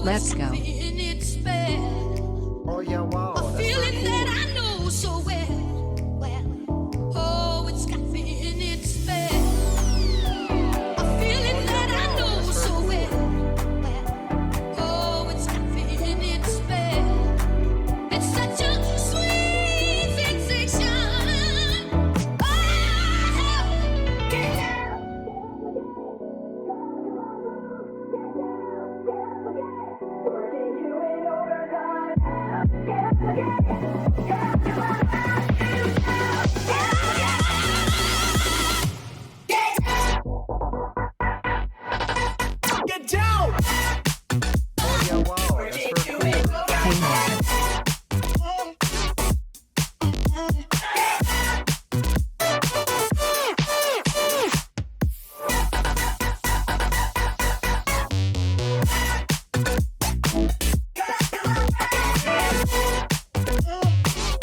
Let's go. Oh yeah, wow. A feeling that I know so well. Oh, it's got me in its spell. A feeling that I know so well. Oh, it's got me in its spell. It's such a sweet sensation. Oh, Get down! Oh yeah, wow. That's for cool.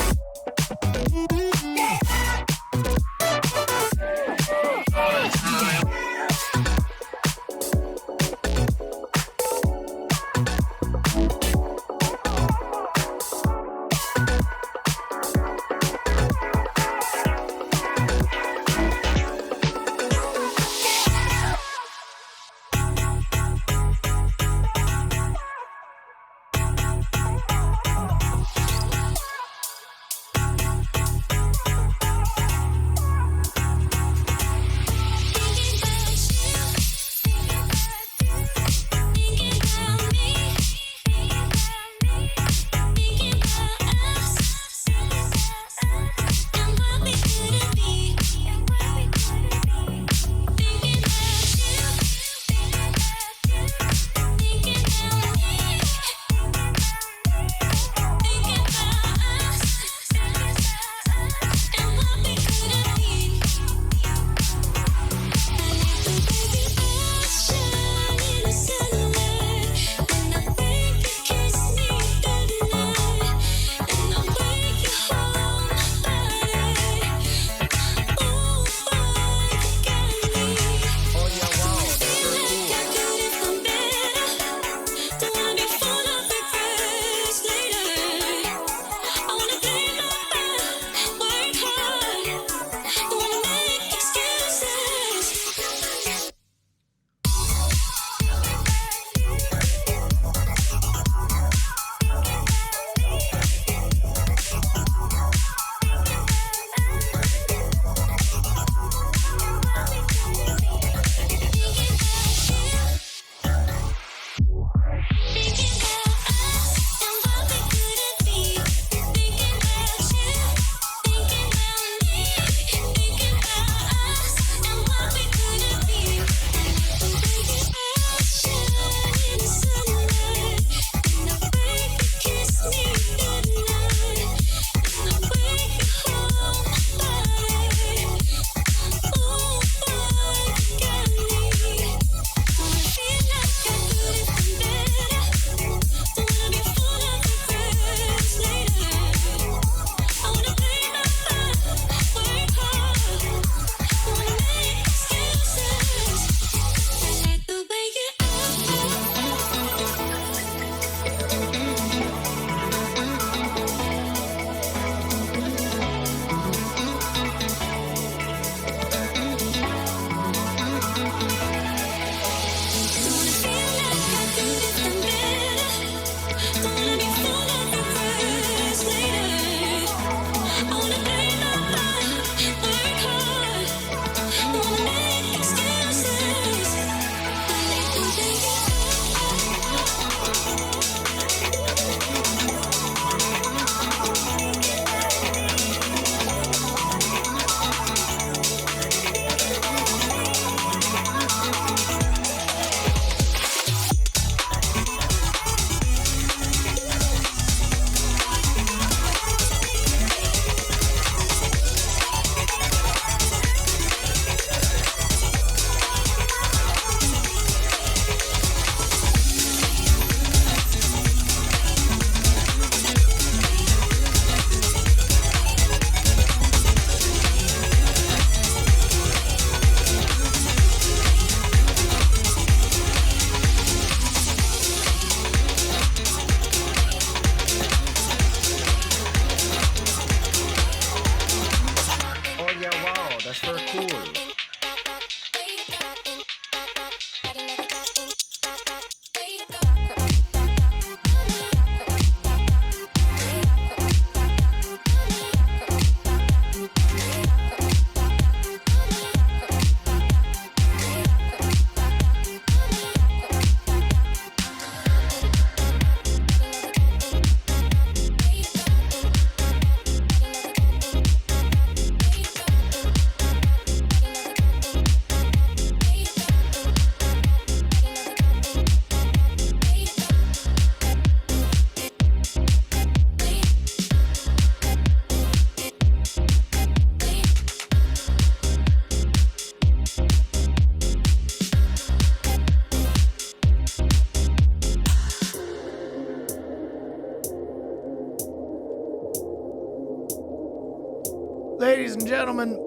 Ladies and gentlemen,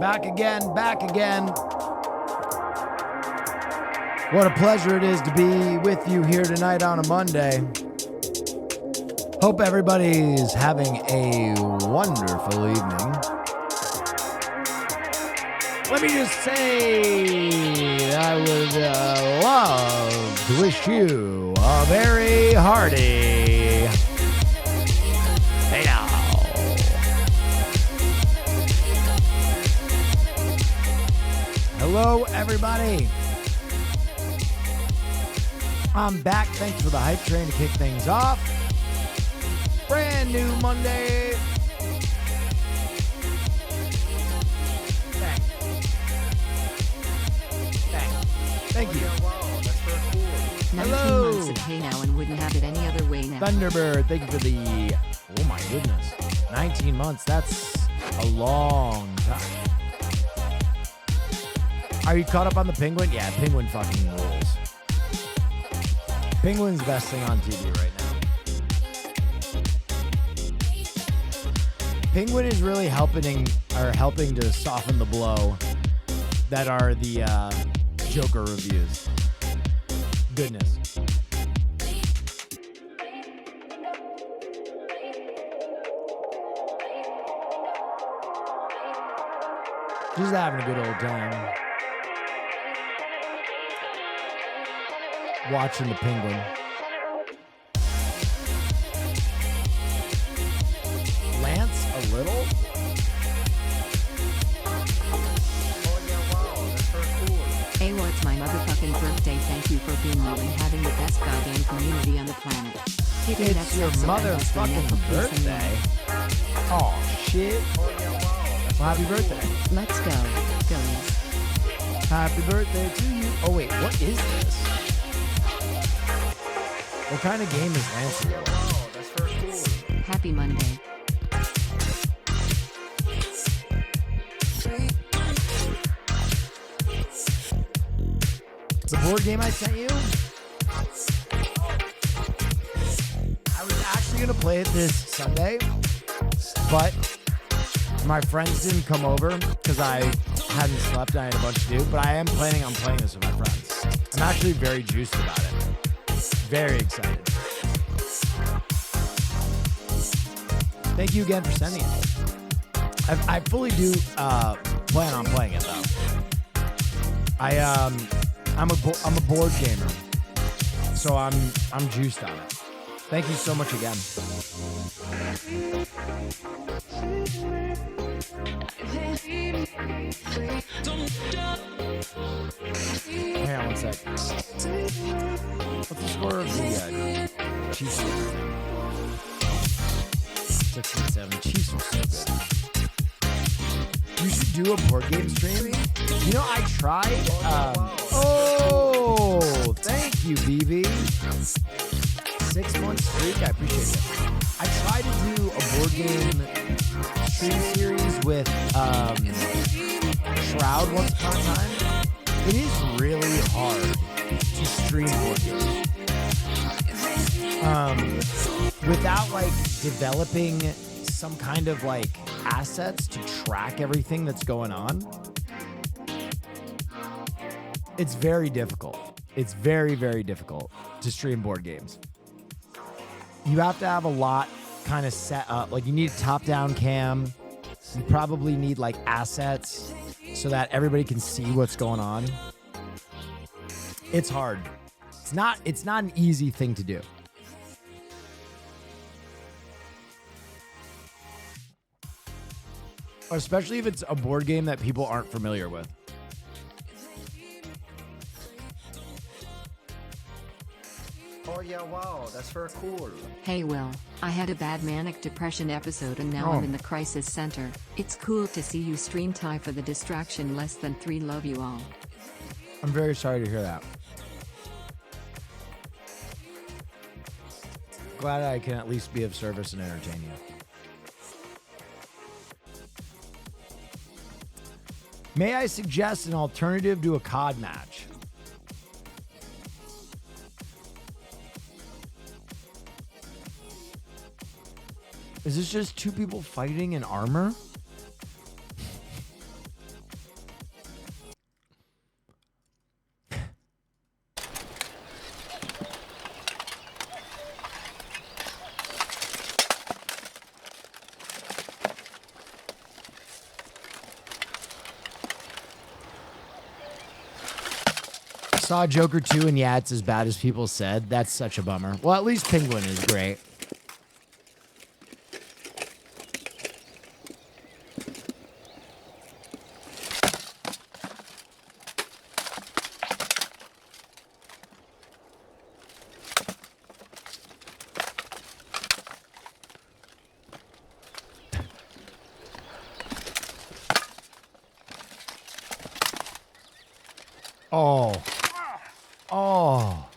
back again. What a pleasure it is to be with you here tonight on a Monday. Hope everybody's having a wonderful evening. Let me just say I would love to wish you a very hearty hey now. Hello, everybody. I'm back. Thanks for the hype train to kick things off. Brand new Monday. Bang. Thank you. Wow, that's very cool. 19 Hello. months of hay now and wouldn't have it any other way now. Thunderbird, thank you for the, oh my goodness, 19 months. That's a long time. Are you caught up on the Penguin? Yeah, Penguin fucking rules. Penguin's the best thing on TV right now. Penguin is really helping to soften the blow that are the Joker reviews. Goodness. Just having a good old time. Watching the Penguin. Lance, a little? Oh yeah, wow, that's very cool. Hey, it's my motherfucking birthday. Thank you for being you and having the best goddamn community on the planet. Hitting that It's your sex around us for Neff motherfucking for peace and birthday. Oh shit. Oh yeah, wow, that's Well, happy birthday. love. Let's go, Billies. Happy birthday to you. Oh wait, what is this? What kind of game is Lance? wow, that's very cool. Happy Monday. The board game I sent you? I was actually going to play it this Sunday, but my friends didn't come over because I hadn't slept and I had a bunch to do, but I am planning on playing this with my friends. I'm actually very juiced about it. Very excited. Thank you again for sending it. I fully do plan on playing it though. I'm a board gamer, so I'm juiced on it. Thank you so much again. Hang on one sec. What's the score of the Chiefs? 6-7. Chiefs are so good. You should do a board game stream. You know, I tried. Oh, thank you, BB. 6 months streak. I appreciate it. I tried to do a board game stream series with Shroud once upon a time. It is really hard to stream board games without like developing some kind of like assets to track everything that's going on. It's very difficult. It's very, very difficult to stream board games. You have to have a lot kind of set up. Like you need a top-down cam. You probably need like assets so that everybody can see what's going on. It's hard. It's not an easy thing to do. Especially if it's a board game that people aren't familiar with. Oh yeah, wow, that's very cool. Hey, Will. I had a bad manic depression episode and now I'm in the crisis center. It's cool to see you stream. Tie for the distraction. Less than 3. Love you all. I'm very sorry to hear that. Glad I can at least be of service and entertain you. May I suggest an alternative to a COD match? Is this just two people fighting in armor? Saw Joker 2 and yeah, it's as bad as people said. That's such a bummer. Well, at least Penguin is great. Oh. Oh.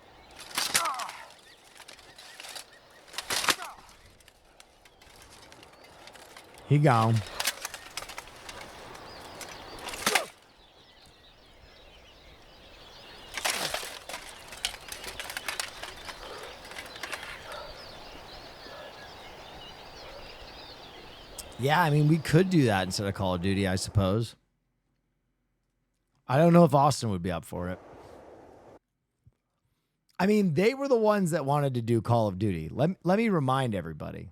He gone. Yeah, I mean, we could do that instead of Call of Duty, I suppose. I don't know if Austin would be up for it. I mean, they were the ones that wanted to do Call of Duty. Let me remind everybody.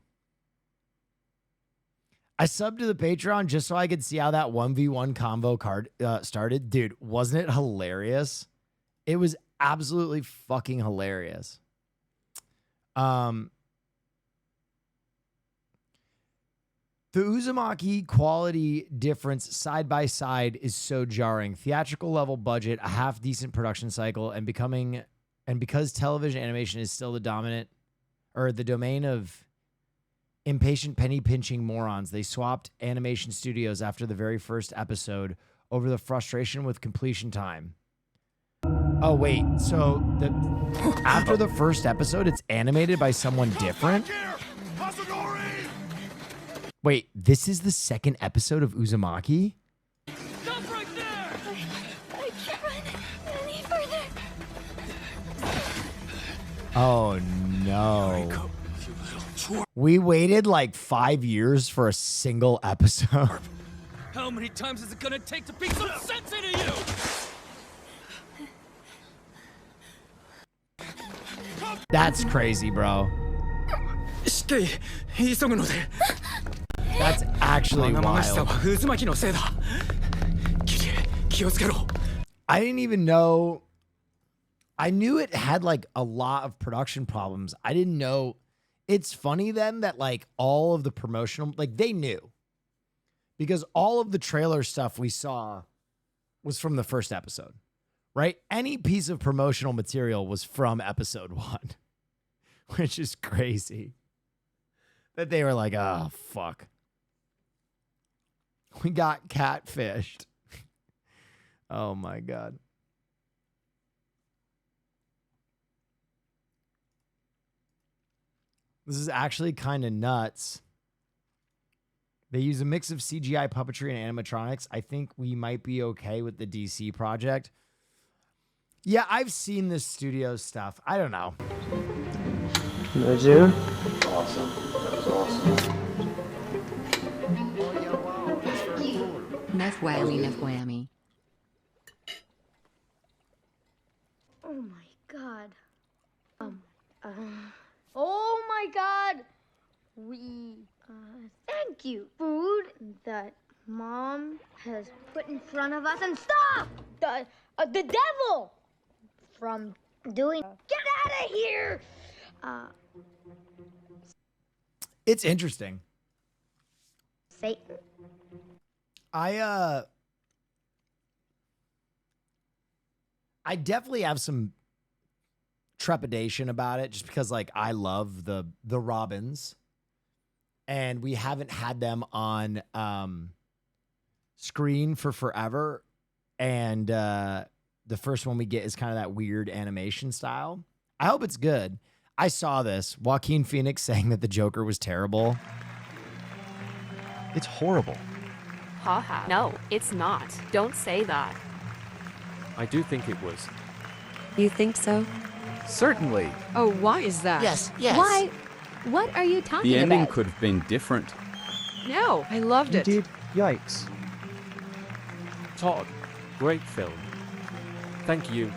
I subbed to the Patreon just so I could see how that 1v1 convo card started. Dude, wasn't it hilarious? It was absolutely fucking hilarious. The Uzumaki quality difference side by side is so jarring. Theatrical level budget, a half decent production cycle, and because television animation is still the dominant or the domain of impatient penny pinching morons, they swapped animation studios after the very first episode over the frustration with completion time. Oh wait, so after the first episode, it's animated by someone different? Wait, this is the second episode of Uzumaki? Stop right there! I can't run any further. Oh no. We waited like 5 years for a single episode. How many times is it gonna take to beat some sense into you? That's crazy, bro. That's actually wild. I didn't even know. I knew it had like a lot of production problems. I didn't know. It's funny then that like all of the promotional, like they knew. Because all of the trailer stuff we saw was from the first episode, right? Any piece of promotional material was from episode 1, which is crazy. That they were like, oh, fuck. We got catfished. Oh, my God. This is actually kind of nuts. They use a mix of CGI puppetry and animatronics. I think we might be okay with the DC project. Yeah, I've seen this studio stuff. I don't know. June? Awesome. That was awesome. Oh, yeah, wow. That's very cool. Neff whammy, neff whammy. Oh my god. Oh my god. Thank you. Food that Mom has put in front of us, and stop the devil from doing. Get out of here. It's interesting. Satan. I definitely have some trepidation about it just because like I love the Robins and we haven't had them on screen for forever, and the first one we get is kind of that weird animation style. I hope it's good. I saw this. Joaquin Phoenix saying that the Joker was terrible. It's horrible. Haha. No, it's not. Don't say that. I do think it was. You think so? Certainly. Oh, why is that? Yes. Why? What are you talking The ending about? could have been different. No, I loved You it. did? Yikes. Todd, great film. Thank you.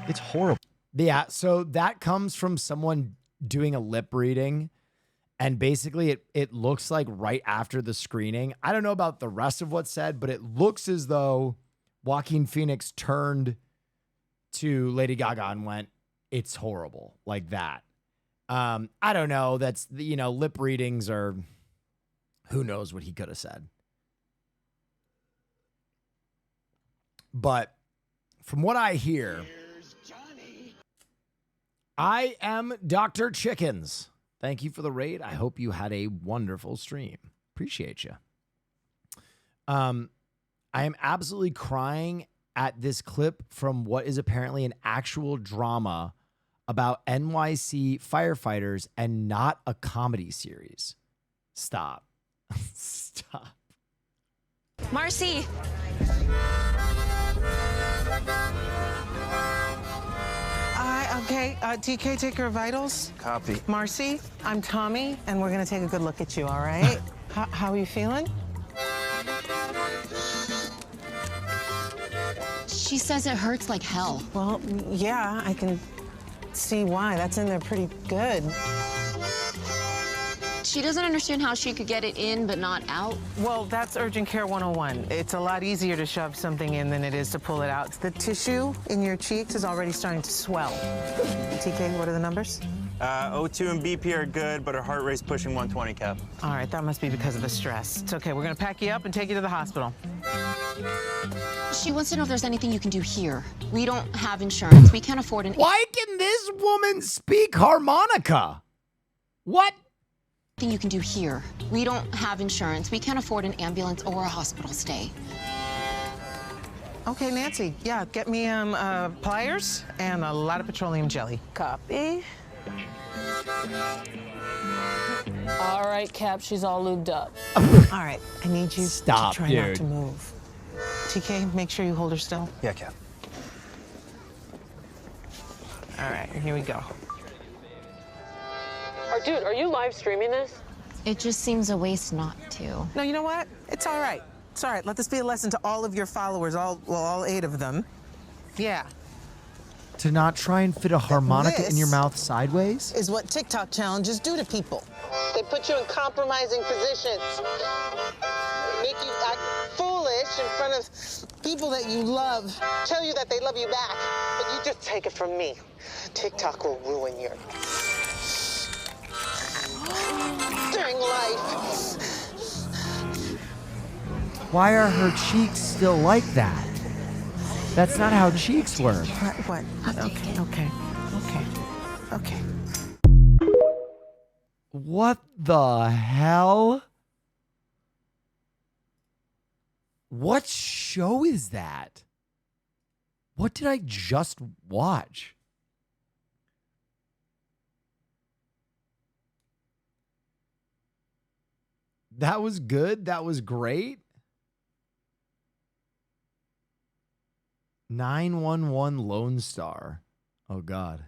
It's horrible. Yeah, so that comes from someone doing a lip reading, and basically it looks like right after the screening. I don't know about the rest of what's said, but it looks as though Joaquin Phoenix turned to Lady Gaga and went, "It's horrible," like that. I don't know. That's, you know, lip readings are, who knows what he could have said. But from what I hear, I am Dr. Chickens. Thank you for the raid. I hope you had a wonderful stream. Appreciate you. I am absolutely crying at this clip from what is apparently an actual drama about NYC firefighters and not a comedy series. Stop. Stop. Marcy. Okay, TK, take her vitals. Copy. Marcy, I'm Tommy, and we're gonna take a good look at you, all right? How are you feeling? She says it hurts like hell. Well, yeah, I can see why. That's in there pretty good. She doesn't understand how she could get it in but not out. Well, that's urgent care 101. It's a lot easier to shove something in than it is to pull it out. The tissue in your cheeks is already starting to swell. TK, what are the numbers? O2 and BP are good, but her heart rate's pushing 120, Cap. All right, that must be because of the stress. It's okay, we're gonna pack you up and take you to the hospital. She wants to know if there's anything you can do here. We don't have insurance. We can't afford an... Why can this woman speak harmonica? What? Thing you can do here. We don't have insurance. We can't afford an ambulance or a hospital stay. Okay, Nancy, yeah, get me pliers and a lot of petroleum jelly. Copy. All right, Cap, she's all lubed up. All right, I need you Stop, to try dude. not to move. TK, make sure you hold her still. Yeah, Cap. All right, here we go. Dude, are you live streaming this? It just seems a waste not to. No, you know what? It's all right. It's all right. Let this be a lesson to all of your followers, all 8 of them. Yeah. To not try and fit a harmonica in your This- mouth sideways? Is what TikTok challenges do to people. They put you in compromising positions. Make you act foolish in front of people that you love. Tell you that they love you back. But you just take it from me. TikTok will ruin your during life. Why are her cheeks still like that? That's not how cheeks work. What? Okay. What the hell? What show is that? What did I just watch? That was good. That was great. 911 Lone Star. Oh, God.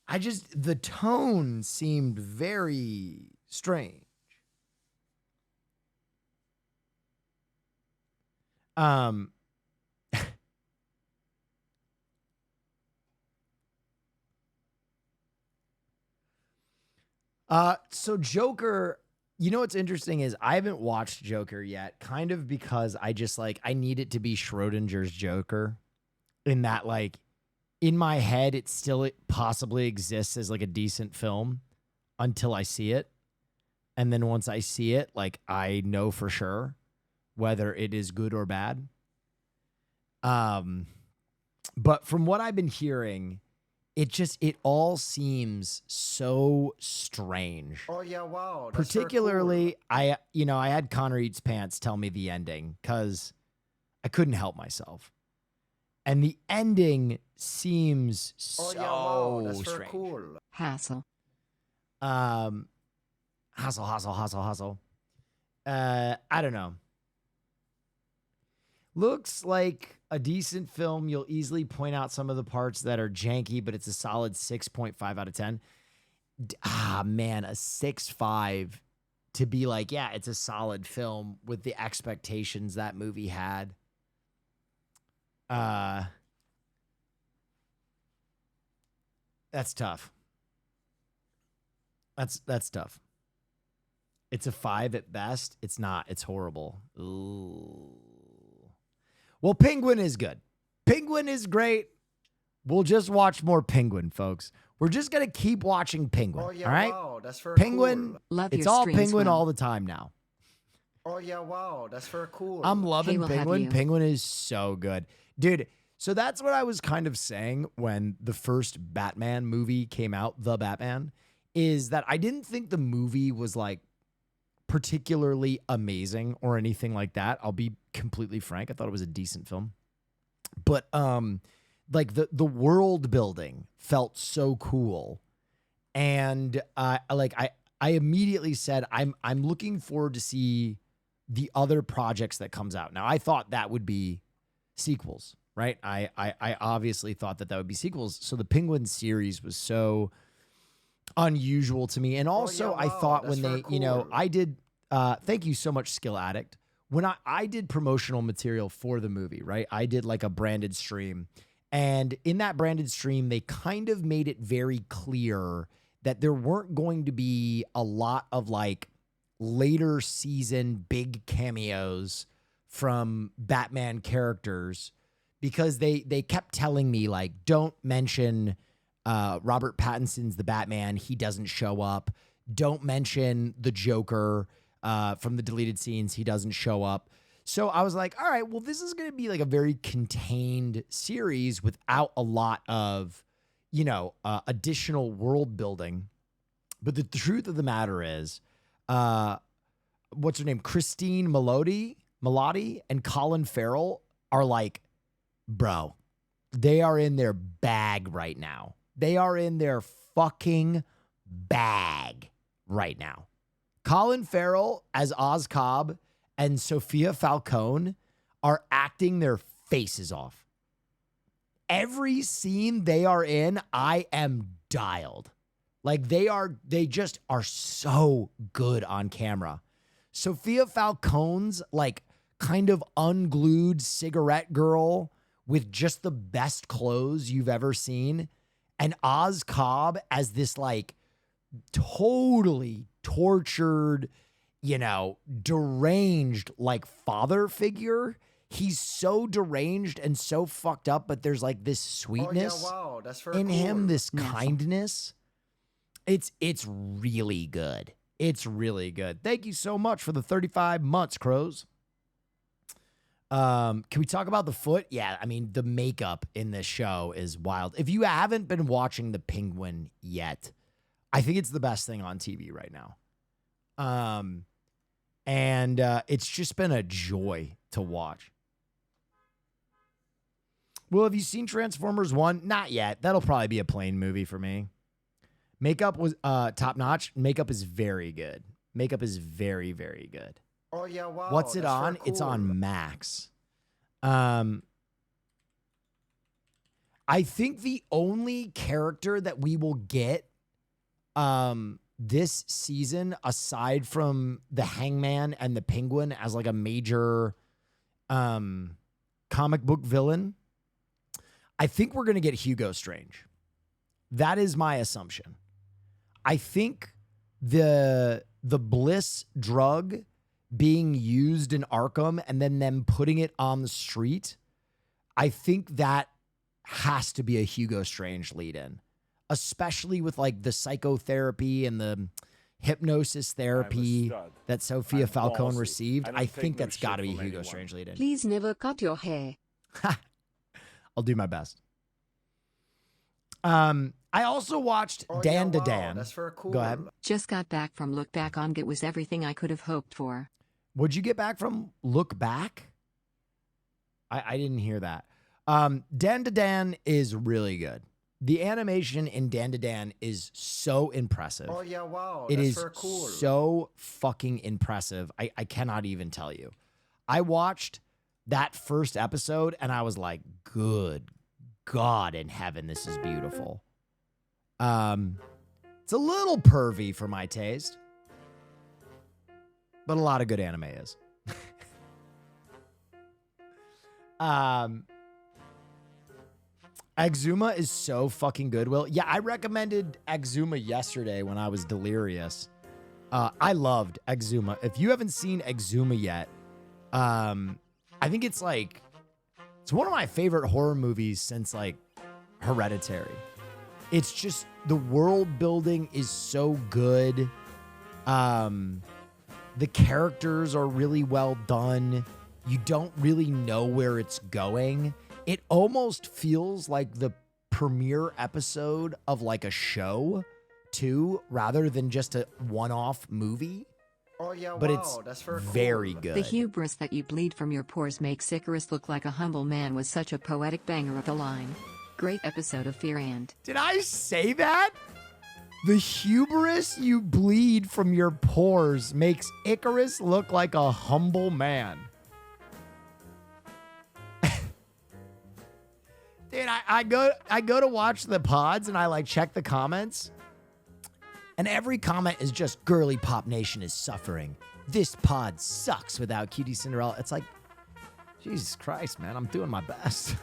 The tone seemed very strange. So Joker, you know what's interesting is I haven't watched Joker yet, kind of because I just I need it to be Schrodinger's Joker, in that in my head it still possibly exists as a decent film until I see it. And then once I see it, I know for sure whether it is good or bad. But from what I've been hearing, it all seems so strange. Oh yeah, wow. That's so Particularly, cool. I had Connor Eats Pants tell me the ending because I couldn't help myself. And the ending seems Oh so yeah, wow. That's very strange. cool. Hassle. Hustle. I don't know. Looks like a decent film. You'll easily point out some of the parts that are janky, but it's a solid 6.5 out of 10. Man, a 6.5 to be like, yeah, it's a solid film with the expectations that movie had. That's tough. That's tough. It's a 5 at best. It's not. It's horrible. Ooh. Well, Penguin is good. Penguin is great. We'll just watch more Penguin, folks. We're just going to keep watching Penguin. Oh, yeah, all right? wow, that's very Penguin. cool. Love It's your all streams, Penguin Will. all the time now. Oh, yeah, wow, that's very cool. I'm loving we'll have Penguin. you. Penguin is so good. Dude, so that's what I was kind of saying when the first Batman movie came out, The Batman, is that I didn't think the movie was like particularly amazing or anything like that. I'll be completely frank. I thought it was a decent film. But like the world building felt so cool. And I immediately said I'm looking forward to see the other projects that comes out. Now, I thought that would be sequels, right? I obviously thought that would be sequels. So the Penguin series was so unusual to me. And also I thought when they, you know, I did, thank you so much, Skill Addict. When I did promotional material for the movie, right? I did like a branded stream. And in that branded stream, they kind of made it very clear that there weren't going to be a lot of like later season big cameos from Batman characters, because they kept telling me like, don't mention Robert Pattinson's the Batman. He doesn't show up. Don't mention the Joker from the deleted scenes. He doesn't show up. So I was like, all right, well, this is going to be like a very contained series without a lot of, you know, additional world building. But the truth of the matter is, what's her name? Christine Melody and Colin Farrell are like, bro, they are in their bag right now. They are in their fucking bag right now. Colin Farrell as Oz Cobb and Sophia Falcone are acting their faces off. Every scene they are in, I am dialed. Like they just are so good on camera. Sophia Falcone's like kind of unglued cigarette girl with just the best clothes you've ever seen. And Oz Cobb as this like totally tortured, you know, deranged like father figure. He's so deranged and so fucked up, but there's like this sweetness that's very in cool. him, this kindness. It's really good. It's really good. Thank you so much for the 35 months, Crows. Can we talk about the foot? Yeah, I mean, the makeup in this show is wild. If you haven't been watching The Penguin yet, I think it's the best thing on TV right now. And it's just been a joy to watch. Well, have you seen Transformers 1? Not yet. That'll probably be a plain movie for me. Makeup was top notch. Makeup is very good. Makeup is very, very good. Oh, yeah, wow. What's it that's on? very It's cool. on Max. I think the only character that we will get this season, aside from the Hangman and the Penguin as like a major comic book villain, I think we're going to get Hugo Strange. That is my assumption. I think the Bliss drug being used in Arkham and then them putting it on the street, I think that has to be a Hugo Strange lead-in, especially with like the psychotherapy and the hypnosis therapy that Sophia Falcone received. I think that's got to be Hugo Strange lead-in. Please never cut your hair. I'll do my best. I also watched Dan to Dan. That's very cool. Go ahead. Just got back from Look Back on. It was everything I could have hoped for. What'd you get back from Look Back? I didn't hear that. Dan to Dan is really good. The animation in Dan to Dan is so impressive. Oh, yeah, wow. It that's is very cool. so fucking impressive. I cannot even tell you. I watched that first episode, and I was like, good God in heaven, this is beautiful. It's a little pervy for my taste, but a lot of good anime is. Exuma is so fucking good, Will. Yeah, I recommended Exuma yesterday when I was delirious. I loved Exuma. If you haven't seen Exuma yet, I think it's one of my favorite horror movies since like Hereditary. It's just the world building is so good. The characters are really well done. You don't really know where it's going. It almost feels like the premiere episode of like a show too, rather than just a one-off movie. Oh yeah, but wow, it's that's very very cool. good. The hubris that you bleed from your pores makes Icarus look like a humble man was such a poetic banger of the line. Great episode of Fear and. Did I say that? The hubris you bleed from your pores makes Icarus look like a humble man. Dude, I go to watch the pods and I like check the comments. And every comment is just girly pop nation is suffering. This pod sucks without Cutie Cinderella. It's like, Jesus Christ, man, I'm doing my best.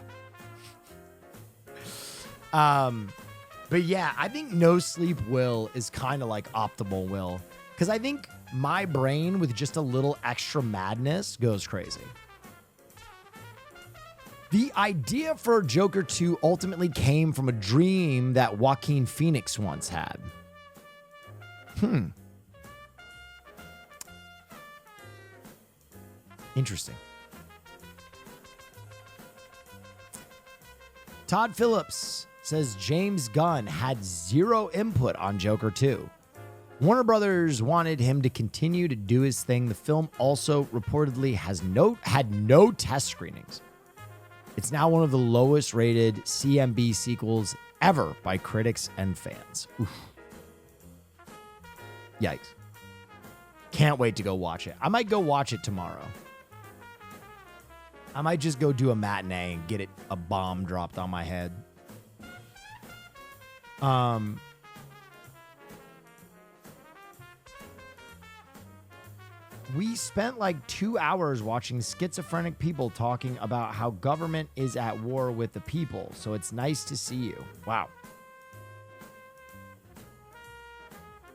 But yeah, I think No Sleep Will is kind of like optimal Will. Because I think my brain with just a little extra madness goes crazy. The idea for Joker 2 ultimately came from a dream that Joaquin Phoenix once had. Interesting. Todd Phillips says James Gunn had zero input on Joker 2. Warner Brothers wanted him to continue to do his thing. The film also reportedly had no test screenings. It's now one of the lowest rated CMB sequels ever by critics and fans. Oof. Yikes. Can't wait to go watch it. I might go watch it tomorrow. I might just go do a matinee and get a bomb dropped on my head. We spent like 2 hours watching schizophrenic people talking about how government is at war with the people. So it's nice to see you. Wow.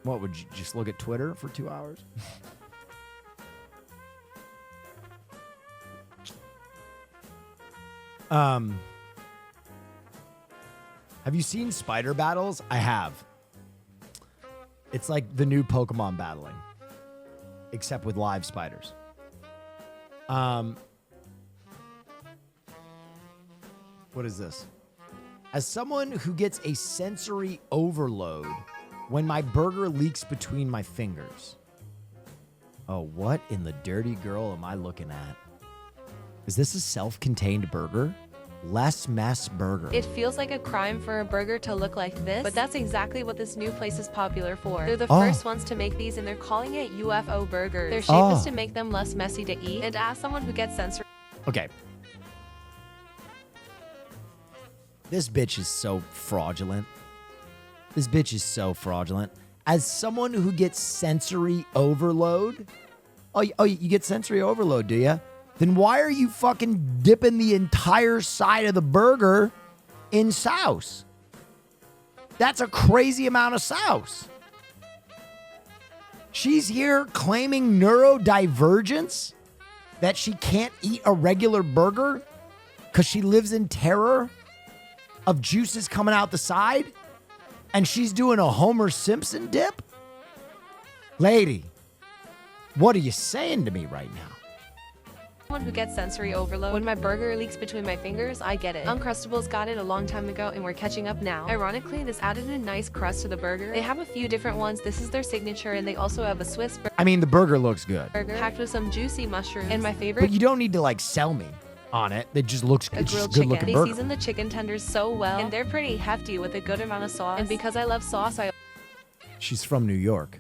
What, would you just look at Twitter for 2 hours? Have you seen Spider Battles? I have. It's like the new Pokemon battling, except with live spiders. What is this? As someone who gets a sensory overload when my burger leaks between my fingers. Oh, what in the dirty girl am I looking at? Is this a self-contained burger? Less mess burger. It feels like a crime for a burger to look like this, but that's exactly what this new place is popular for. They're the first ones to make these, and they're calling it UFO burgers. Their shape is to make them less messy to eat, and as someone who gets sensory... Okay. This bitch is so fraudulent. This bitch is so fraudulent. As someone who gets sensory overload... Oh, you get sensory overload, do you? Then why are you fucking dipping the entire side of the burger in sauce? That's a crazy amount of sauce. She's here claiming neurodivergence, that she can't eat a regular burger because she lives in terror of juices coming out the side, and she's doing a Homer Simpson dip? Lady, what are you saying to me right now? Someone who gets sensory overload. When my burger leaks between my fingers, I get it. Uncrustables got it a long time ago, and we're catching up now. Ironically, this added a nice crust to the burger. They have a few different ones. This is their signature, and they also have a Swiss I mean, the burger looks good. burger packed with some juicy mushrooms. And my favorite, But you don't need to like sell me on it. It just looks a it's just grilled a good chicken. looking They burger. season the chicken tenders so well, and they're pretty hefty with a good amount of sauce. And because I love sauce, I She's from New York.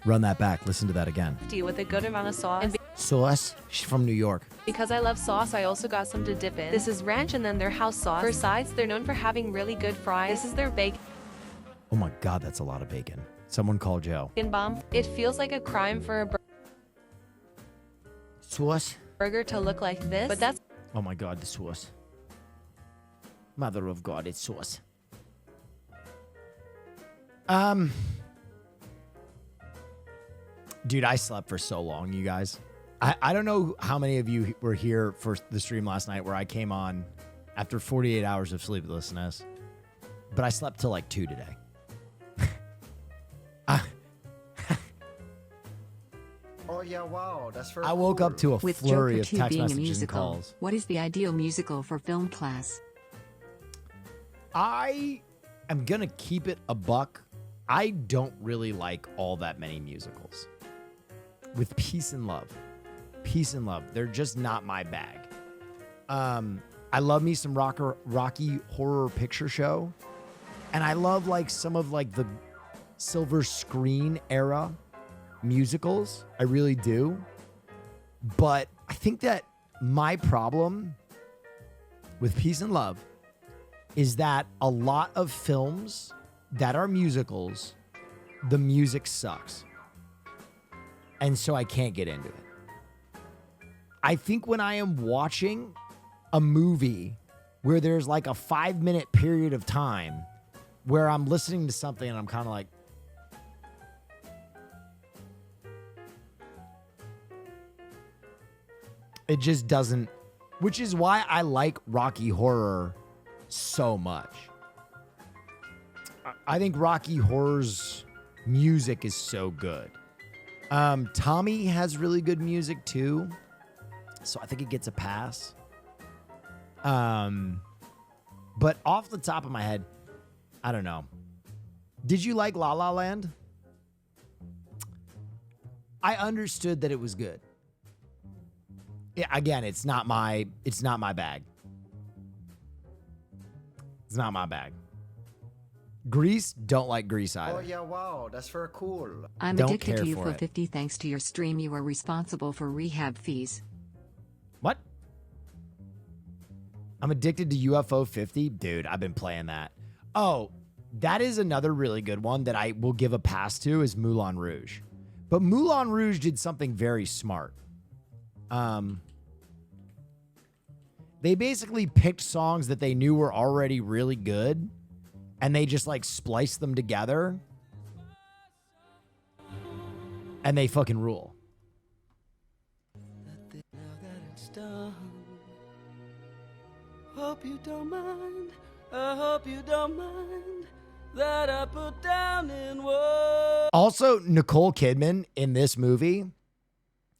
Run that back. Listen to that again. with a good amount of sauce. And Sauce. She's from New York. Because I love sauce, I also got some to dip in. This is ranch and then their house sauce. For sides, they're known for having really good fries. This is their bacon Oh my God, that's a lot of bacon. Someone call Joe. bomb. It feels like a crime for a Sauce? burger to look like this, but that's Oh my God, the sauce. Mother of God, it's sauce. Dude, I slept for so long, you guys. I don't know how many of you were here for the stream last night where I came on after 48 hours of sleeplessness, but I slept till like 2 today. Oh yeah, wow, that's very I woke up to a With flurry Joker of 2 text being a messages and musical, calls. what is the ideal musical for film class? I am going to keep it a buck. I don't really like all that many musicals. With Peace and Love. Peace and Love. They're just not my bag. I love me some Rocky Horror Picture Show. And I love like some of like the silver screen era musicals. I really do. But I think that my problem with Peace and Love is that a lot of films that are musicals, the music sucks. And so I can't get into it. I think when I am watching a movie where there's like a 5-minute period of time where I'm listening to something and I'm kind of like, it just doesn't, which is why I like Rocky Horror so much. I think Rocky Horror's music is so good. Tommy has really good music too, so I think it gets a pass. But off the top of my head, I don't know. Did you like La La Land? I understood that it was good. Yeah, again, it's not my bag. It's not my bag. Grease, don't like Grease either. Oh yeah, wow, that's very cool. I'm Don't addicted care to for UFO it. 50 thanks to your stream. You are responsible for rehab fees. What? I'm addicted to UFO 50? Dude, I've been playing that. Oh, that is another really good one that I will give a pass to is Moulin Rouge. But Moulin Rouge did something very smart. They basically picked songs that they knew were already really good, and they just like spliced them together, and they fucking rule. Hope you don't mind. I hope you don't mind that I put down in words. Also, Nicole Kidman in this movie,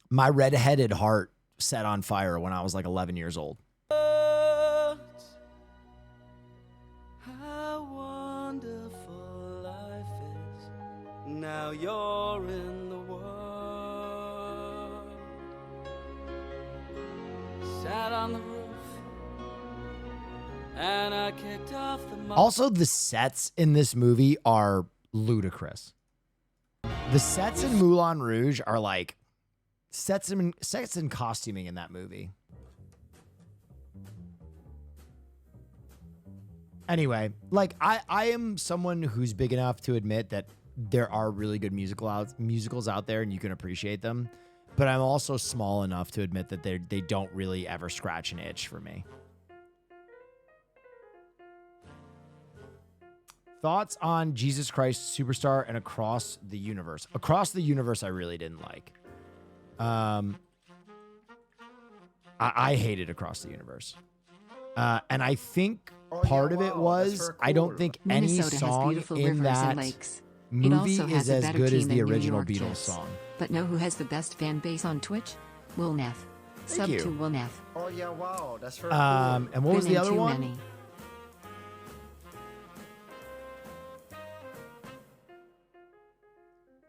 my redheaded heart set on fire when I was like 11 years old. How wonderful life is. Now you're in the world. Sat on the roof and I kicked off the Also, the sets in this movie are ludicrous. The sets in Moulin Rouge are like sets and costuming in that movie. Anyway, like I am someone who's big enough to admit that there are really good musicals out there and you can appreciate them. But I'm also small enough to admit that they don't really ever scratch an itch for me. Thoughts on Jesus Christ Superstar and Across the Universe? Across the Universe, I really didn't like. I hated Across the Universe. And I think part of it was I don't think any Minnesota has song beautiful in rivers that and lakes. It movie also has is a as better good as team the than New original York Beatles Jets. song. But know who has the best fan base on Twitch? Will Neff. Sub you. to Will Neff. Oh yeah, wow, that's very And what was Been the in other too one? many.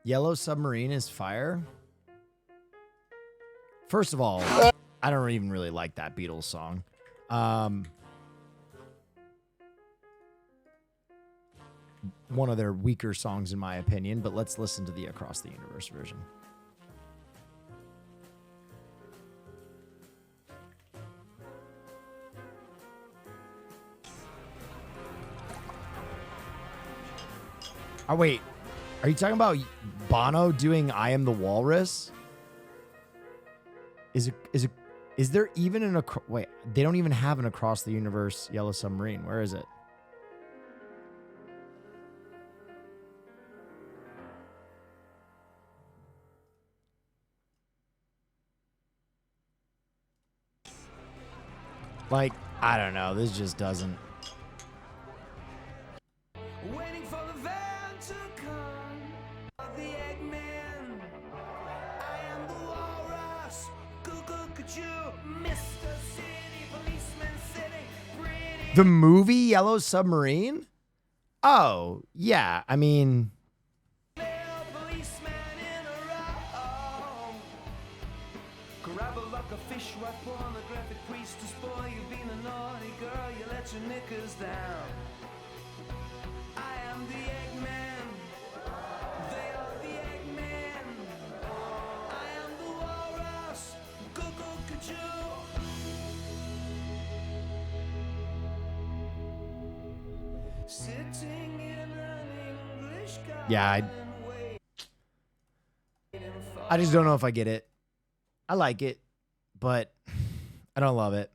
Yellow Submarine is fire. First of all, I don't even really like that Beatles song. One of their weaker songs in my opinion, but let's listen to the Across the Universe version. Oh, wait. Are you talking about Bono doing I Am the Walrus? Is there even an... Wait, they don't even have an Across the Universe Yellow Submarine. Where is it? Like, I don't know. This just doesn't... Waiting for the van to come. The Eggman. I am the walrus. Google, could you, Mr. City Policeman sitting pretty? The movie Yellow Submarine? Oh, yeah. I mean... Grab her like a fish, right pornographic priest to spoil you being a naughty girl. You let your knickers down. I am the Eggman. They are the Eggman. I am the walrus. Google, could you? Sitting in an English garden. Yeah, I just don't know if I get it. I like it, but I don't love it.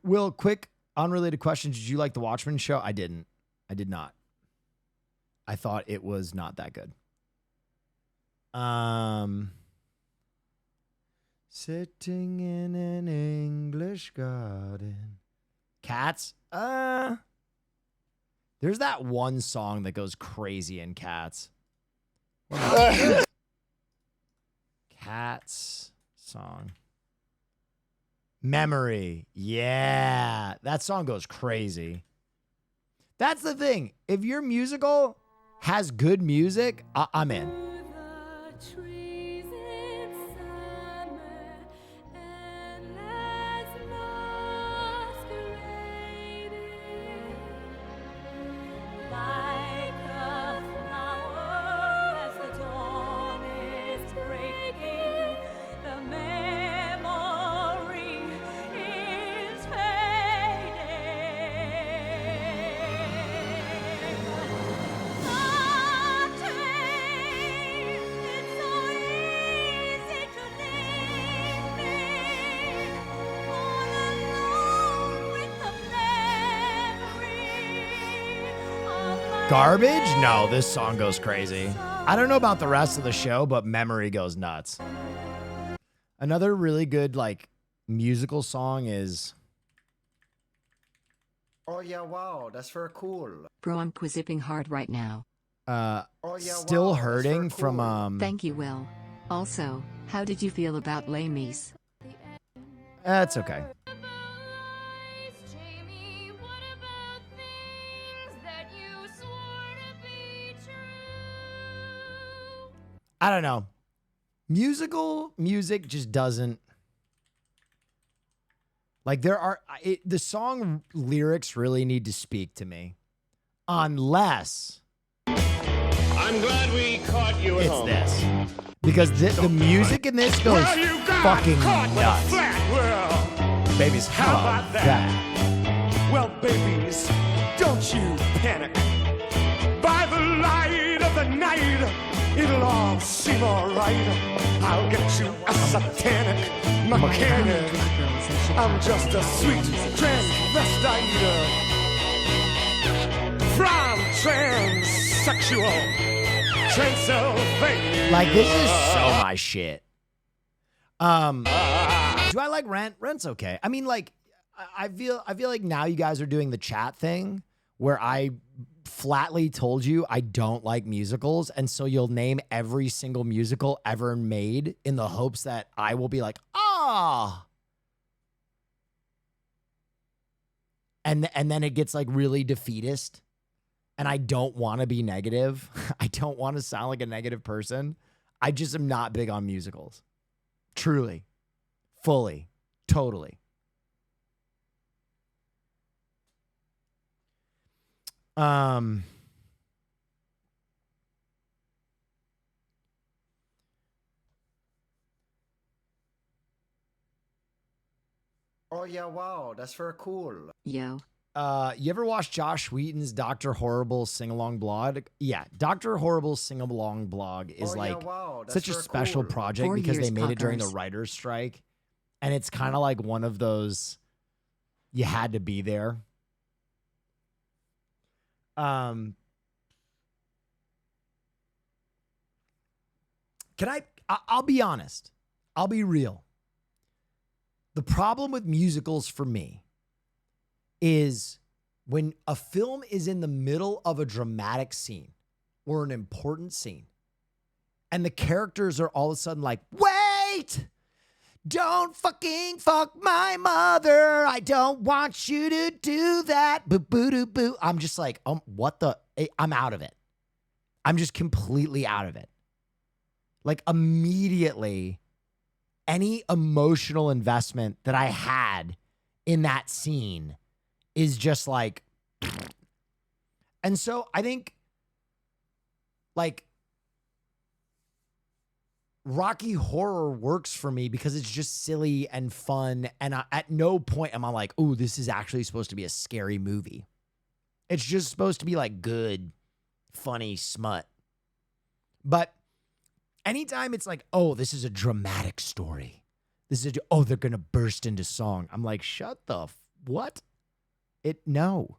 Will, quick, unrelated question. Did you like the Watchmen show? I didn't. I did not. I thought it was not that good. Sitting in an English garden. Cats? There's that one song that goes crazy in Cats. Cats song. Memory. Yeah. That song goes crazy. That's the thing. If your musical has good music, I'm in. Garbage? No, this song goes crazy. I don't know about the rest of the show, but Memory goes nuts. Another really good, like, musical song is... Oh, yeah, wow, that's very cool. Bro, I'm quizipping hard right now. Still Hurting from... Thank you, Will. Also, how did you feel about Les Mis? That's okay. I don't know. Musical music just doesn't... Like, the song lyrics really need to speak to me. Unless... I'm glad we caught you at home. It's this. Because the music in this goes fucking nuts. Babies, how about that? Well, babies, don't you panic. By the light of the night, it'll all seem alright. I'll get you a satanic mechanic. I'm just a sweet transvestite from transsexual Transylvania. Like, this is so my shit. Do I like Rent? Rent's okay. I mean, like, I feel like now you guys are doing the chat thing where I flatly told you I don't like musicals, and so you'll name every single musical ever made in the hopes that I will be like, ah. And then it gets like really defeatist. And I don't want to be negative. I don't want to sound like a negative person. I just am not big on musicals. Truly. Fully. Totally. Oh Oh yeah, wow, that's very cool. Yo. You ever watch Josh Wheaton's Dr. Horrible sing-along blog? Yeah, Dr. Horrible's sing-along blog is Oh, yeah, like wow, that's such a very special cool. project 4 because they years, made it during the Puckers. writer's strike. And it's kind of like one of those, you had to be there. I'll be honest. I'll be real. The problem with musicals for me is when a film is in the middle of a dramatic scene or an important scene, and the characters are all of a sudden like, wait, don't fucking fuck my mother. I don't want you to do that. Boo, boo, doo, boo. I'm just like, what the? I'm out of it. I'm just completely out of it. Like immediately, any emotional investment that I had in that scene is just like, and so I think like Rocky Horror works for me because it's just silly and fun. And at no point am I like, oh, this is actually supposed to be a scary movie. It's just supposed to be like good, funny smut. But anytime it's like, oh, this is a dramatic story. They're going to burst into song. I'm like, shut the, what? No.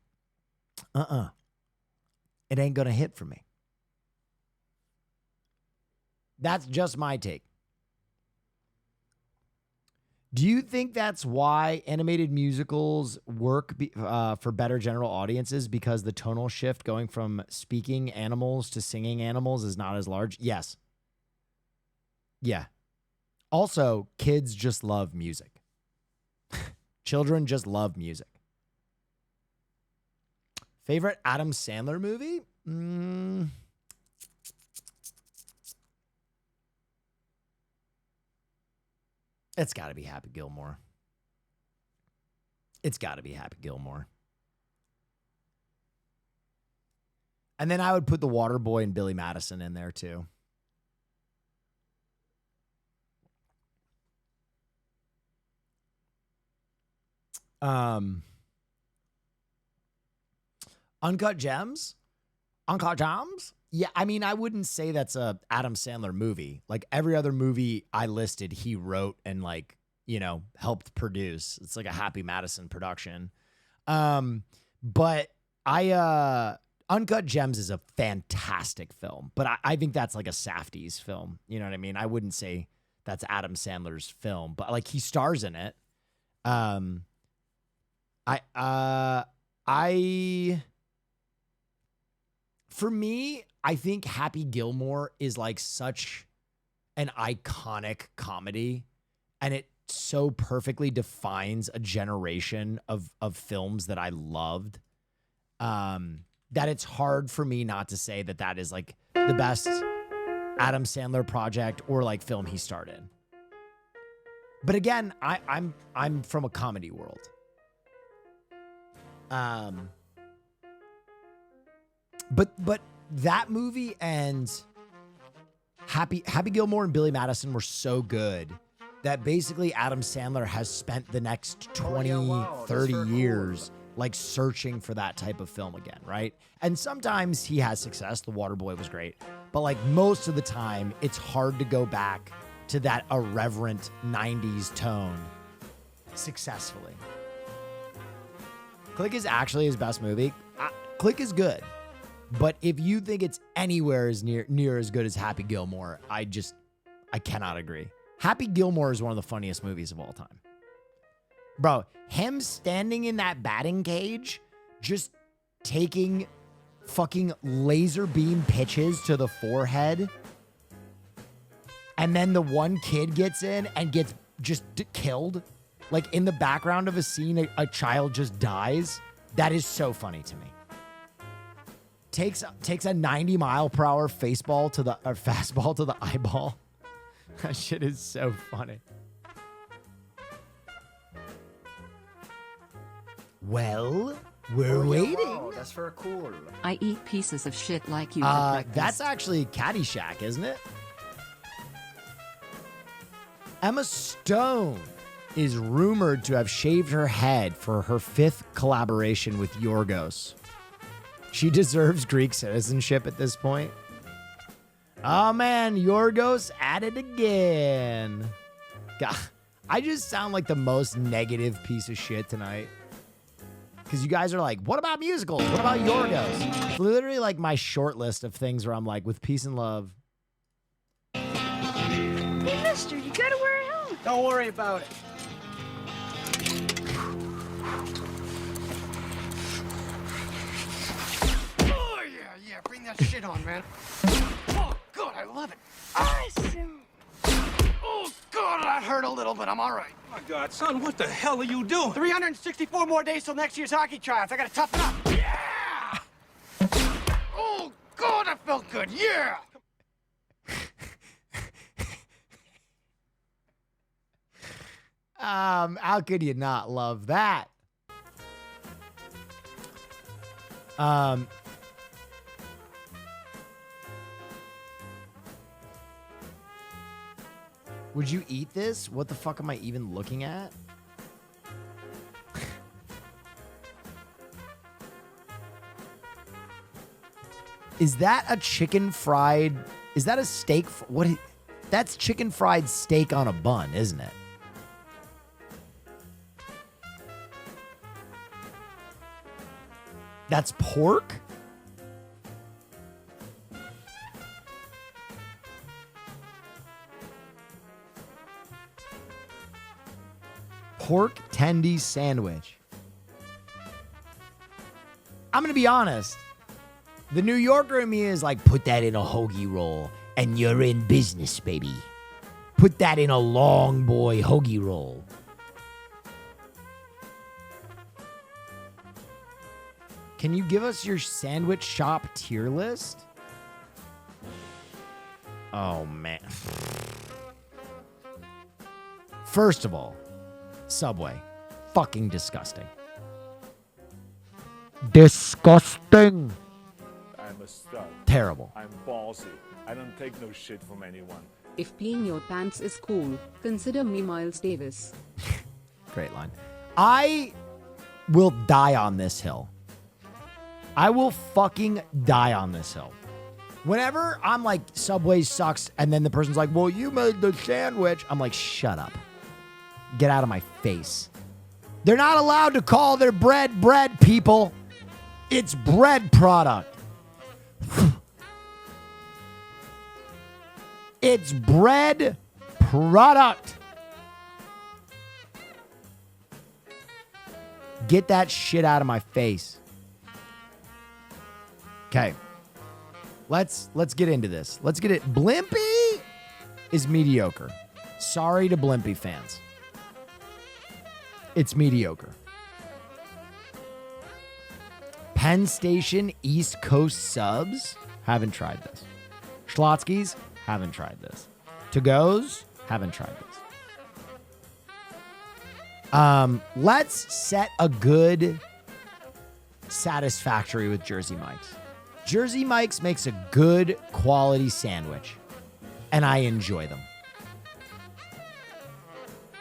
It ain't going to hit for me. That's just my take. Do you think that's why animated musicals work for better general audiences? Because the tonal shift going from speaking animals to singing animals is not as large? Yes. Yeah. Also, kids just love music. Children just love music. Favorite Adam Sandler movie? It's got to be Happy Gilmore. It's got to be Happy Gilmore. And then I would put The Waterboy and Billy Madison in there too. Uncut Gems? Uncut Gems? Yeah, I mean, I wouldn't say that's a Adam Sandler movie. Like every other movie I listed, he wrote and like, you know, helped produce. It's like a Happy Madison production. But Uncut Gems is a fantastic film, but I think that's like a Safdie's film. You know what I mean? I wouldn't say that's Adam Sandler's film, but like he stars in it. For me, I think Happy Gilmore is like such an iconic comedy, and it so perfectly defines a generation of films that I loved, that it's hard for me not to say that that is like the best Adam Sandler project or like film he starred in. But again, I'm from a comedy world. But that movie and Happy Gilmore and Billy Madison were so good that basically Adam Sandler has spent the next 20, 30 years like searching for that type of film again, right? And sometimes he has success. The Waterboy was great. But like most of the time, it's hard to go back to that irreverent 90s tone successfully. Click is actually his best movie. Click is good. But if you think it's anywhere as near as good as Happy Gilmore, I cannot agree. Happy Gilmore is one of the funniest movies of all time. Bro, him standing in that batting cage, just taking fucking laser beam pitches to the forehead, and then the one kid gets in and gets just killed. Like in the background of a scene, a child just dies. That is so funny to me. Takes a 90-mile-per-hour fastball to the eyeball. That shit is so funny. Well, we're waiting. Wow, that's very cool. I eat pieces of shit like you for breakfast. That's actually Caddyshack, isn't it? Emma Stone. is rumored to have shaved her head for her 5th collaboration with Yorgos. She deserves Greek citizenship at this point. Oh man, Yorgos at it again. God, I just sound like the most negative piece of shit tonight. Because you guys are like, what about musicals? What about Yorgos? It's literally like my short list of things where I'm like, with peace and love. Hey, mister, you gotta wear a helmet. Don't worry about it. Oh, yeah, bring that shit on, man. Oh, good, I love it. Awesome. Oh, God, that hurt a little, but I'm all right. My God, son, what the hell are you doing? 364 more days till next year's hockey tryouts. I gotta toughen up. Yeah! Oh, God, that felt good. Yeah! How could you not love that? Would you eat this? What the fuck am I even looking at? Is that a chicken fried? Is that a steak? What? That's chicken fried steak on a bun, isn't it? That's pork? Pork tendy sandwich. I'm going to be honest. The New Yorker in me is like, put that in a hoagie roll and you're in business, baby. Put that in a long boy hoagie roll. Can you give us your sandwich shop tier list? Oh, man. First of all, Subway. Fucking disgusting. Disgusting. I'm a stud. Terrible. I'm ballsy. I don't take no shit from anyone. If peeing your pants is cool, consider me Miles Davis. Great line. I will die on this hill. I will fucking die on this hill. Whenever I'm like, Subway sucks, and then the person's like, well, you made the sandwich. I'm like, shut up. Get out of my face. They're not allowed to call their bread, people. It's bread product. It's bread product. Get that shit out of my face. Okay. Let's get into this. Let's get it. Blimpy is mediocre. Sorry to Blimpy fans. It's mediocre. Penn Station East Coast subs. Haven't tried this. Schlotsky's. Haven't tried this. To-go's. Haven't tried this. Let's set a good satisfactory with Jersey Mike's. Jersey Mike's makes a good quality sandwich, and I enjoy them.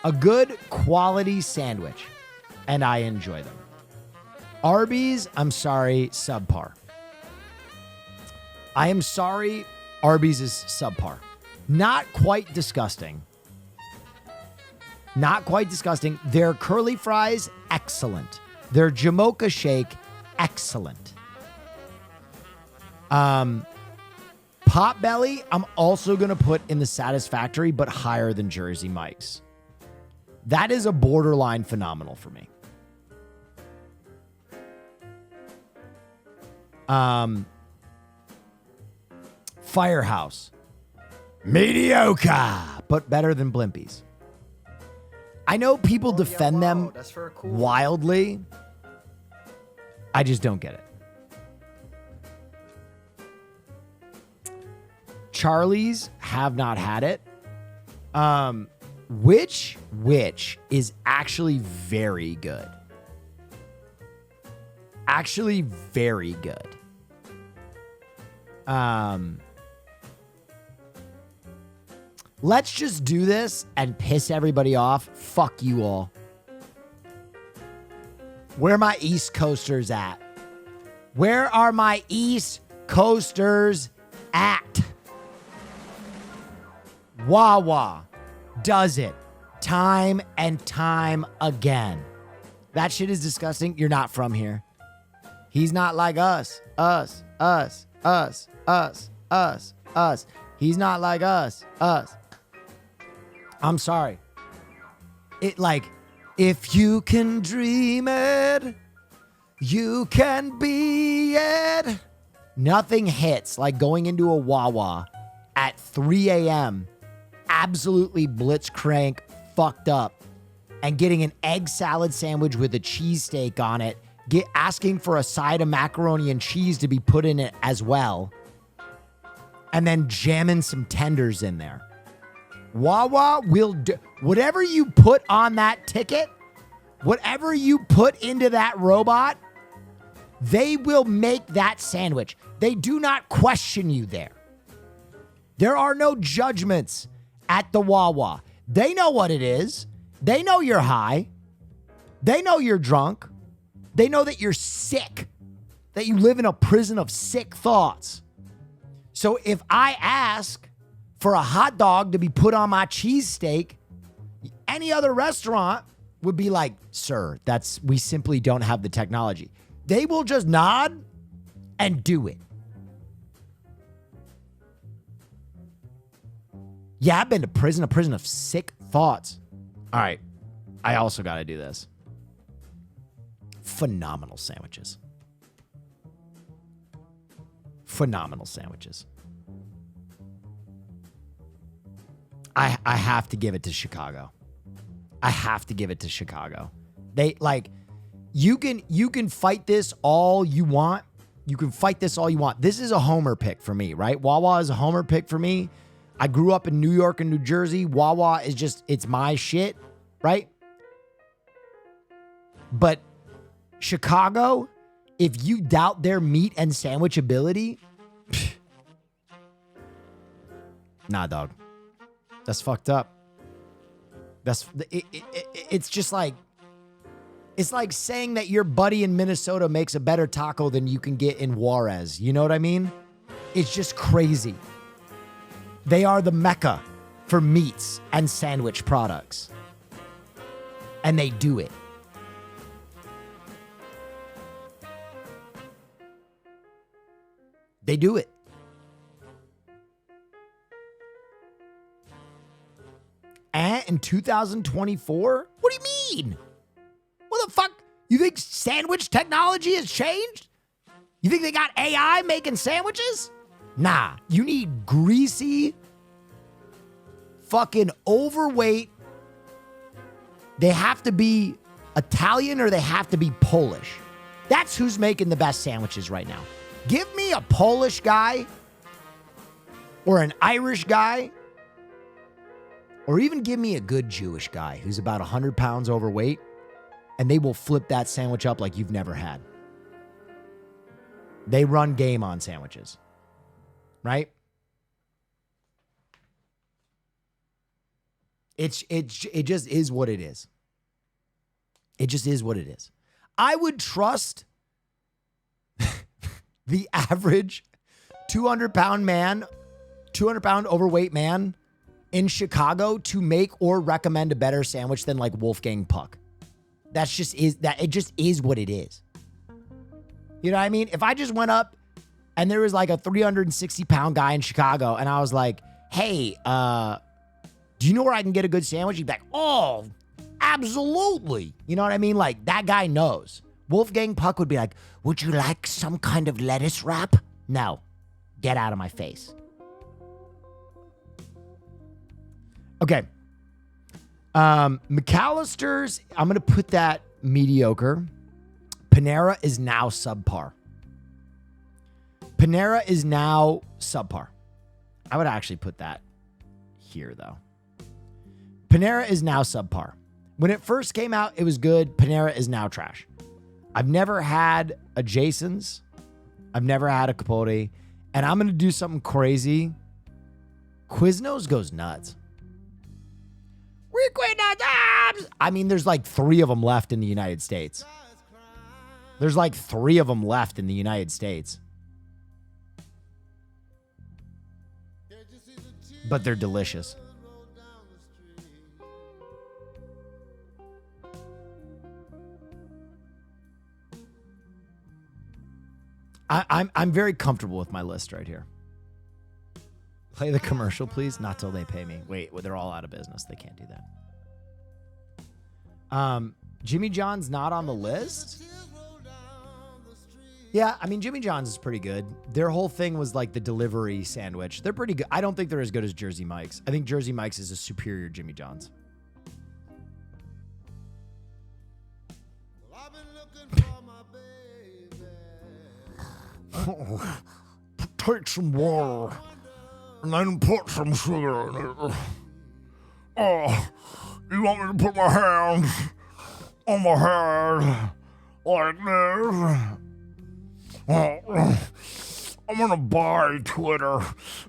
A good quality sandwich, and I enjoy them. Arby's, I'm sorry, subpar. I am sorry, Arby's is subpar. Not quite disgusting. Not quite disgusting. Their curly fries, excellent. Their Jamocha shake, excellent. Potbelly, I'm also going to put in the satisfactory, but higher than Jersey Mike's. That is a borderline phenomenal for me. Firehouse. Mediocre, but better than Blimpies. I know people defend them wildly. I just don't get it. Charlie's, have not had it. Which is actually very good. Actually very good. Let's just do this and piss everybody off. Fuck you all. Where are my East Coasters at? Where are my East Coasters at? Wawa does it time and time again. That shit is disgusting. You're not from here. He's not like us. Us. He's not like us. I'm sorry. It like, if you can dream it, you can be it. Nothing hits like going into a Wawa at 3 a.m. absolutely blitzcrank, fucked up, and getting an egg salad sandwich with a cheesesteak on it, asking for a side of macaroni and cheese to be put in it as well, and then jamming some tenders in there. Wawa will do whatever you put on that ticket, whatever you put into that robot, they will make that sandwich. They do not question you there. There are no judgments at the Wawa. They know what it is. They know you're high. They know you're drunk. They know that you're sick, that you live in a prison of sick thoughts. So if I ask for a hot dog to be put on my cheesesteak, any other restaurant would be like, sir, we simply don't have the technology. They will just nod and do it. Yeah, I've been to prison, a prison of sick thoughts. All right, I also got to do this. Phenomenal sandwiches. Phenomenal sandwiches. I have to give it to Chicago. I have to give it to Chicago. They like, you can fight this all you want. You can fight this all you want. This is a homer pick for me, right? Wawa is a homer pick for me. I grew up in New York and New Jersey. Wawa is just, it's my shit, right? But Chicago, if you doubt their meat and sandwich ability, nah, dog. That's fucked up. It's just like, it's like saying that your buddy in Minnesota makes a better taco than you can get in Juarez. You know what I mean? It's just crazy. They are the mecca for meats and sandwich products. And they do it. They do it. And in 2024? What do you mean? What the fuck? You think sandwich technology has changed? You think they got AI making sandwiches? Nah, you need greasy, fucking overweight. They have to be Italian or they have to be Polish. That's who's making the best sandwiches right now. Give me a Polish guy or an Irish guy, or even give me a good Jewish guy who's about 100 pounds overweight, and they will flip that sandwich up like you've never had. They run game on sandwiches, right? It just is what it is. It just is what it is. I would trust the average 200-pound man, 200-pound overweight man in Chicago to make or recommend a better sandwich than like Wolfgang Puck. It just is what it is. You know what I mean? If I just went up and there was like a 360-pound guy in Chicago and I was like, hey, do you know where I can get a good sandwich? He'd be like, oh, absolutely. You know what I mean? Like, that guy knows. Wolfgang Puck would be like, would you like some kind of lettuce wrap? No. Get out of my face. Okay. McAllister's, I'm going to put that mediocre. Panera is now subpar. Panera is now subpar. I would actually put that here, though. Panera is now subpar. When it first came out, it was good. Panera is now trash. I've never had a Jason's. I've never had a Capote. And I'm going to do something crazy. Quiznos goes nuts. We quit our jobs. I mean, there's like 3 of them left in the United States. There's like 3 of them left in the United States. But they're delicious. I'm very comfortable with my list right here. Play the commercial, please. Not till they pay me. Wait, well, they're all out of business. They can't do that. Jimmy John's not on the list. Yeah, I mean, Jimmy John's is pretty good. Their whole thing was like the delivery sandwich. They're pretty good. I don't think they're as good as Jersey Mike's. I think Jersey Mike's is a superior Jimmy John's. Take some water and then put some sugar in it. Oh, you want me to put my hands on my head like this? Oh, I'm gonna buy Twitter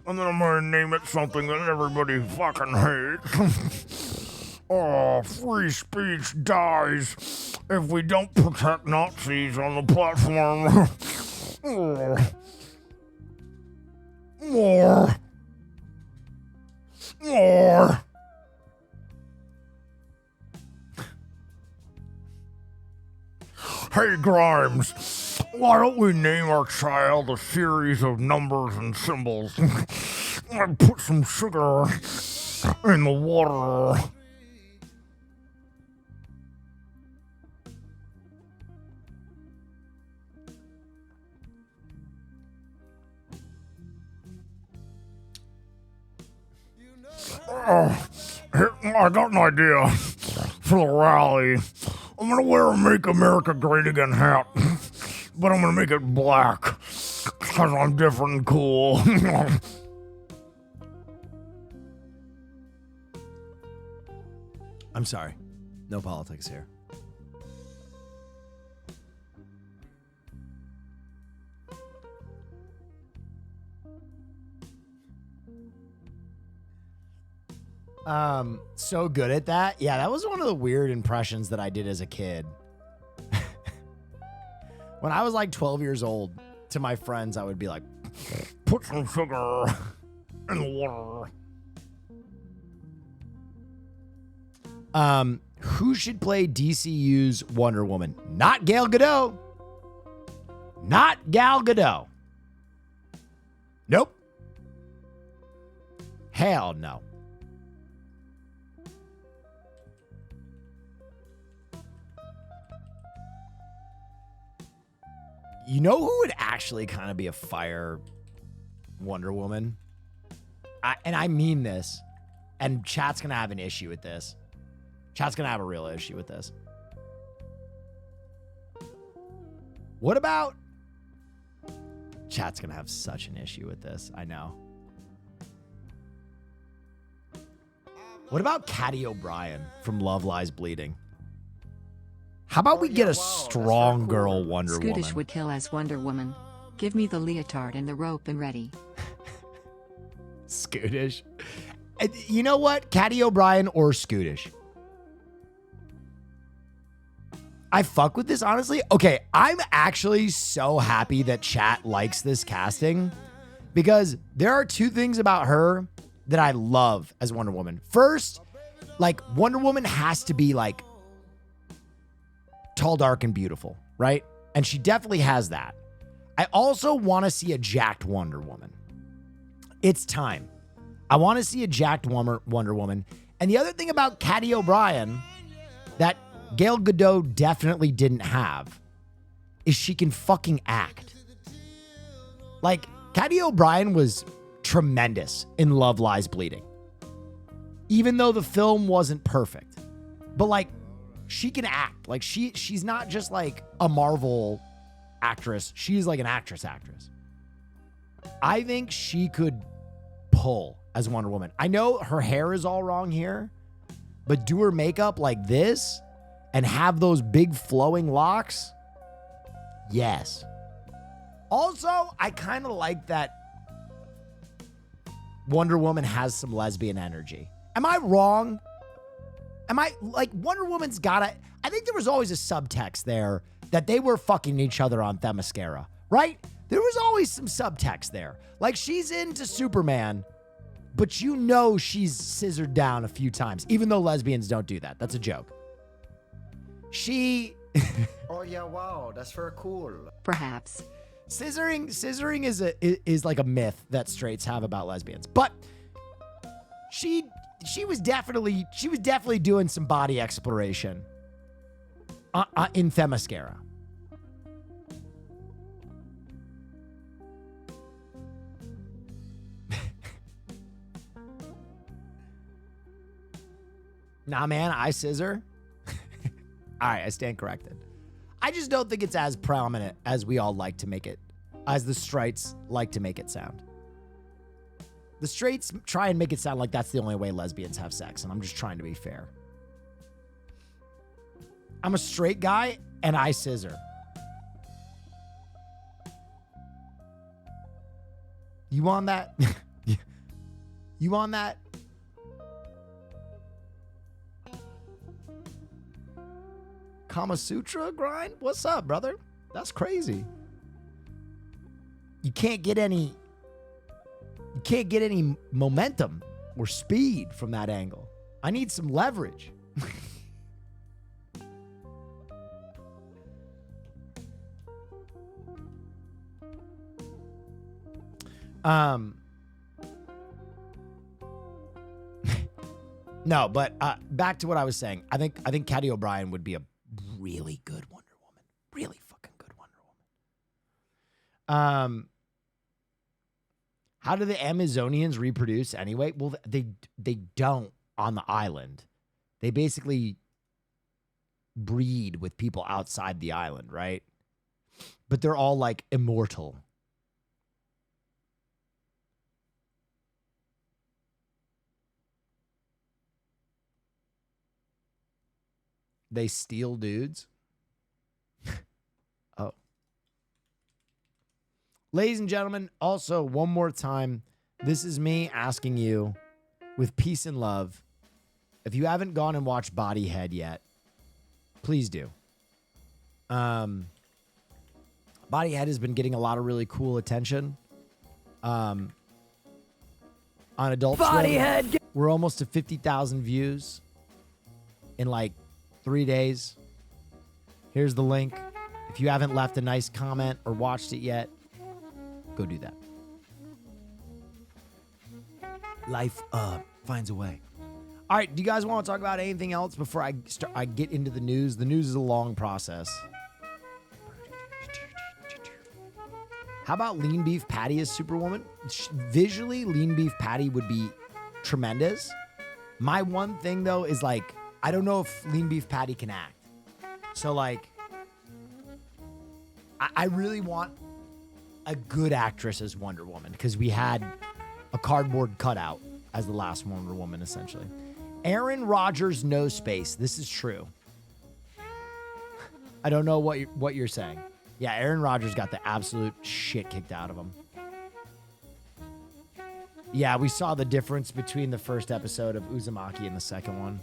and then I'm gonna name it something that everybody fucking hates. Oh, free speech dies if we don't protect Nazis on the platform. More. Hey, Grimes, why don't we name our child a series of numbers and symbols? And put some sugar in the water. I got an idea for the rally. I'm gonna wear a Make America Great Again hat, but I'm gonna make it black because I'm different and cool. I'm sorry. No politics here. So good at that. Yeah, that was one of the weird impressions that I did as a kid. When I was like 12 years old, to my friends, I would be like, put some sugar in the water. Who should play DCU's Wonder Woman? Not Gal Gadot. Not Gal Gadot. Nope. Hell no. You know who would actually kind of be a fire Wonder Woman? And I mean this, and chat's going to have an issue with this. Chat's going to have a real issue with this. What about... Chat's going to have such an issue with this, I know. What about Caddy O'Brien from Love Lies Bleeding? How about we get a strong girl Wonder Woman? Scootish would kill as Wonder Woman. Give me the leotard and the rope and ready. Scootish. You know what? Caddy O'Brien or Scootish. I fuck with this, honestly. Okay, I'm actually so happy that chat likes this casting because there are 2 things about her that I love as Wonder Woman. First, like, Wonder Woman has to be like tall, dark, and beautiful, right? And she definitely has that. I also want to see a jacked Wonder Woman. It's time. I want to see a jacked Wonder Woman. And the other thing about Caddy O'Brien that Gal Gadot definitely didn't have is she can fucking act. Like, Caddy O'Brien was tremendous in Love Lies Bleeding. Even though the film wasn't perfect. But like, she can act. Like, she's not just like a Marvel actress. She's like an actress. I think she could pull as Wonder Woman. I know her hair is all wrong here, but do her makeup like this and have those big flowing locks. Yes. Also, I kind of like that Wonder Woman has some lesbian energy. Am I wrong? Am I like Wonder Woman's gotta? I think there was always a subtext there that they were fucking each other on Themyscira, right? There was always some subtext there. Like she's into Superman, but you know she's scissored down a few times, even though lesbians don't do that. That's a joke. She. Oh yeah, wow, that's very cool. Perhaps. Scissoring is like a myth that straights have about lesbians, but she was definitely doing some body exploration in Themyscira. Nah, man, I scissor. All right, I stand corrected. I just don't think it's as prominent as we all like to make it, as the straights like to make it sound. The straights try and make it sound like that's the only way lesbians have sex, and I'm just trying to be fair. I'm a straight guy, and I scissor. You on that? You on that? Kama Sutra grind? What's up, brother? That's crazy. You can't get any momentum or speed from that angle. I need some leverage. No, but back to what I was saying. I think Caddy O'Brien would be a really good Wonder Woman. Really fucking good Wonder Woman. How do the Amazonians reproduce anyway? Well, they don't on the island. They basically breed with people outside the island, right? But they're all like immortal. They steal dudes. Oh. Ladies and gentlemen, also one more time, this is me asking you with peace and love. If you haven't gone and watched Bodyhead yet, please do. Bodyhead has been getting a lot of really cool attention. On Adult Swim. Bodyhead. We're almost to 50,000 views in like 3 days. Here's the link. If you haven't left a nice comment or watched it yet, go do that. Life finds a way. All right, do you guys want to talk about anything else before I get into the news? The news is a long process. How about lean beef patty as Superwoman? Visually, lean beef patty would be tremendous. My one thing though is like, I don't know if lean beef patty can act. So like, I really want a good actress as Wonder Woman because we had a cardboard cutout as the last Wonder Woman, essentially. Aaron Rodgers, no space. This is true. I don't know what you're saying. Yeah, Aaron Rodgers got the absolute shit kicked out of him. Yeah, we saw the difference between the first episode of Uzumaki and the second one.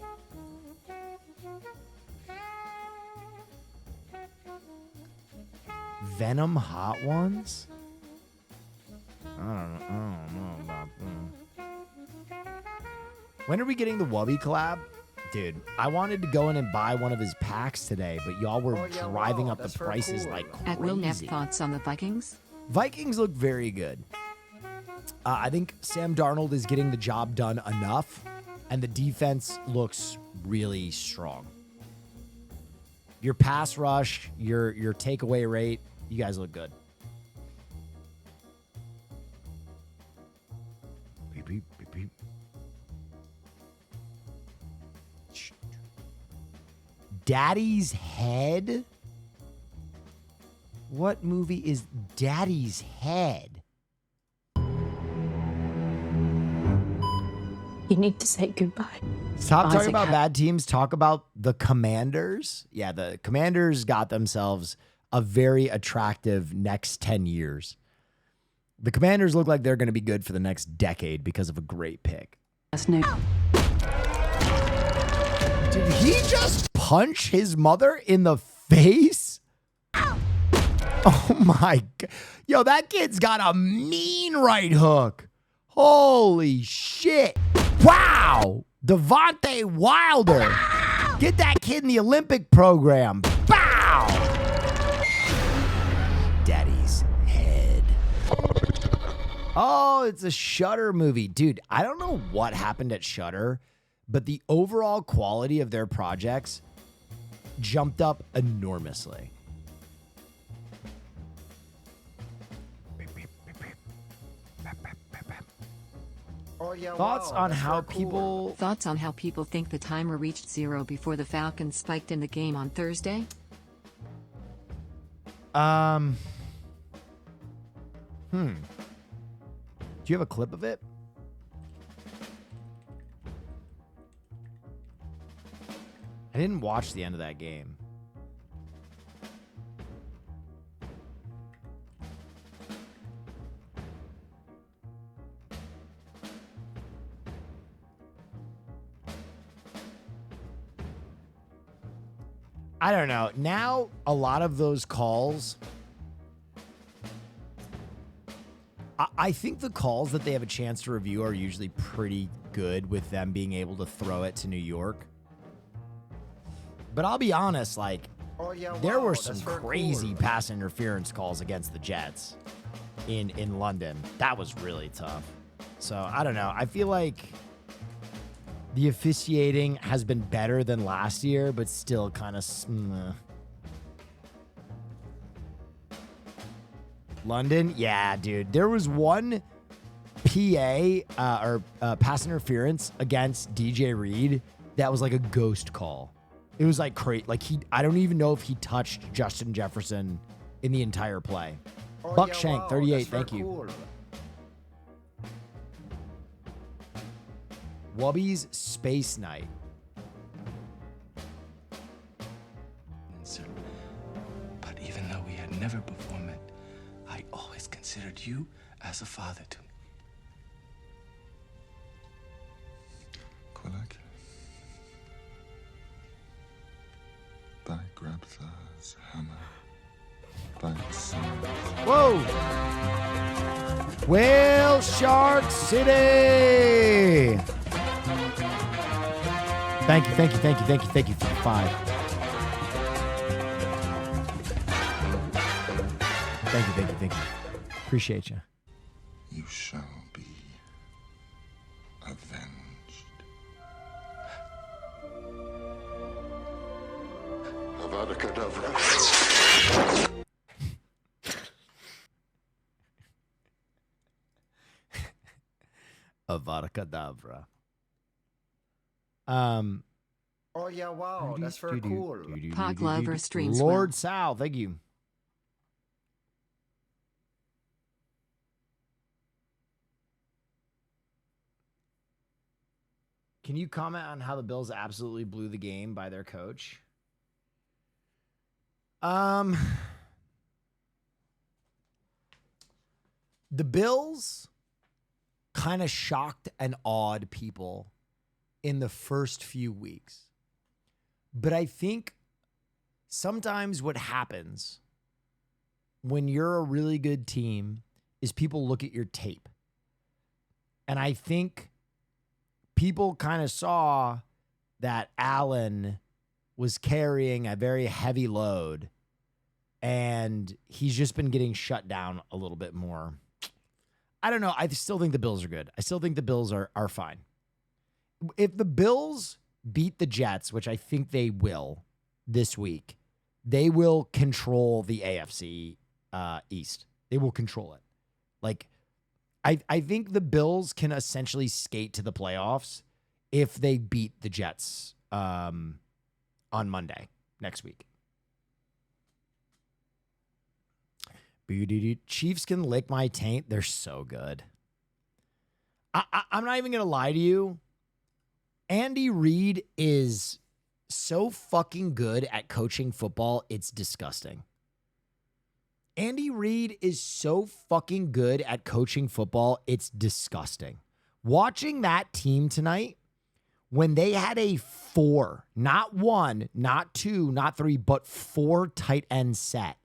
Venom Hot Ones? I don't know about them. When are we getting the Wubby collab? Dude, I wanted to go in and buy one of his packs today, but y'all were driving up the prices like crazy. At Will Neff, thoughts on the Vikings? Vikings look very good. I think Sam Darnold is getting the job done enough, and the defense looks really strong. Your pass rush, your takeaway rate, you guys look good. Beep, beep, beep, beep. Daddy's Head? What movie is Daddy's Head? You need to say goodbye. Stop talking Isaac about had- bad teams. Talk about the Commanders. Yeah, the Commanders got themselves a very attractive next 10 years. The Commanders look like they're going to be good for the next decade because of a great pick. That's new. Did he just punch his mother in the face? Oh my God. Yo, that kid's got a mean right hook. Holy shit. Wow. Devontae Wilder. Get that kid in the Olympic program. Bow. Daddy's head. Oh, it's a Shudder movie. Dude, I don't know what happened at Shudder, but the overall quality of their projects jumped up enormously. Oh, yeah, Thoughts wow, on that's how very cool. people... Thoughts on how people think the timer reached 0 before the Falcons spiked in the game on Thursday? Do you have a clip of it? I didn't watch the end of that game. I don't know. Now, a lot of those calls, I think the calls that they have a chance to review are usually pretty good with them being able to throw it to New York. But I'll be honest, like, Oh, yeah, there wow, were that's some very crazy cool. pass interference calls against the Jets in London. That was really tough. So, I don't know. I feel like the officiating has been better than last year, but still kind of... London? Yeah, dude. There was one PA pass interference against DJ Reed that was like a ghost call. It was like crazy. Like I don't even know if he touched Justin Jefferson in the entire play. Oh, Buck yeah, Shank, wow, 38. that's very Thank you. cool. Wubby's Space Night. Sir. But even though we had never before met, I always considered you as a father to me. Kolak. By Grabthar's hammer. By the sun. Whoa! Whale Shark City! Thank you for the 5. Thank you. Appreciate you. You shall be avenged. Avada Kedavra. Avada Kedavra. Oh, yeah, wow, that's very cool. Pod Lover streams Lord well. Sal, thank you. Can you comment on how the Bills absolutely blew the game by their coach? The Bills kind of shocked and awed people in the first few weeks. But I think sometimes what happens when you're a really good team is people look at your tape. And I think people kind of saw that Allen was carrying a very heavy load and he's just been getting shut down a little bit more. I don't know. I still think the Bills are good. I still think the Bills are fine. If the Bills beat the Jets, which I think they will this week, they will control the AFC East. They will control it. Like, I think the Bills can essentially skate to the playoffs if they beat the Jets on Monday next week. Chiefs can lick my taint. They're so good. I'm not even going to lie to you. Andy Reid is so fucking good at coaching football. It's disgusting. Andy Reid is so fucking good at coaching football. It's disgusting. Watching that team tonight When they had a 4, not 1, not 2, not 3, but 4 tight end set,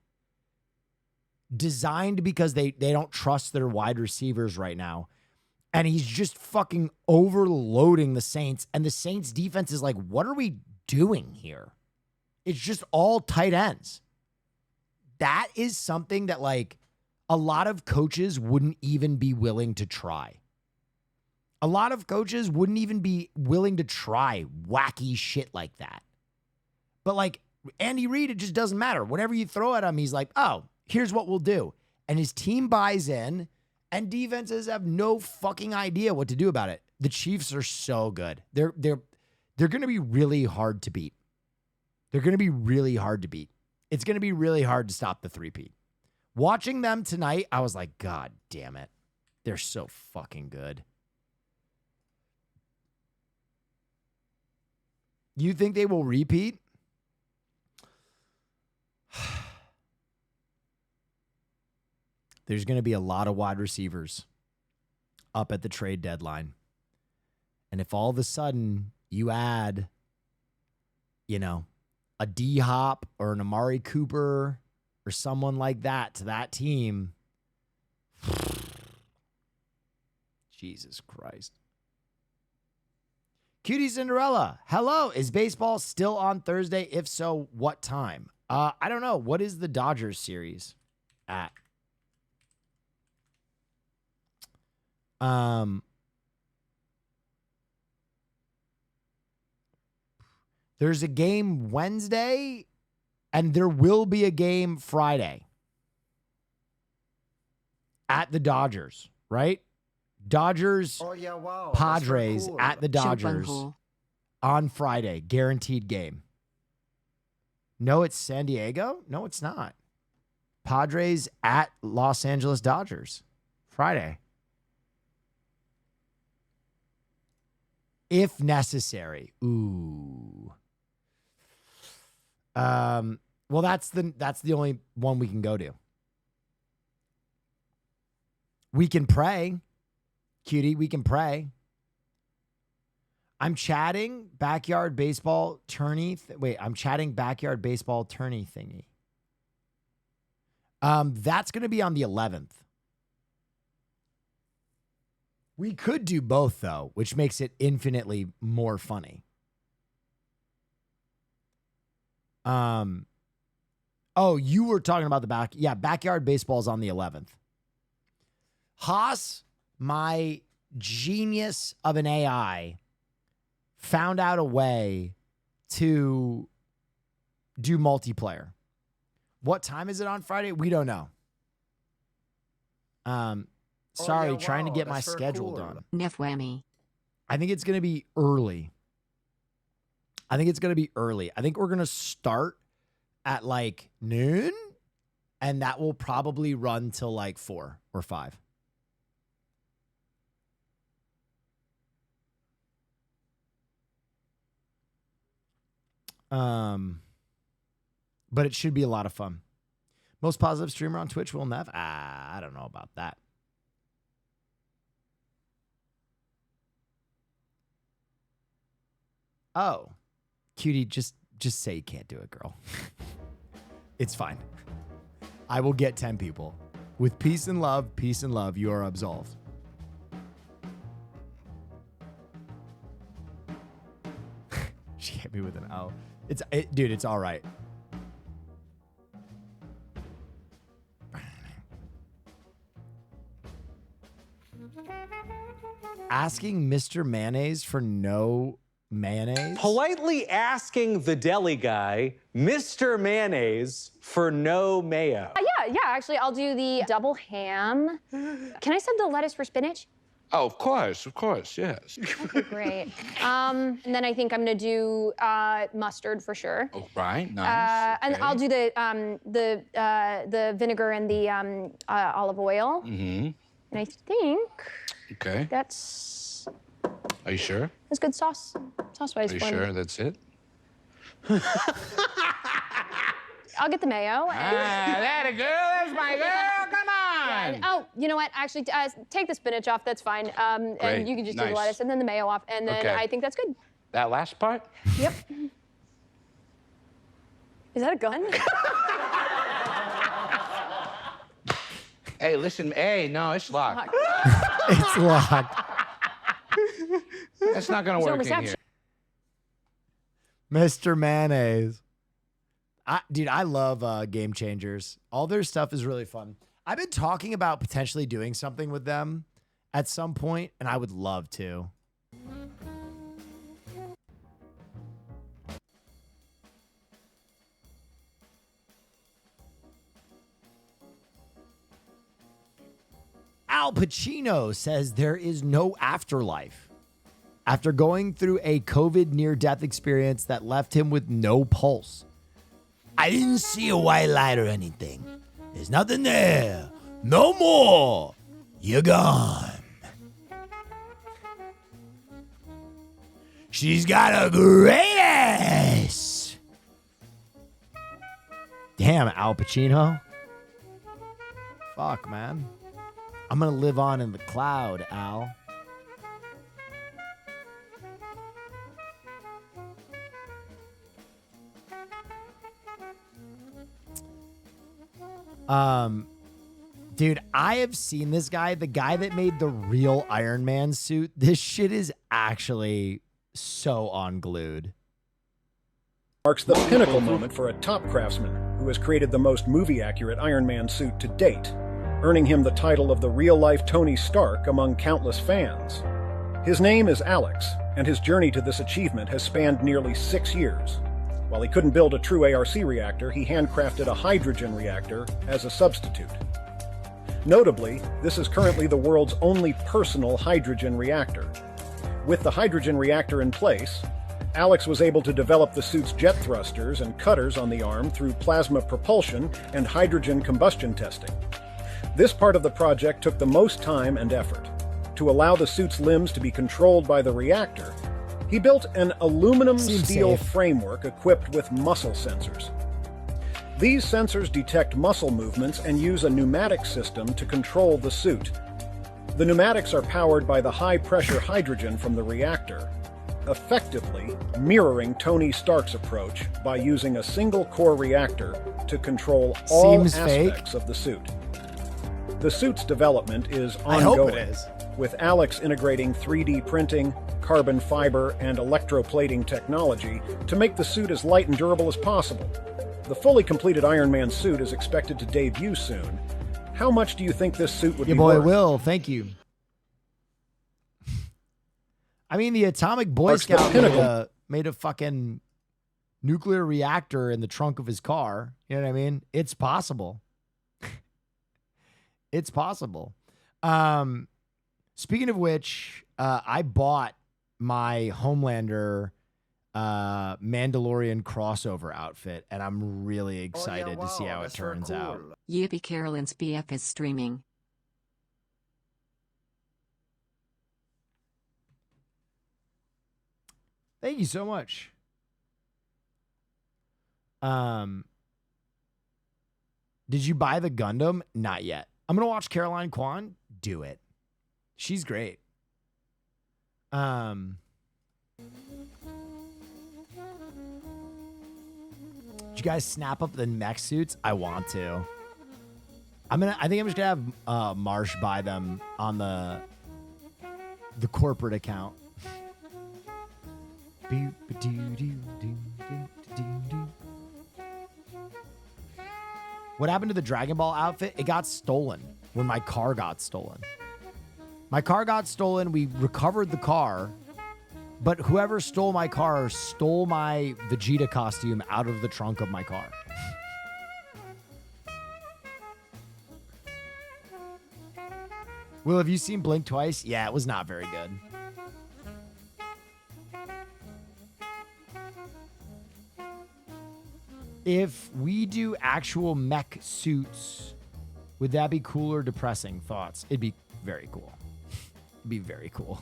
designed because they don't trust their wide receivers right now. And he's just fucking overloading the Saints. And the Saints defense is like, what are we doing here? It's just all tight ends. That is something that like a lot of coaches wouldn't even be willing to try. A lot of coaches wouldn't even be willing to try wacky shit like that. But like Andy Reid, it just doesn't matter. Whatever you throw at him, he's like, oh, here's what we'll do. And his team buys in, and defenses have no fucking idea what to do about it. The Chiefs are so good. They're going to be really hard to beat. They're going to be really hard to beat. It's going to be really hard to stop the 3-peat. Watching them tonight, I was like, God damn it. They're so fucking good. You think they will repeat? There's going to be a lot of wide receivers up at the trade deadline. And if all of a sudden you add, you know, a D-Hop or an Amari Cooper or someone like that to that team, Jesus Christ. Cutie Cinderella, hello. Is baseball still on Thursday? If so, what time? I don't know. What is the Dodgers series at? There's a game Wednesday, and there will be a game Friday at the Dodgers, right? Dodgers, Padres cool. at the Dodgers on Friday, guaranteed game. No, it's San Diego? No, it's not. Padres at Los Angeles Dodgers, Friday. If necessary. Ooh. Well, that's the only one we can go to. We can pray. Cutie, we can pray. I'm chatting backyard baseball tourney. I'm chatting backyard baseball tourney thingy. That's going to be on the 11th. We could do both, though, which makes it infinitely more funny. Oh, you were talking about the back. Yeah, backyard baseball is on the 11th. Haas, my genius of an AI, found out a way to do multiplayer. What time is it on Friday? We don't know. Sorry, trying to get my schedule done. Neff whammy. I think it's going to be early. I think we're going to start at like noon, and that will probably run till like 4 or 5. But it should be a lot of fun. Most positive streamer on Twitch, Will Neff? I don't know about that. Oh, Cutie, just say you can't do it, girl. It's fine. I will get 10 people. With peace and love, you are absolved. She hit me with an O. Dude, it's all right. Asking Mr. Mayonnaise for no mayonnaise? Politely asking the deli guy, Mr. Mayonnaise, for no mayo. Yeah, actually, I'll do the double ham. Can I sub the lettuce for spinach? Oh, of course, yes. Okay, great. And then I think I'm gonna do mustard for sure. Oh, right, nice. And I'll do the vinegar and the olive oil. Mm-hmm. And I think that's. Are you sure? That's good sauce-wise. Are you sure that's it? I'll get the mayo. That a girl, that's my girl. Come on. Yeah, and, oh, you know what? Actually, take the spinach off. That's fine. And you can just do the lettuce and then the mayo off, and then I think that's good. That last part? Yep. Is that a gun? Hey, listen. Hey, no, it's locked. It's locked. That's not gonna work in here. Mr. Mayonnaise. Dude, I love Game Changers. All their stuff is really fun. I've been talking about potentially doing something with them at some point, and I would love to. Al Pacino says there is no afterlife after going through a COVID near-death experience that left him with no pulse. I didn't see a white light or anything. There's nothing there. No more. You're gone. She's got a great ass. Damn, Al Pacino. Fuck, man. I'm going to live on in the cloud, Al. Dude, I have seen this guy, the guy that made the real Iron Man suit. This shit is actually so unglued. Marks the pinnacle moment for a top craftsman who has created the most movie-accurate Iron Man suit to date, earning him the title of the real-life Tony Stark among countless fans. His name is Alex, and his journey to this achievement has spanned nearly 6 years. While he couldn't build a true ARC reactor, he handcrafted a hydrogen reactor as a substitute. Notably, this is currently the world's only personal hydrogen reactor. With the hydrogen reactor in place, Alex was able to develop the suit's jet thrusters and cutters on the arm through plasma propulsion and hydrogen combustion testing. This part of the project took the most time and effort. To allow the suit's limbs to be controlled by the reactor, he built an aluminum steel framework equipped with muscle sensors. These sensors detect muscle movements and use a pneumatic system to control the suit. The pneumatics are powered by the high-pressure hydrogen from the reactor, effectively mirroring Tony Stark's approach by using a single-core reactor to control all aspects of the suit. The suit's development is ongoing, I hope it is. with Alex integrating 3D printing, carbon fiber, and electroplating technology to make the suit as light and durable as possible. The fully completed Iron Man suit is expected to debut soon. How much do you think this suit would be Your boy worth? Will, thank you. I mean, the Atomic Boy Scout made a fucking nuclear reactor in the trunk of his car. You know what I mean? It's possible. It's possible. Speaking of which, I bought my Homelander Mandalorian crossover outfit, and I'm really excited to see how it turns out. Yippee, Carolyn's BF is streaming. Thank you so much. Did you buy the Gundam? Not yet. I'm gonna watch Caroline Kwan do it. She's great. Did you guys snap up the mech suits? I want to. I think I'm just gonna have Marsh buy them on the corporate account. What happened to the Dragon Ball outfit? It got stolen when my car got stolen. My car got stolen. We recovered the car, but whoever stole my car stole my Vegeta costume out of the trunk of my car. Will, have you seen Blink Twice? Yeah, it was not very good. If we do actual mech suits, would that be cool or depressing? Thoughts? It'd be very cool. It'd be very cool.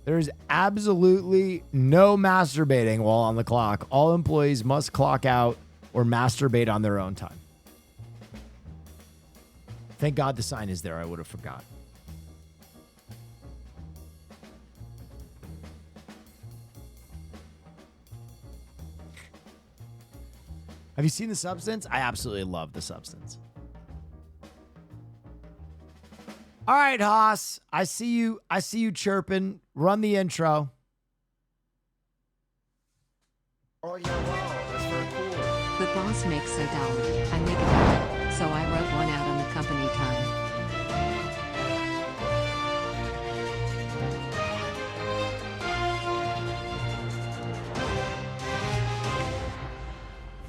There's absolutely no masturbating while on the clock. All employees must clock out or masturbate on their own time. Thank God the sign is there. I would have forgot. Have you seen The Substance? I absolutely love The Substance. All right, Haas. I see you chirping. Run the intro. Oh yeah, wow, that's very cool. The boss makes $1. I make $1. So I wrote one out on the company time.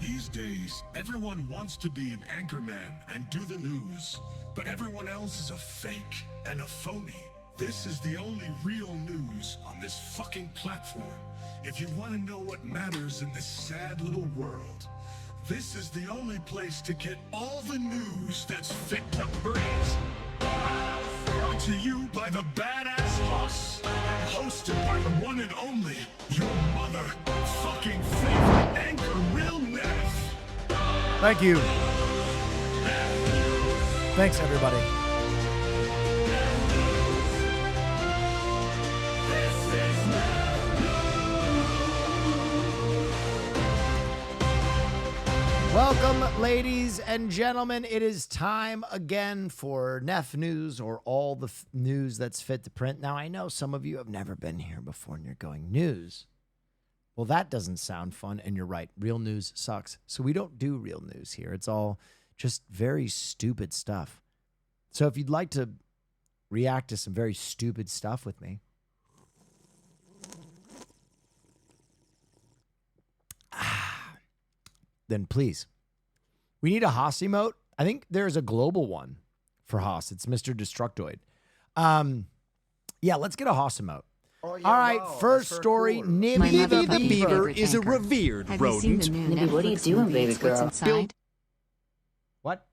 These days, everyone wants to be an anchorman and do the news, but everyone else is a fake and a phony. This is the only real news on this fucking platform. If you want to know what matters in this sad little world, this is the only place to get all the news that's fit to breathe. Brought to you by the Badass Boss, hosted by the one and only, your mother-fucking favorite anchor, Real Neff. Thank you. Thanks, everybody. Welcome, ladies and gentlemen. It is time again for Neff News, or all the news that's fit to print. Now, I know some of you have never been here before and you're going, news? Well, that doesn't sound fun, and you're right. Real news sucks. So we don't do real news here. It's all just very stupid stuff. So if you'd like to react to some very stupid stuff with me, then please. We need a Haas emote. I think there's a global one for Haas. It's Mr. Destructoid. Yeah, let's get a Haas emote. Oh, yeah, all right, wow, first that's story, very cool. Nibby the Beaver is a revered Have you seen rodent. the new Nibby, what are you Netflix doing, movie, baby It's What's girl? Inside? What?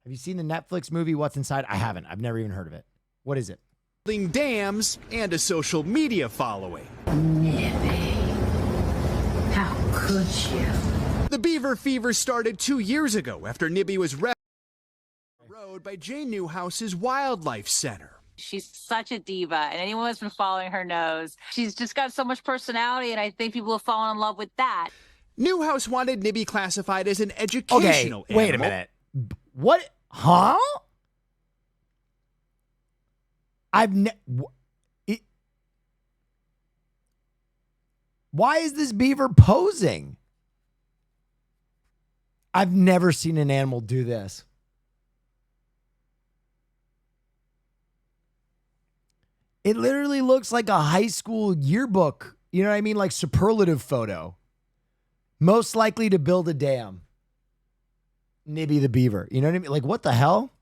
Have you seen the Netflix movie What's Inside? I haven't. I've never even heard of it. What is it? Building dams and a social media following. Nibby. How could you? The beaver fever started 2 years ago after Nibby was rescued on the road by Jane Newhouse's Wildlife Center. She's such a diva, and anyone who's been following her knows she's just got so much personality, and I think people have fallen in love with that. Newhouse wanted Nibby classified as an educational Okay, wait a animal. minute. What? Huh? Why is this beaver posing? I've never seen an animal do this. It literally looks like a high school yearbook. You know what I mean? Like superlative photo. Most likely to build a dam. Nibby the beaver. You know what I mean? Like, what the hell?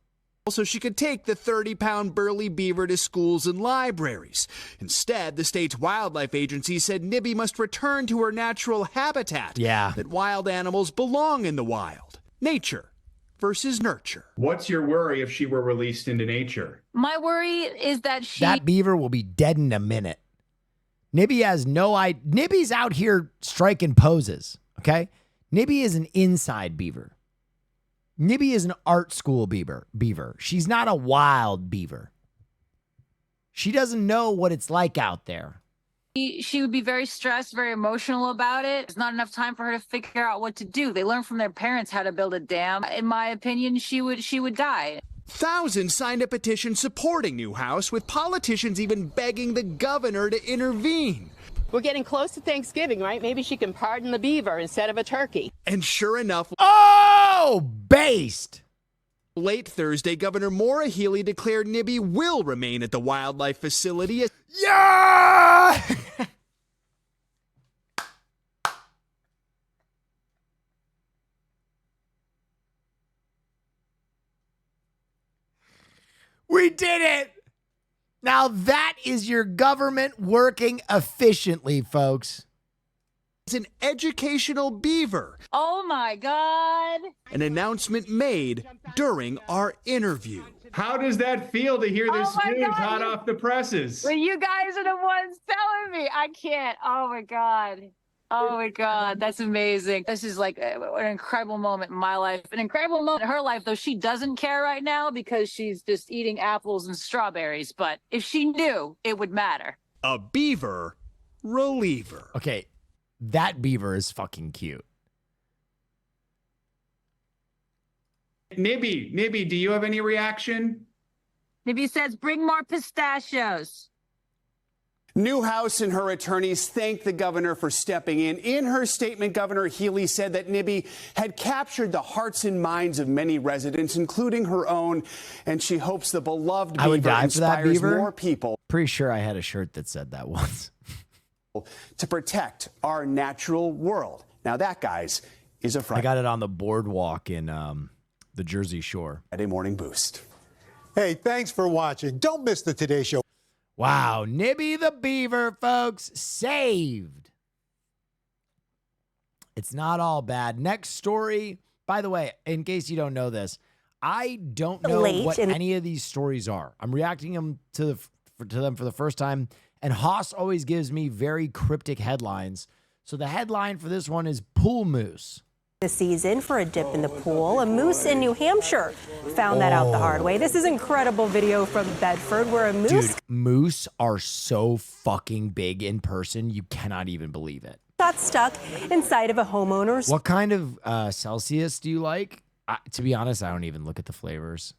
So she could take the 30-pound burly beaver to schools and libraries. Instead, the state's wildlife agency said Nibby must return to her natural habitat. Yeah. That wild animals belong in the wild. Nature versus nurture. What's your worry if she were released into nature? My worry is that That beaver will be dead in a minute. Nibby has no idea. Nibby's out here striking poses, okay? Nibby is an inside beaver. Nibby is an art school beaver. She's not a wild beaver. She doesn't know what it's like out there. she would be very stressed, very emotional about it. There's not enough time for her to figure out what to do. They learn from their parents how to build a dam. In my opinion, she would die. Thousands signed a petition supporting Newhouse, with politicians even begging the governor to intervene. We're getting close to Thanksgiving, right? Maybe she can pardon the beaver instead of a turkey. And sure enough... Oh, based! Late Thursday, Governor Maura Healey declared Nibby will remain at the wildlife facility. Yeah! We did it! Now that is your government working efficiently, folks. It's an educational beaver. Oh my God. An announcement made during our interview. How does that feel to hear this my news God, hot off the presses? Well, you guys are the ones telling me. I can't. Oh my God. Oh my God, that's amazing. This is like an incredible moment in my life, an incredible moment in her life, though she doesn't care right now because she's just eating apples and strawberries. But if she knew, it would matter. A beaver reliever. Okay, that beaver is fucking cute. Nibby, do you have any reaction? Nibby says, bring more pistachios. Newhouse and her attorneys thanked the governor for stepping in. In her statement, Governor Healy said that Nibby had captured the hearts and minds of many residents, including her own, and she hopes the beloved I would beaver die for that inspires beaver. more people. Pretty sure I had a shirt that said that once. To protect our natural world. Now that, guys, is a Friday. I got it on the boardwalk in the Jersey Shore. Friday Morning Boost. Hey, thanks for watching. Don't miss the Today Show. Wow, Nibby the beaver, folks, saved. It's not all bad. Next story, by the way, in case you don't know this, I don't know what any of these stories are. I'm reacting them to them for the first time, and Haas always gives me very cryptic headlines. So the headline for this one is Pool Moose. The season for a dip in the pool. A moose in New Hampshire found that out the hard way. This is incredible video from Bedford where a moose Dude, moose are so fucking big in person, you cannot even believe it. got stuck inside of a homeowner's What kind of Celsius do you like? To be honest, I don't even look at the flavors.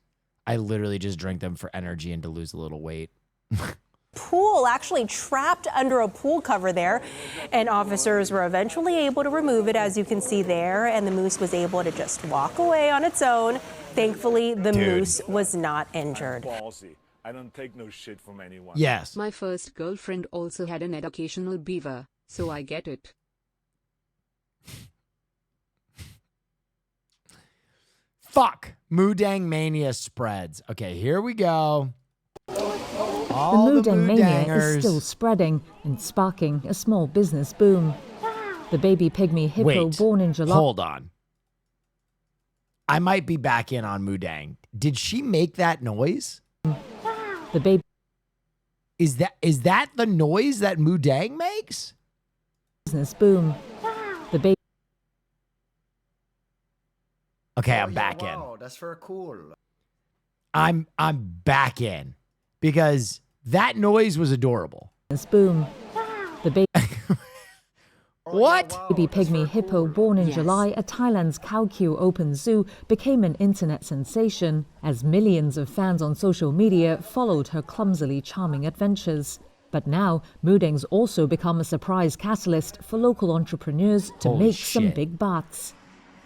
I literally just drink them for energy and to lose a little weight. pool, actually trapped under a pool cover there. And officers were eventually able to remove it, as you can see there. And the moose was able to just walk away on its own. Thankfully, the moose was not injured. Ballsy. I don't take no shit from anyone. Yes. My first girlfriend also had an educational beaver, so I get it. Fuck. Moodang Mania spreads. Okay, here we go. All The Moodang Mania Moodangers. is still spreading and sparking a small business boom. The baby pygmy hippo Wait, born in July. hold on. I might be back in on Moodang. Did she make that noise? The baby Is that the noise that Moodang makes? business boom. The baby Okay, I'm back in. Wow, that's very cool. I'm back in because that noise was adorable. business boom. The baby What? Baby pygmy hippo born in July at Thailand's Khao Kiew Open Zoo became an internet sensation as millions of fans on social media followed her clumsily charming adventures. But now, Moodang's also become a surprise catalyst for local entrepreneurs to Holy make some shit. big bucks.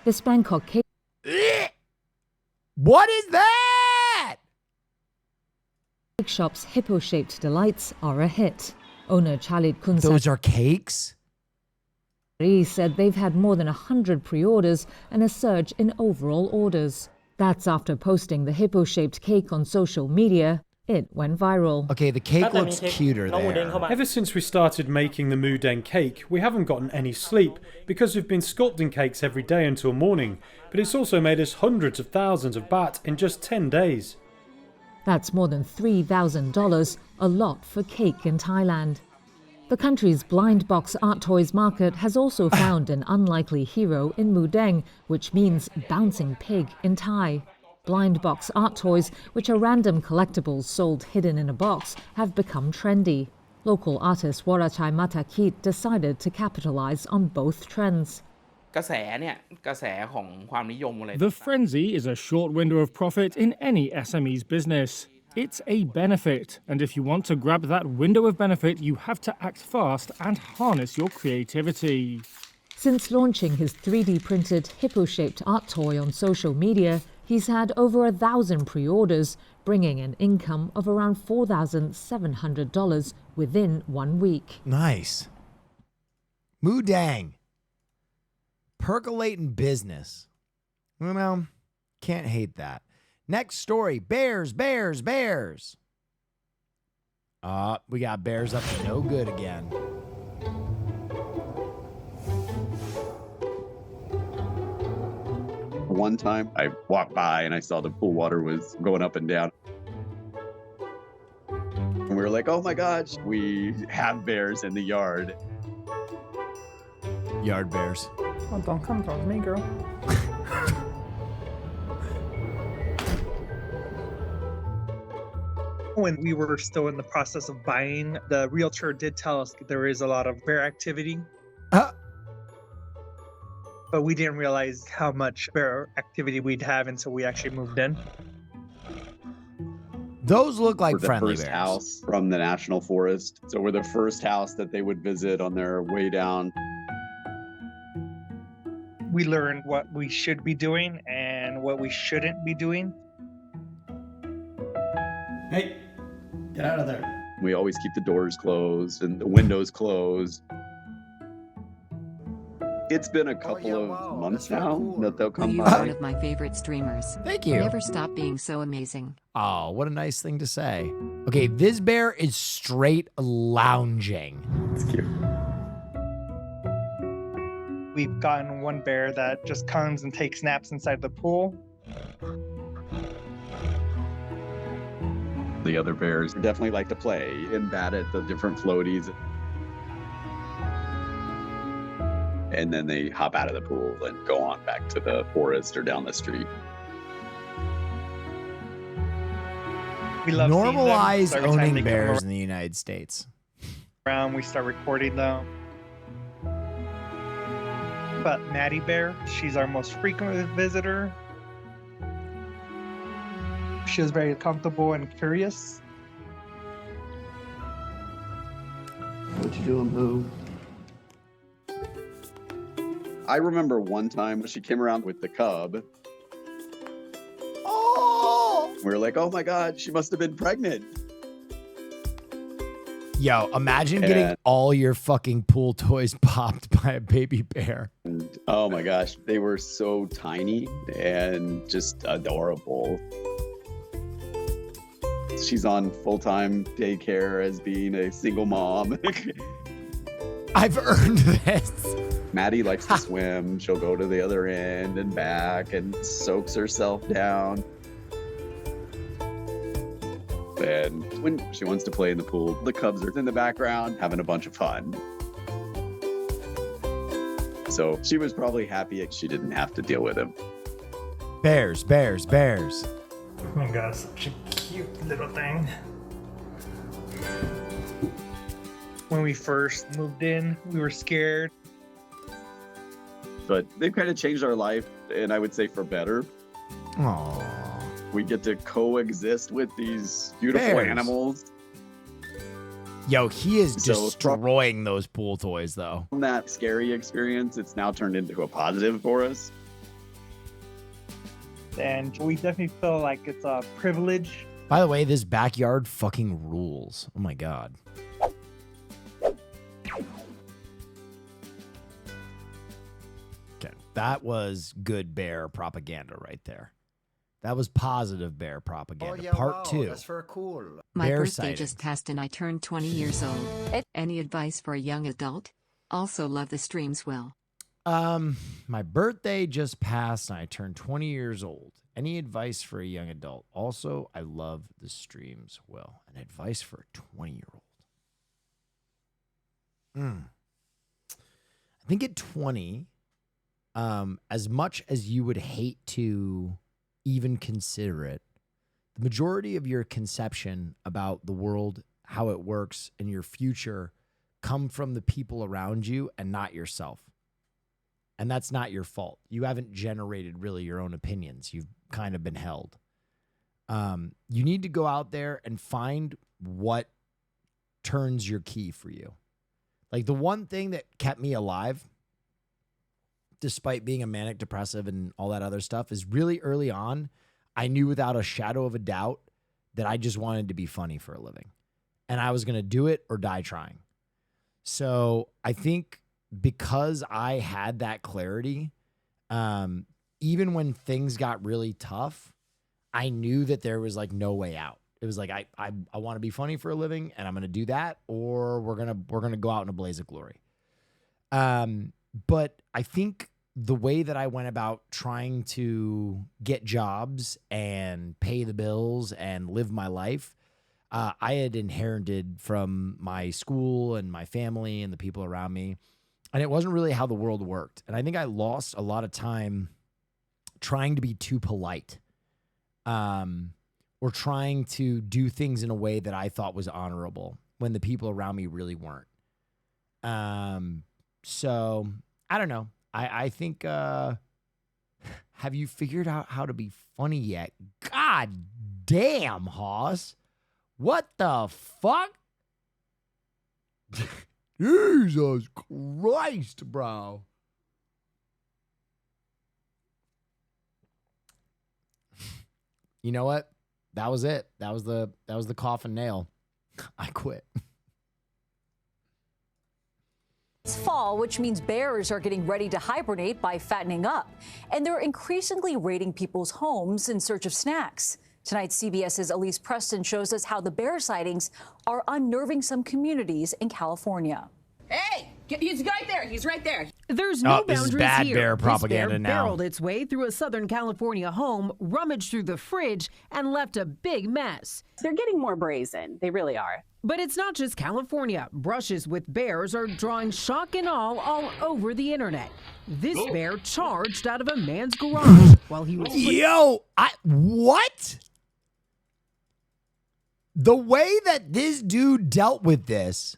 This Bangkok cake What is that? shop's hippo-shaped delights are a hit. Owner Chalit Kunsat Those are cakes? said they've had more than 100 pre-orders and a surge in overall orders. That's after posting the hippo-shaped cake on social media. It went viral. Okay, the cake looks cuter there. Ever since we started making the Moodang cake, we haven't gotten any sleep because we've been sculpting cakes every day until morning, but it's also made us hundreds of thousands of baht in just 10 days. That's more than $3,000, a lot for cake in Thailand. The country's blind box art toys market has also found an unlikely hero in Moodang, which means bouncing pig in Thai. Blind box art toys, which are random collectibles sold hidden in a box, have become trendy. Local artist Warachai Matakit decided to capitalize on both trends. The frenzy is a short window of profit in any SME's business. It's a benefit, and if you want to grab that window of benefit, you have to act fast and harness your creativity. Since launching his 3D printed hippo-shaped art toy on social media, he's had over 1,000 pre-orders, bringing an income of around $4,700 within 1 week. Nice. Moodang. Percolating business. Well, can't hate that. Next story, bears. We got bears up to no good again. One time I walked by and I saw the pool water was going up and down. And we were like, oh my gosh, we have bears in the yard. Yard bears. Oh, don't come towards me, girl. When we were still in the process of buying, the realtor did tell us that there is a lot of bear activity. But we didn't realize how much bear activity we'd have until we actually moved in. Those look like We're the friendly first bears. house from the national forest. So we're the first house that they would visit on their way down. We learned what we should be doing and what we shouldn't be doing. Hey, get out of there. We always keep the doors closed and the windows closed. It's been a couple of months now that they'll come You're by. one of my favorite streamers. Thank you. Never stop being so amazing. Oh, what a nice thing to say. Okay, this bear is straight lounging. It's cute. We've gotten one bear that just comes and takes naps inside the pool. The other bears definitely like to play and bat at the different floaties. And then they hop out of the pool and go on back to the forest or down the street. We love seeing them. Normalize So every time owning they come bears in the United States. around, we start recording them. But Maddie Bear, she's our most frequent visitor. She was very comfortable and curious. What you doing, Boo? I remember one time when she came around with the cub. Oh! We were like, oh my God, she must have been pregnant. Yo, imagine getting And- all your fucking pool toys popped by a baby bear. And, oh my gosh, they were so tiny and just adorable. She's on full-time daycare as being a single mom. I've earned this. Maddie likes to swim. She'll go to the other end and back and soaks herself down. And when she wants to play in the pool, the cubs are in the background having a bunch of fun. So she was probably happy she didn't have to deal with him. Bears, bears, bears. Oh my God, such a cute little thing. When we first moved in, we were scared. But they've kind of changed our life, and I would say for better. Aww. We get to coexist with these beautiful Bears. animals. Yo, he is So- destroying those pool toys, though. From that scary experience, it's now turned into a positive for us. And we definitely feel like it's a privilege. By the way, this backyard fucking rules. Oh my God. Okay, that was good bear propaganda right there. That was positive bear propaganda. Part 2. That's very cool. My Bear birthday sightings. just passed and I turned 20 years old. Any advice for a young adult? Also love the streams well. My birthday just passed and I turned 20 years old. Any advice for a young adult? Also, I love the streams well. An advice for a 20-year-old. I think at 20, as much as you would hate to even consider it, the majority of your conception about the world, how it works, and your future come from the people around you and not yourself. And that's not your fault. You haven't generated really your own opinions. You've kind of been held. You need to go out there and find what turns your key for you. Like the one thing that kept me alive, despite being a manic depressive and all that other stuff, is really early on, I knew without a shadow of a doubt that I just wanted to be funny for a living. And I was going to do it or die trying. So I think because I had that clarity, even when things got really tough, I knew that there was like no way out. It was like, I want to be funny for a living and I'm going to do that, or we're going to go out in a blaze of glory. But I think the way that I went about trying to get jobs and pay the bills and live my life, I had inherited from my school and my family and the people around me. And it wasn't really how the world worked. And I think I lost a lot of time trying to be too polite, or trying to do things in a way that I thought was honorable when the people around me really weren't. So I don't know. I think, have you figured out how to be funny yet? God damn, Hoss. What the fuck? Jesus Christ, bro. You know what? That was it. That was the coffin nail. I quit. It's fall, which means bears are getting ready to hibernate by fattening up, and they're increasingly raiding people's homes in search of snacks. Tonight, CBS's Elise Preston shows us how the bear sightings are unnerving some communities in California. Hey, he's right there. He's right there. There's no this is boundaries bad here. bear propaganda this bear now. barreled its way through a Southern California home, rummaged through the fridge, and left a big mess. They're getting more brazen. They really are. But it's not just California. Brushes with bears are drawing shock and awe all over the internet. This bear charged out of a man's garage while he was... What? The way that this dude dealt with this...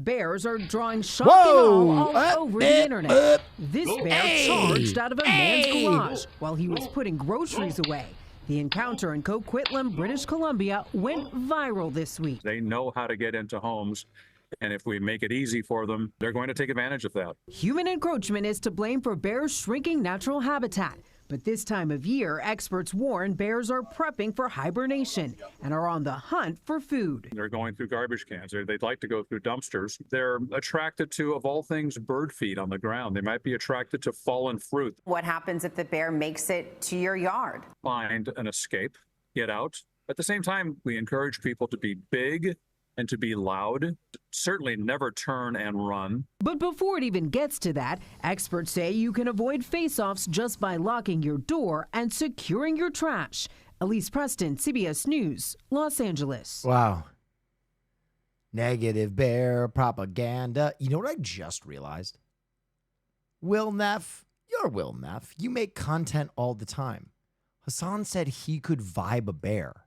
Bears are drawing shock and awe all over the internet. This bear charged out of a man's garage while he was putting groceries away. The encounter in Coquitlam, British Columbia, went viral this week. They know how to get into homes, and if we make it easy for them, they're going to take advantage of that. Human encroachment is to blame for bears' shrinking natural habitat. But this time of year, experts warn bears are prepping for hibernation and are on the hunt for food. They're going through garbage cans. They'd like to go through dumpsters. They're attracted to, of all things, bird feed on the ground. They might be attracted to fallen fruit. What happens if the bear makes it to your yard? Find an escape, get out. At the same time, we encourage people to be big and to be loud. Certainly never turn and run. But before it even gets to that, experts say you can avoid face-offs just by locking your door and securing your trash. Elise Preston, CBS News, Los Angeles. Wow. Negative bear propaganda. You know what I just realized? Will Neff, you're Will Neff. You make content all the time. Hassan said he could vibe a bear.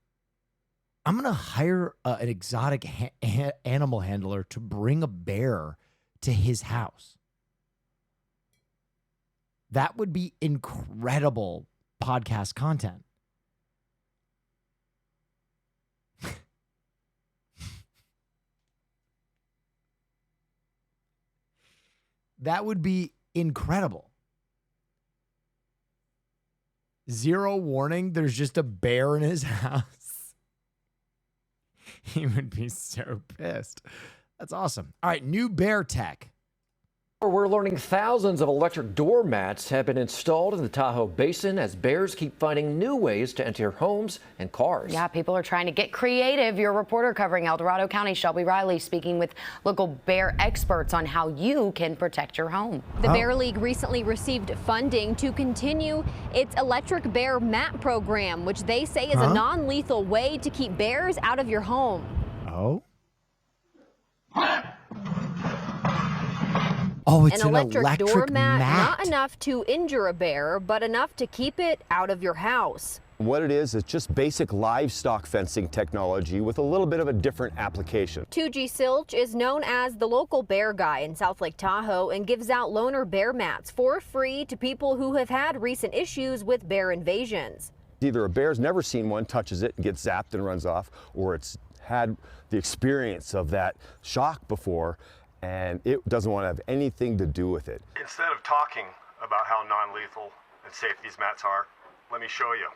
I'm going to hire an exotic animal handler to bring a bear to his house. That would be incredible podcast content. That would be incredible. Zero warning. There's just a bear in his house. He would be so pissed. That's awesome. All right, new bear tech. We're learning thousands of electric doormats have been installed in the Tahoe Basin as bears keep finding new ways to enter homes and cars. Yeah, people are trying to get creative. Your reporter covering El Dorado County, Shelby Riley, speaking with local bear experts on how you can protect your home. The Bear League recently received funding to continue its electric bear mat program, which they say is a non-lethal way to keep bears out of your home. Oh? Oh, it's an electric doormat, mat. not enough to injure a bear, but enough to keep it out of your house. What it is just basic livestock fencing technology with a little bit of a different application. 2G Silch is known as the local bear guy in South Lake Tahoe and gives out loaner bear mats for free to people who have had recent issues with bear invasions. Either a bear's never seen one, touches it, and gets zapped and runs off, or it's had the experience of that shock before, and it doesn't want to have anything to do with it. Instead of talking about how non-lethal and safe these mats are, let me show you.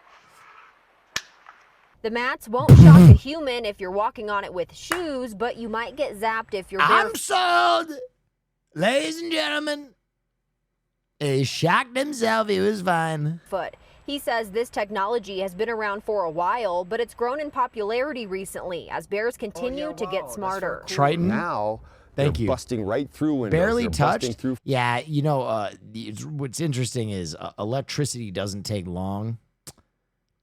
The mats won't shock a human if you're walking on it with shoes, but you might get zapped if you're I'm sold! Ladies and gentlemen, he shocked himself, he was fine. Foot. He says this technology has been around for a while, but it's grown in popularity recently as bears continue to get smarter. Triton? Now, Thank you. Busting right through windows. Barely They're busting touched. Through. Yeah, you know, what's interesting is electricity doesn't take long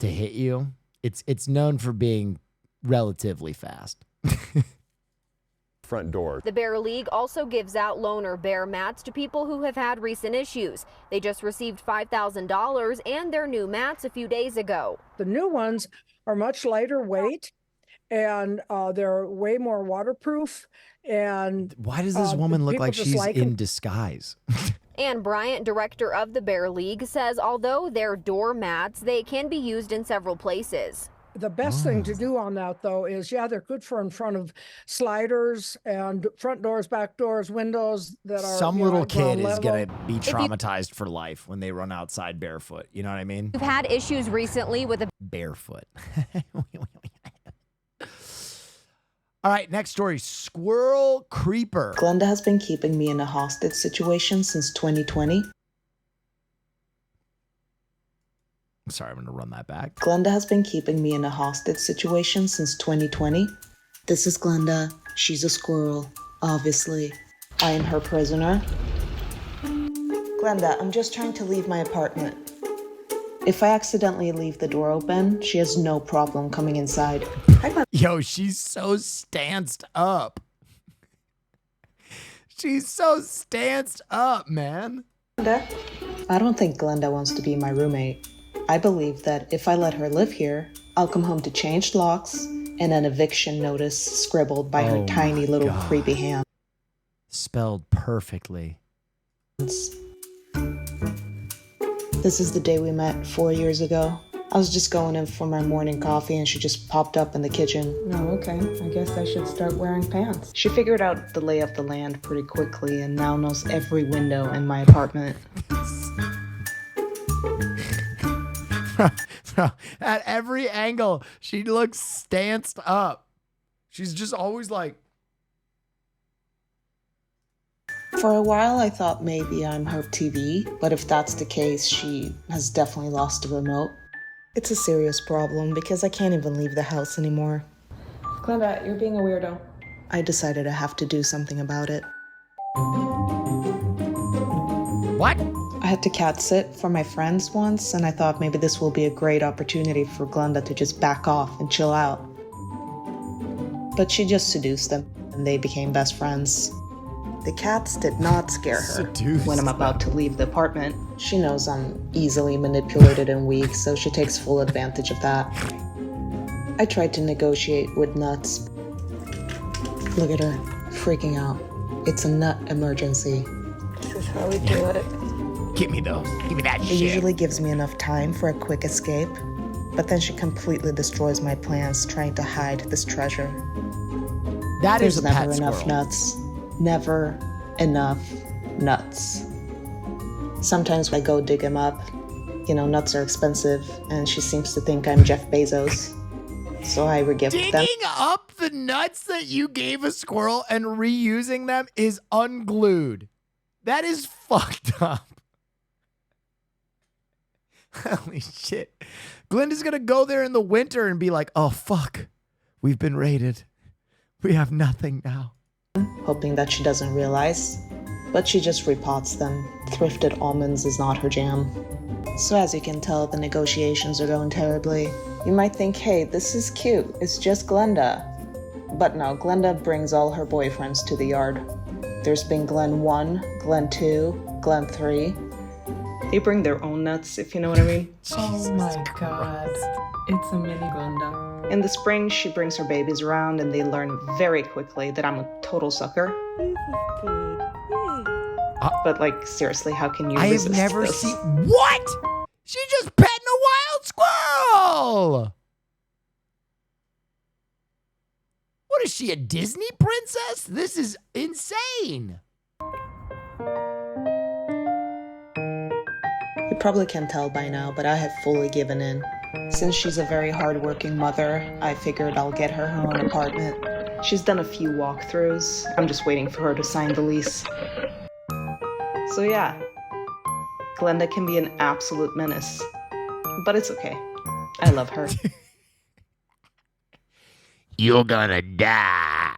to hit you. It's known for being relatively fast. front door. The Bear League also gives out loaner bear mats to people who have had recent issues. They just received $5,000 and their new mats a few days ago. The new ones are much lighter weight, and they're way more waterproof. And why does this woman look like she's like in disguise? Ann Bryant, director of the Bear League, says although they're door mats, they can be used in several places. The best thing to do on that, though, is, yeah, they're good for in front of sliders and front doors, back doors, windows that are. Some little kid is going to be If you- traumatized for life when they run outside barefoot. You know what I mean? We've had issues recently with a Barefoot. All right, next story. Squirrel creeper. Glenda has been keeping me in a hostage situation since 2020. I'm sorry, I'm going to run that back. Glenda has been keeping me in a hostage situation since 2020. This is Glenda. She's a squirrel, obviously. I am her prisoner. Glenda, I'm just trying to leave my apartment. If I accidentally leave the door open, she has no problem coming inside. Yo, she's so stanced up. She's so stanced up, man. Glenda? I don't think Glenda wants to be my roommate. I believe that if I let her live here, I'll come home to changed locks and an eviction notice scribbled by her tiny little creepy hand. Spelled perfectly. This is the day we met 4 years ago. I was just going in for my morning coffee and she just popped up in the kitchen. Oh, okay. I guess I should start wearing pants. She figured out the lay of the land pretty quickly and now knows every window in my apartment. At every angle, she looks stanced up. She's just always like... For a while, I thought maybe I'm her TV, but if that's the case, she has definitely lost the remote. It's a serious problem because I can't even leave the house anymore. Glenda, you're being a weirdo. I decided I have to do something about it. What? I had to cat sit for my friends once, and I thought maybe this will be a great opportunity for Glenda to just back off and chill out. But she just seduced them, and they became best friends. The cats did not scare her when I'm about to leave the apartment. She knows I'm easily manipulated and weak, so she takes full advantage of that. I tried to negotiate with nuts. Look at her, freaking out. It's a nut emergency. This is how we do it. Give me those. Give me that It shit. usually gives me enough time for a quick escape, but then she completely destroys my plans trying to hide this treasure. There's There's never enough nuts. Never enough nuts. Sometimes I go dig them up. You know, nuts are expensive, and she seems to think I'm Jeff Bezos. So I regift them. Digging up the nuts that you gave a squirrel and reusing them is unglued. That is fucked up. Holy shit. Glenda's gonna go there in the winter and be like, oh fuck, we've been raided. We have nothing now. Hoping that she doesn't realize, but she just repots them. Thrifted almonds is not her jam. So as you can tell, the negotiations are going terribly. You might think, hey, this is cute, it's just Glenda. But no, Glenda brings all her boyfriends to the yard. There's been Glen 1, Glen 2, Glen 3. They bring their own nuts, if you know what I mean. Oh my god. It's a mini Glenda. In the spring, she brings her babies around and they learn very quickly that I'm a total sucker. But like, seriously, how can you I resist have never this? seen... What? She just petting a wild squirrel! What is she, a Disney princess? This is insane. You probably can tell by now, but I have fully given in. Since she's a very hardworking mother, I figured I'll get her her own apartment. She's done a few walkthroughs. I'm just waiting for her to sign the lease. So yeah, Glenda can be an absolute menace, but it's okay. I love her. You're gonna die.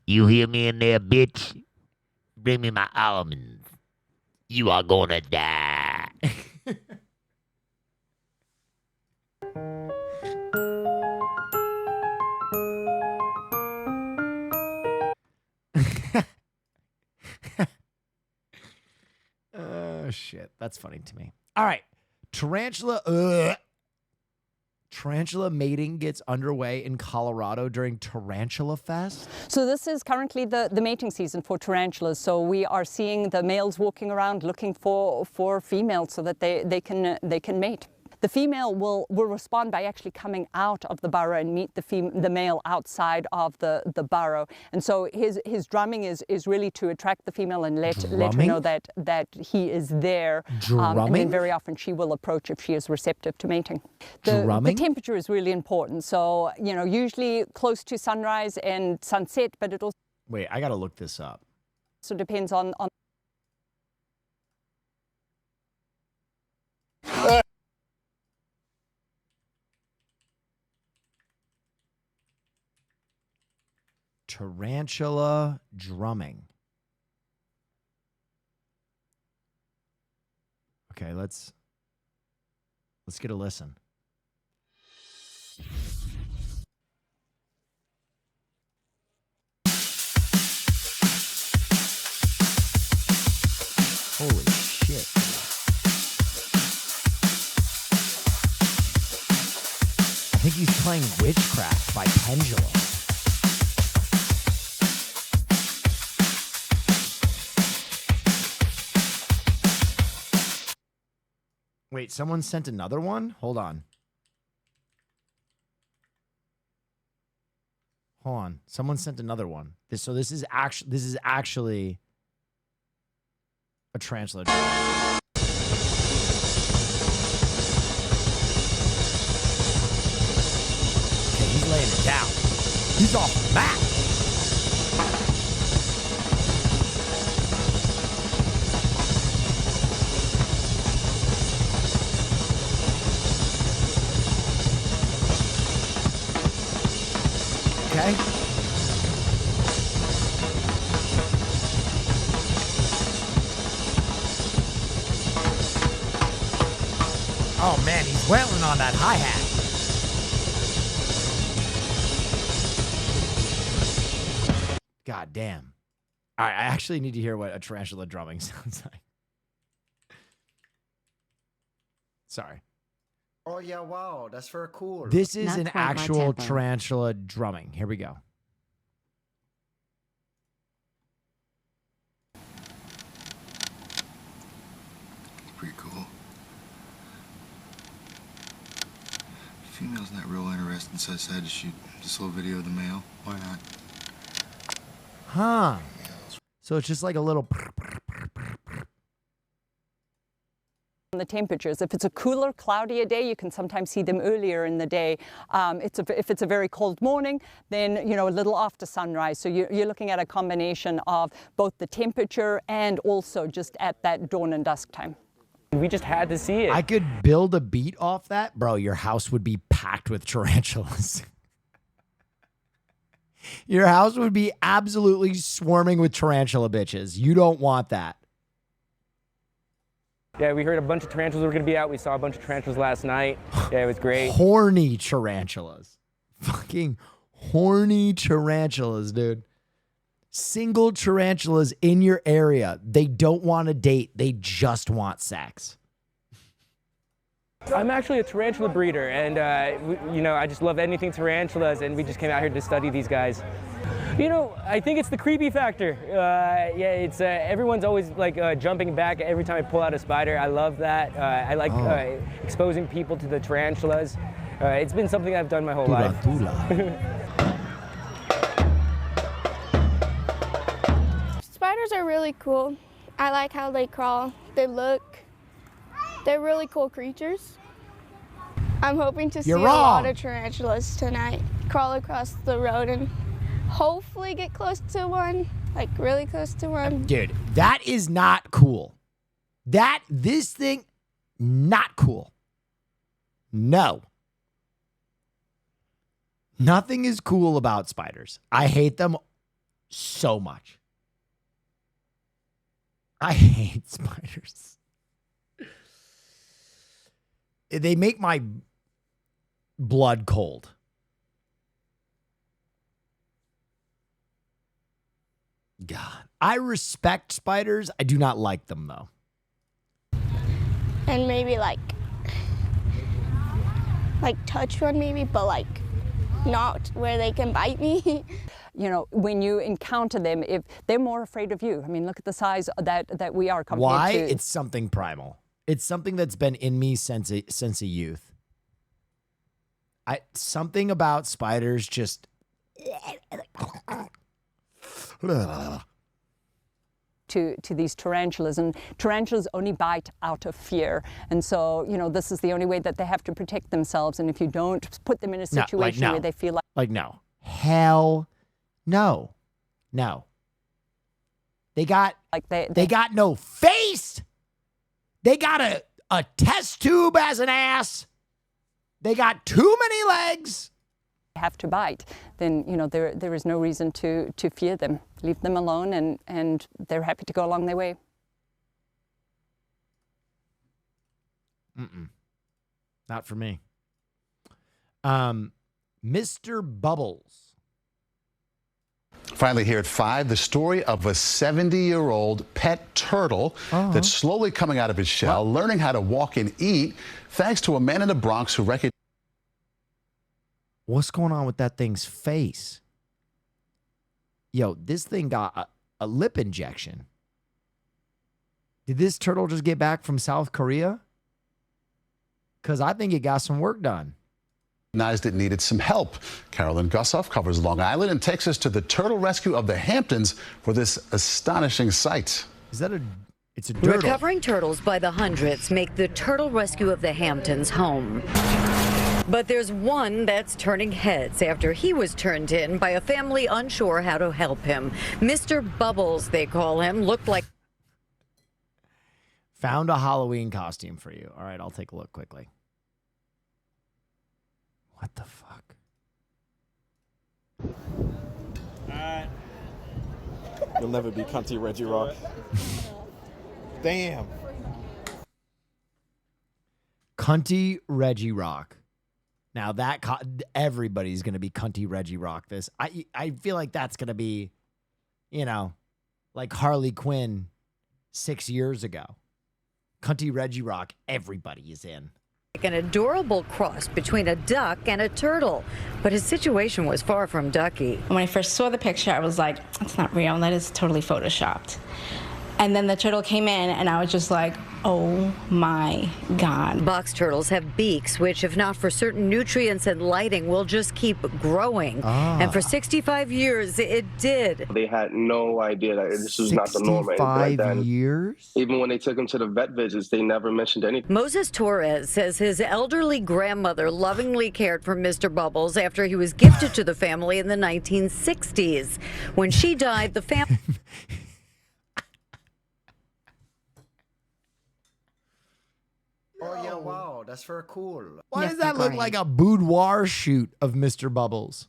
You hear me in there, bitch? Bring me my almonds. You are gonna die. That's funny to me. All right. Tarantula mating gets underway in Colorado during Tarantula Fest. So this is currently the mating season for tarantulas. So we are seeing the males walking around looking for females so that they can mate. The female will respond by actually coming out of the burrow and meet the male outside of the burrow. And so his drumming is really to attract the female and let her know that he is there. And then very often she will approach if she is receptive to mating. The temperature is really important. So, you know, usually close to sunrise and sunset, but it also... Wait, I got to look this up. So depends on Tarantula drumming. Okay, let's get a listen. Holy shit. I think he's playing Witchcraft by Pendulum. Wait, someone sent another one? Hold on. Hold on. Someone sent another one. This is actually a tarantula. Okay, he's laying it down. He's off the map. Okay. Oh man, he's wailing on that hi-hat. God damn. All right, I actually need to hear what a tarantula drumming sounds like. Sorry. Oh yeah, wow, that's very cool. This is an actual tarantula drumming. Here we go. Pretty cool. Female's not real interested, so I decided to shoot this little video of the male. Why not? Huh. So it's just like a little... The temperatures. If it's a cooler, cloudier day, you can sometimes see them earlier in the day. If it's a very cold morning, then, you know, a little after sunrise. So you're looking at a combination of both the temperature and also just at that dawn and dusk time. We just had to see it. I could build a beat off that. Bro, your house would be packed with tarantulas. Your house would be absolutely swarming with tarantula bitches. You don't want that. Yeah, we heard a bunch of tarantulas were going to be out. We saw a bunch of tarantulas last night. Yeah, it was great. Horny tarantulas. Fucking horny tarantulas, dude. Single tarantulas in your area. They don't want to date. They just want sex. I'm actually a tarantula breeder, and, you know, I just love anything tarantulas, and we just came out here to study these guys. You know, I think it's the creepy factor. Yeah, it's everyone's always like jumping back every time I pull out a spider. I love that. I like exposing people to the tarantulas. It's been something I've done my whole life. Spiders are really cool. I like how they crawl. They look. They're really cool creatures. I'm hoping to see a lot of tarantulas tonight. Crawl across the road and hopefully get close to one, like really close to one. Dude, that is not cool. This thing, not cool. No. Nothing is cool about spiders. I hate them so much. I hate spiders. They make my blood cold. God, I respect spiders. I do not like them, though. and maybe like touch one maybe, but like not where they can bite me. You know, when you encounter them, if they're more afraid of you. I mean, look at the size that we are compared Why? to. It's something primal. It's something that's been in me since a youth. Something about spiders just to these tarantulas, and tarantulas only bite out of fear, and so you know this is the only way that they have to protect themselves. And if you don't put them in a situation where they feel like no, hell no, they got they got no face, they got a test tube as an ass, they got too many legs. Have to bite, then you know there is no reason to fear them. Leave them alone, and they're happy to go along their way. Not for me. Mr. Bubbles. Finally here at 5, the story of a 70-year-old pet turtle that's slowly coming out of his shell, learning how to walk and eat, thanks to a man in the Bronx who recognized. What's going on with that thing's face? Yo, this thing got a lip injection. Did this turtle just get back from South Korea? Because I think it got some work done. Recognized it needed some help. Carolyn Gussoff covers Long Island and takes us to the turtle rescue of the Hamptons for this astonishing sight. Is that it's a turtle? Recovering turtles by the hundreds make the turtle rescue of the Hamptons home. But there's one that's turning heads after he was turned in by a family unsure how to help him. Mr. Bubbles, they call him, looked like... Found a Halloween costume for you. All right, I'll take a look quickly. What the fuck? You'll never be cunty Reggie Rock. Damn. Cunty Reggie Rock. Now that everybody's gonna be cunty Reggie Rock. This I feel like that's gonna be, you know, like Harley Quinn 6 years ago. Cunty Reggie Rock. Everybody is in. An adorable cross between a duck and a turtle, but his situation was far from ducky. When I first saw the picture, I was like, that's not real, that is totally photoshopped. And then the turtle came in and I was just like, oh my God. Box turtles have beaks, which if not for certain nutrients and lighting will just keep growing. And for 65 years, it did. They had no idea that this was not the norm. 65 years? Even when they took him to the vet visits, they never mentioned anything. Moses Torres says his elderly grandmother lovingly cared for Mr. Bubbles after he was gifted to the family in the 1960s. When she died, the family... Oh, yeah, wow, that's very cool. Why does that look like a boudoir shoot of Mr. Bubbles?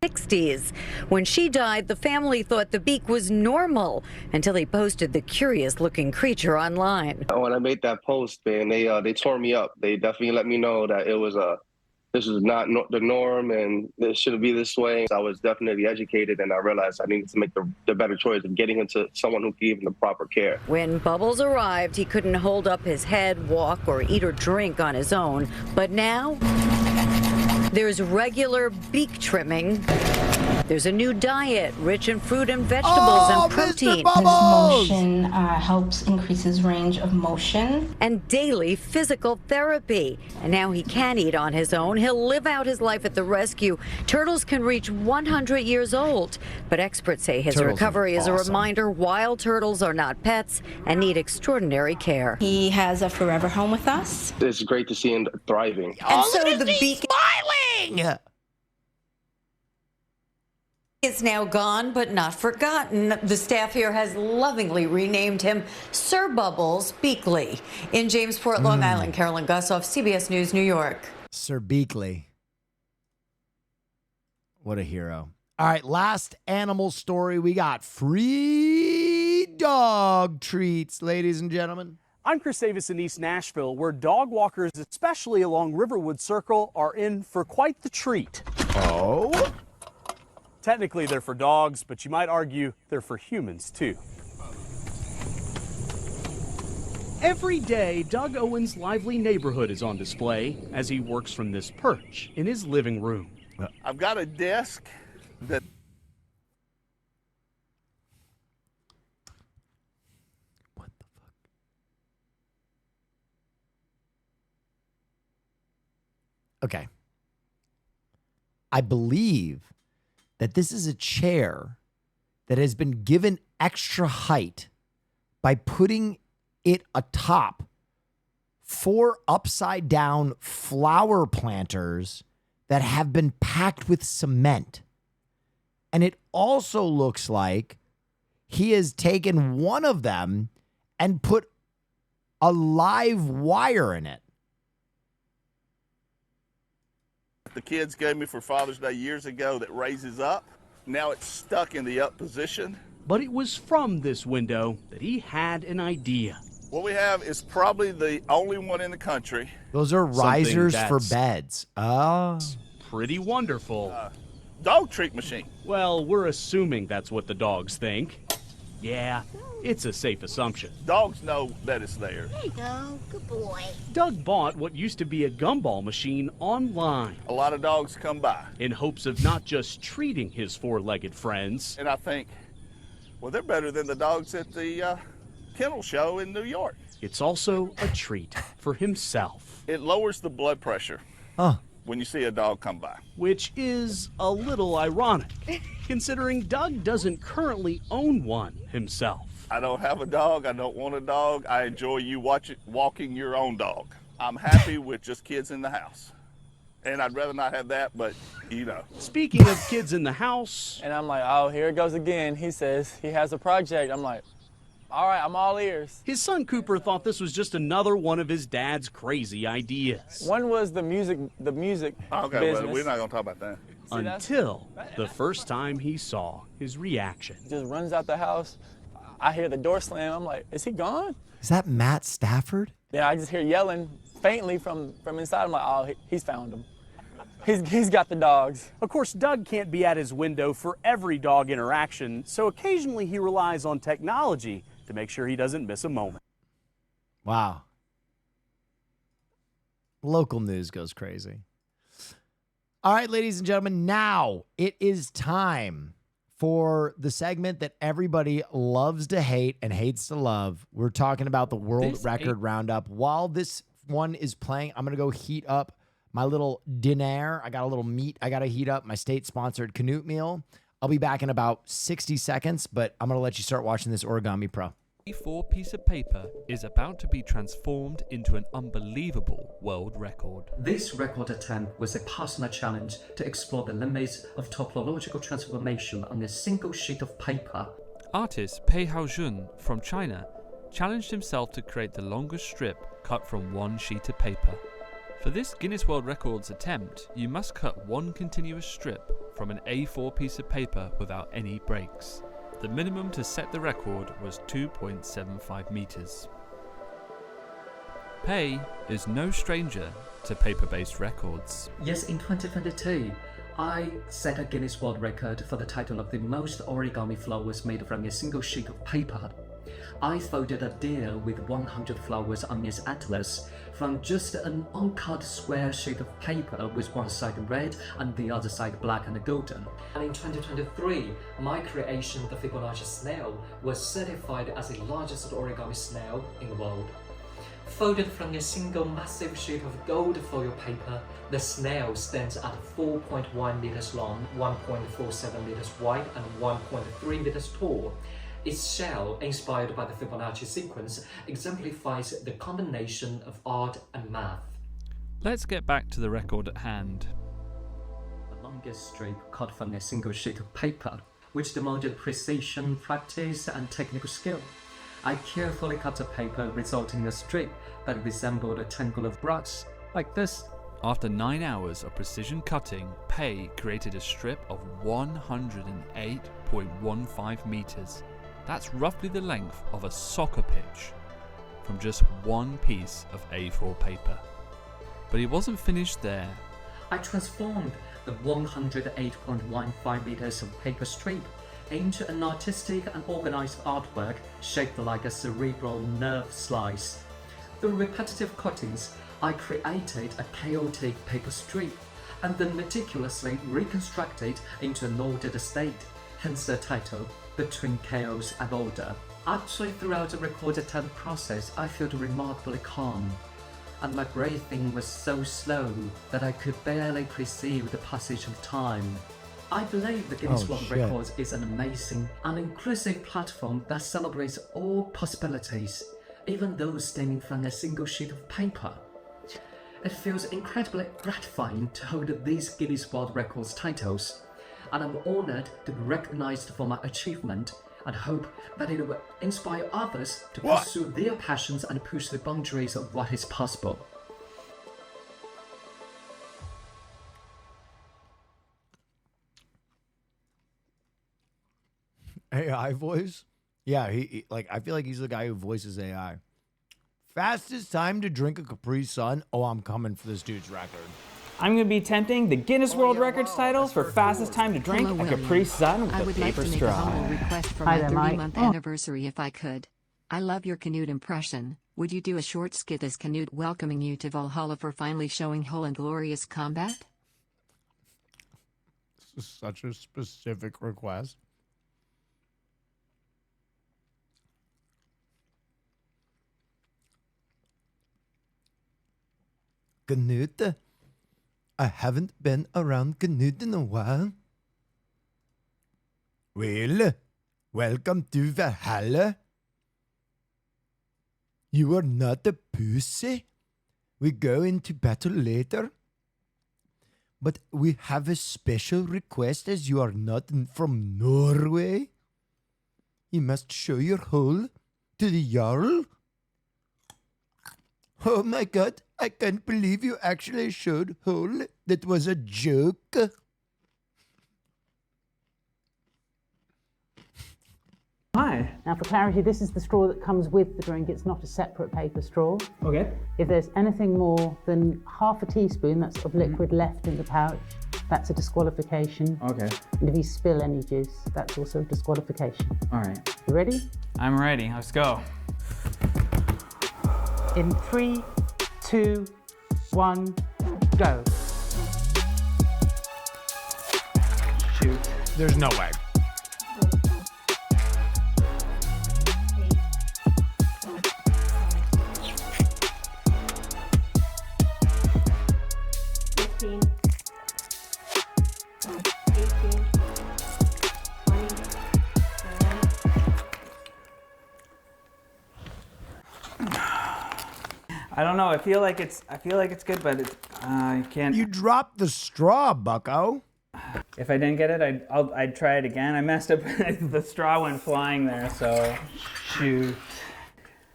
60s. When she died, the family thought the beak was normal until he posted the curious-looking creature online. When I made that post, man, they tore me up. They definitely let me know that it was this was not the norm and it shouldn't be this way. I was definitely educated and I realized I needed to make the better choice of getting him to someone who gave him the proper care. When Bubbles arrived, he couldn't hold up his head, walk, or eat or drink on his own. But now, there's regular beak trimming. There's a new diet rich in fruit and vegetables and protein. This motion helps increase his range of motion. And daily physical therapy. And now he can eat on his own. He'll live out his life at the rescue. Turtles can reach 100 years old. But experts say his recovery is a reminder wild turtles are not pets and need extraordinary care. He has a forever home with us. It's great to see him thriving. And so the beak smiling is now gone, but not forgotten. The staff here has lovingly renamed him Sir Bubbles Beakley. In Jamesport, Long Island, Carolyn Gussoff, CBS News, New York. Sir Beakley. What a hero. All right, last animal story. We got free dog treats, ladies and gentlemen. I'm Chris Davis in East Nashville, where dog walkers, especially along Riverwood Circle, are in for quite the treat. Oh? Technically, they're for dogs, but you might argue they're for humans, too. Every day, Doug Owen's lively neighborhood is on display as he works from this perch in his living room. I've got a desk that... Okay. I believe that this is a chair that has been given extra height by putting it atop 4 upside down flower planters that have been packed with cement. And it also looks like he has taken one of them and put a live wire in it. The kids gave me for Father's Day years ago that raises up. Now it's stuck in the up position. But it was from this window that he had an idea. What we have is probably the only one in the country. Those are risers for beds. Oh. Pretty wonderful. Dog treat machine. Well, we're assuming that's what the dogs think. Yeah, it's a safe assumption. Dogs know that it's there. There you go. Good boy. Doug bought what used to be a gumball machine online. A lot of dogs come by. In hopes of not just treating his 4-legged friends. And I think, well, they're better than the dogs at the kennel show in New York. It's also a treat for himself. It lowers the blood pressure when you see a dog come by. Which is a little ironic, considering Doug doesn't currently own one himself. I don't have a dog. I don't want a dog. I enjoy you walking your own dog. I'm happy with just kids in the house. And I'd rather not have that, but you know. Speaking of kids in the house. And I'm like, oh, here it goes again. He says he has a project. I'm like, all right, I'm all ears. His son Cooper thought this was just another one of his dad's crazy ideas. One was the music business. Okay, well, we're not gonna talk about that. Until the first time he saw his reaction. He just runs out the house. I hear the door slam. I'm like, is he gone? Is that Matt Stafford? Yeah, I just hear yelling faintly from inside. I'm like, oh, he's found him. He's got the dogs. Of course, Doug can't be at his window for every dog interaction, so occasionally he relies on technology to make sure he doesn't miss a moment. Wow. Local news goes crazy. All right, ladies and gentlemen, now it is time for the segment that everybody loves to hate and hates to love. We're talking about the World Record Roundup. While this one is playing, I'm going to go heat up my little dinner. I got a little meat I got to heat up, my state-sponsored Canute meal. I'll be back in about 60 seconds, but I'm going to let you start watching this Origami Pro. A4 piece of paper is about to be transformed into an unbelievable world record. This record attempt was a personal challenge to explore the limits of topological transformation on a single sheet of paper. Artist Pei Haojun from China challenged himself to create the longest strip cut from one sheet of paper. For this Guinness World Records attempt, you must cut one continuous strip from an A4 piece of paper without any breaks. The minimum to set the record was 2.75 meters. Pei is no stranger to paper-based records. Yes, in 2022, I set a Guinness World Record for the title of the most origami flowers made from a single sheet of paper. I folded a deer with 100 flowers on its atlas from just an uncut square sheet of paper with one side red and the other side black and golden. And in 2023, my creation, the Fibonacci snail, was certified as the largest origami snail in the world. Folded from a single massive sheet of gold foil paper, the snail stands at 4.1 meters long, 1.47 meters wide, and 1.3 meters tall. Its shell, inspired by the Fibonacci sequence, exemplifies the combination of art and math. Let's get back to the record at hand. The longest strip cut from a single sheet of paper, which demanded precision, practice, and technical skill. I carefully cut the paper, resulting in a strip that resembled a tangle of brass, like this. After 9 hours of precision cutting, Pei created a strip of 108.15 meters. That's roughly the length of a soccer pitch from just one piece of A4 paper. But he wasn't finished there. I transformed the 108.15 meters of paper strip into an artistic and organized artwork shaped like a cerebral nerve slice. Through repetitive cuttings, I created a chaotic paper strip and then meticulously reconstructed into an ordered state, hence the title, Between Chaos and Order. Actually, throughout the recorded time process, I felt remarkably calm, and my breathing was so slow that I could barely perceive the passage of time. I believe the Guinness World Records is an amazing and inclusive platform that celebrates all possibilities, even those stemming from a single sheet of paper. It feels incredibly gratifying to hold these Guinness World Records titles, and I'm honored to be recognized for my achievement and hope that it will inspire others to pursue their passions and push the boundaries of what is possible. AI voice? Yeah, he like I feel like he's the guy who voices AI. Fastest time to drink a Capri Sun? Oh, I'm coming for this dude's record. I'm going to be attempting the Guinness World Records title for fastest time to drink a Capri Sun with a paper straw. I would like to make a humble request for my 30-month anniversary if I could. I love your Canute impression. Would you do a short skit as Canute welcoming you to Valhalla for finally showing whole and glorious combat? This is such a specific request. Canute? I haven't been around Canute in a while. Well, welcome to Valhalla. You are not a pussy. We go into battle later. But we have a special request as you are not from Norway. You must show your hole to the Jarl. Oh my god, I can't believe you actually showed hole. That was a joke. Hi. Now for clarity, this is the straw that comes with the drink. It's not a separate paper straw. Okay. If there's anything more than half a teaspoon that's of liquid left in the pouch, that's a disqualification. Okay. And if you spill any juice, that's also a disqualification. All right. You ready? I'm ready. Let's go. In 3, 2, 1, go. Shoot. There's no way. I don't know. I feel like it's good, but it's, I can't. You dropped the straw, bucko. If I didn't get it, I'd try it again. I messed up. The straw went flying there, so shoot.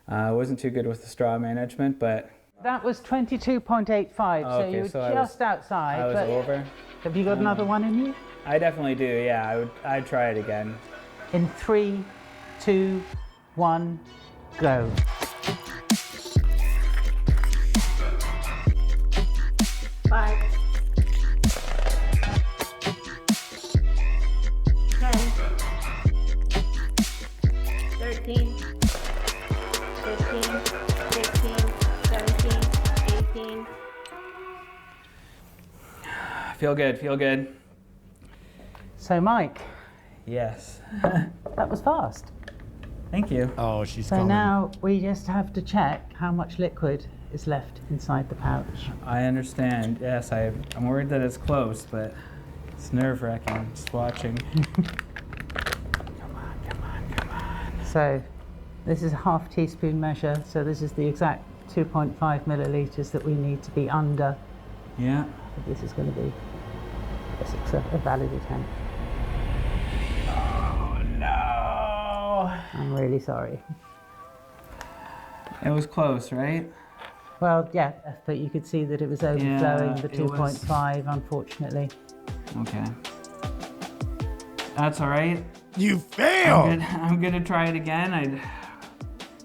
I wasn't too good with the straw management, but That was 22.85, so you were just outside. I was over. Have you got another one in you? I definitely do, yeah. I'd try it again. In 3, 2, 1, go. Five. 10. 13. 15. 16. 17. 18. Feel good, feel good. So, Mike. Yes. That was fast. Thank you. Oh, she's So now we just have to check how much liquid is left inside the pouch. I understand. Yes, I'm worried that it's close, but it's nerve-wracking just watching. Come on. So this is a half teaspoon measure. So this is the exact 2.5 milliliters that we need to be under. Yeah. This is going to be a valid attempt. Oh no! I'm really sorry. It was close, right? Well, yeah, but you could see that it was overflowing the 2.5, unfortunately. Okay. That's all right. You failed! I'm gonna try it again. I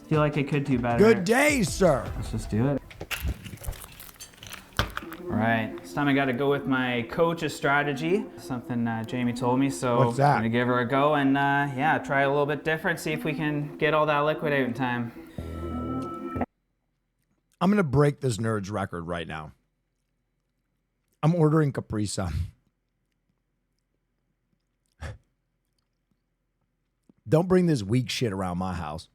feel like I could do better. Good day, sir. Let's just do it. All right, this time I gotta go with my coach's strategy. Something Jamie told me, so What's that? I'm gonna give her a go and yeah, try a little bit different, see if we can get all that liquid out in time. I'm going to break this nerd's record right now. I'm ordering Capri Sun. Don't bring this weak shit around my house.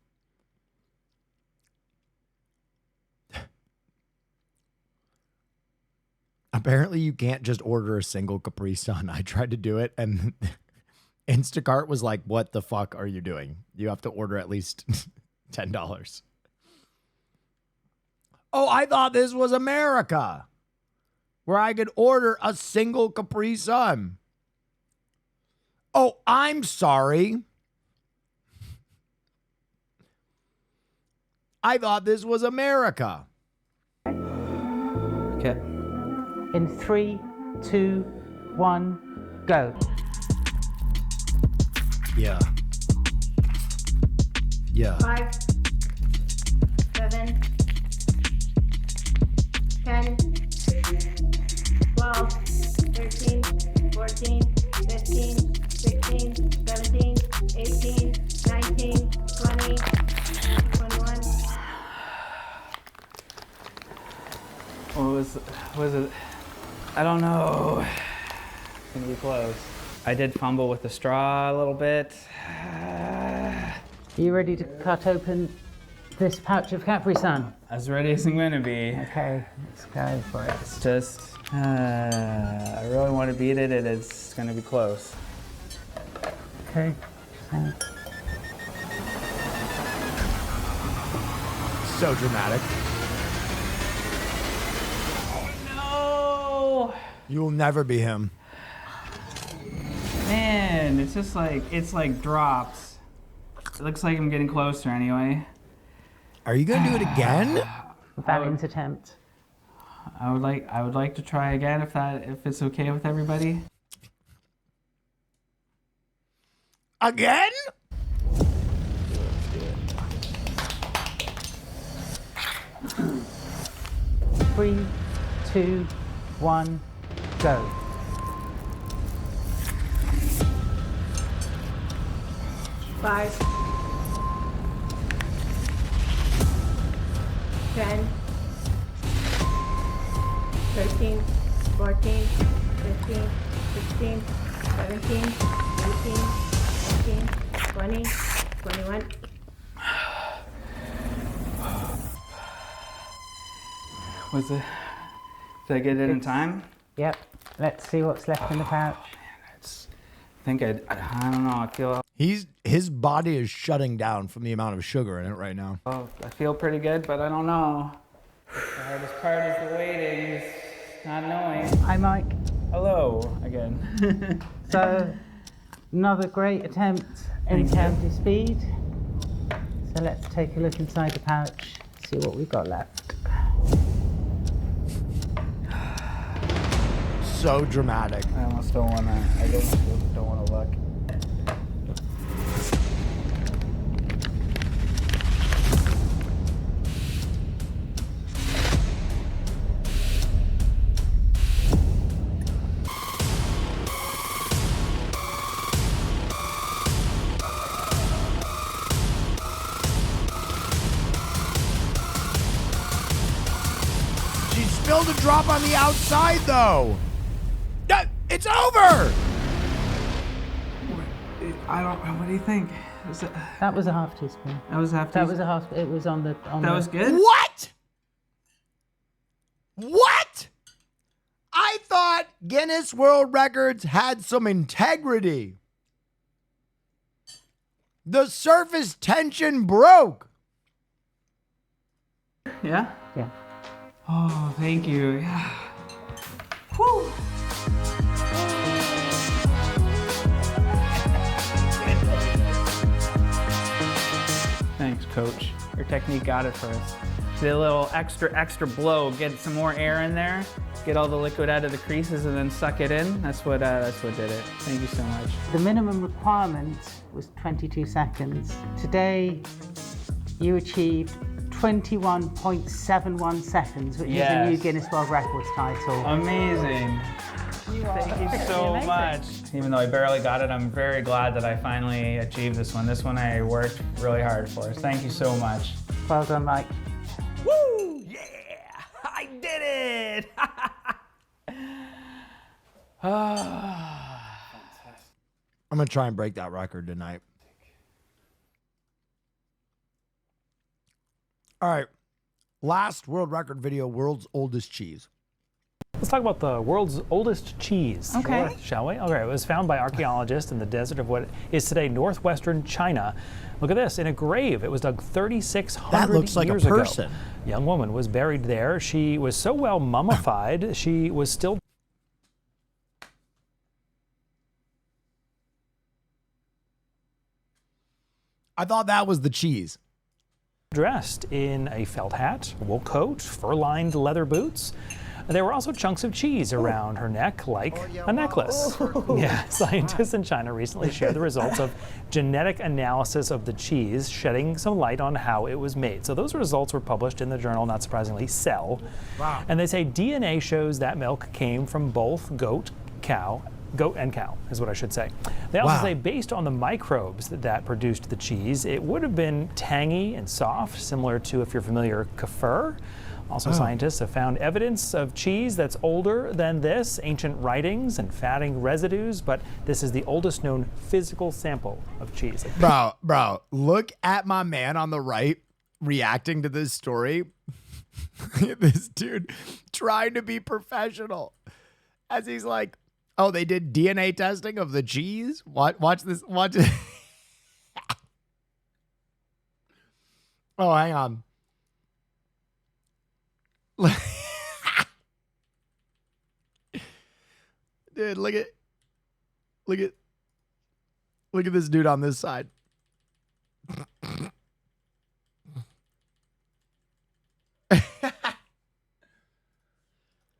Apparently, you can't just order a single Capri Sun. I tried to do it, and Instacart was like, what the fuck are you doing? You have to order at least $10. Oh, I thought this was America, where I could order a single Capri Sun. Oh, I'm sorry. I thought this was America. Okay. In 3, 2, 1, go. Yeah. Yeah. 5, 7, 10, 12, 13, 14, 15, 16, 17, 18, 19, 20, 21. What was it? I don't know. It's gonna be close. I did fumble with the straw a little bit. Are you ready to cut open this pouch of Capri Sun? As ready as I'm gonna be. Okay, let's go for it. It's just, I really want to beat it, and it's gonna be close. Okay. So dramatic. No! You will never be him. Man, it's just like, it's like drops. It looks like I'm getting closer anyway. Are you gonna do it again? Valiant attempt. I would like to try again if it's okay with everybody. Again? 3, 2, 1, go. Five, 10, 13, 14, 15, 16, 17, 18, 19, 20, 21. Was it? Did I get it in time? Yep. Let's see what's left in the pouch. I think I don't know. I feel. His body is shutting down from the amount of sugar in it right now. Oh, I feel pretty good, but I don't know. The hardest part is the waiting, is not knowing. Hi, Mike. Hello again. So, another great attempt in county speed. So let's take a look inside the pouch, see what we've got left. So dramatic. I almost don't want to. I don't want to look. She spilled a drop on the outside, though. It's over! I don't. What do you think? That was a half teaspoon. That was a half That teaspoon? was a half. It was on the. That was good? What? What? I thought Guinness World Records had some integrity. The surface tension broke. Yeah? Yeah. Oh, thank you. Yeah. Whew. Thanks, Coach. Your technique got it for us. Did a little extra blow, get some more air in there, get all the liquid out of the creases, and then suck it in. That's what did it. Thank you so much. The minimum requirement was 22 seconds. Today, you achieved 21.71 seconds, which is a new Guinness World Records title. Amazing. Thank you so much. Even though I barely got it, I'm very glad that I finally achieved this one. This one I worked really hard for. Thank you so much. Well done, Mike. Woo! Yeah! it. I'm going to try and break that record tonight. All right. Last world record video, world's oldest cheese. Let's talk about the world's oldest cheese. Okay. Shall we? Okay, it was found by archaeologists in the desert of what is today northwestern China. Look at this, in a grave. It was dug 3,600 years ago. That looks like a person. A young woman was buried there. She was so well mummified, she was still... I thought that was the cheese. Dressed in a felt hat, wool coat, fur-lined leather boots. There were also chunks of cheese around her neck, like a necklace. Yeah, scientists in China recently shared the results of genetic analysis of the cheese, shedding some light on how it was made. So those results were published in the journal, not surprisingly, Cell. Wow. And they say DNA shows that milk came from both goat and cow, is what I should say. They also say based on the microbes that produced the cheese, it would have been tangy and soft, similar to, if you're familiar, kefir. Also, scientists have found evidence of cheese that's older than this, ancient writings and fatting residues, but this is the oldest known physical sample of cheese. Bro, look at my man on the right reacting to this story. This dude trying to be professional as he's like, oh, they did DNA testing of the cheese? Watch this. Watch it. Oh, hang on. Dude, look at this dude on this side.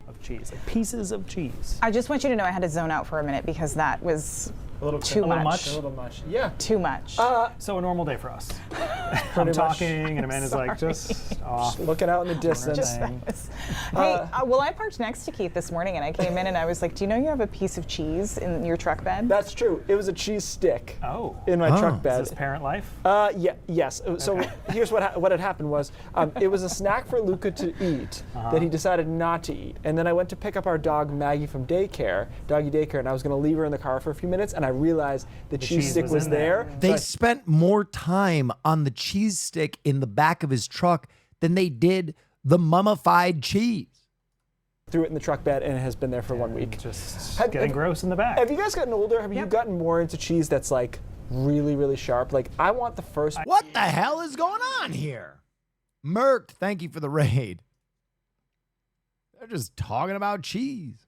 Of cheese, like pieces of cheese. I just want you to know I had to zone out for a minute because that was too much. A little much. Yeah. Too much. So a normal day for us. I'm talking and Amanda's like just off. Just looking out in the distance. Hey, well, I parked next to Keith this morning and I came in and I was like, do you know you have a piece of cheese in your truck bed? That's true. It was a cheese stick. Oh. In my truck bed. Is this parent life? Yes. So here's what had happened was it was a snack for Luca to eat that he decided not to eat. And then I went to pick up our dog Maggie from doggy daycare, and I was going to leave her in the car for a few minutes, and I realized the cheese stick was there. They spent more time on the cheese stick in the back of his truck than they did the mummified cheese. Threw it in the truck bed, and it has been there for 1 week. Just getting gross in the back. Have you guys gotten older? Have you gotten more into cheese that's like really, really sharp? Like, I want the first... What the hell is going on here? Merc, thank you for the raid. They're just talking about cheese.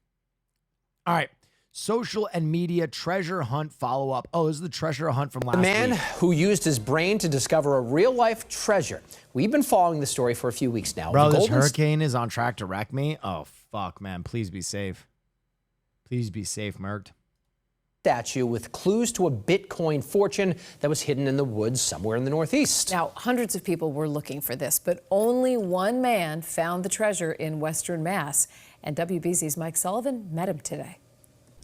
All right. Social and media treasure hunt follow-up. Oh, this is the treasure hunt from last week. The man who used his brain to discover a real-life treasure. We've been following the story for a few weeks now. Bro, this hurricane is on track to wreck me. Oh, fuck, man. Please be safe. Please be safe, Merc. Statue with clues to a Bitcoin fortune that was hidden in the woods somewhere in the Northeast. Now, hundreds of people were looking for this, but only one man found the treasure in Western Mass. And WBZ's Mike Sullivan met him today.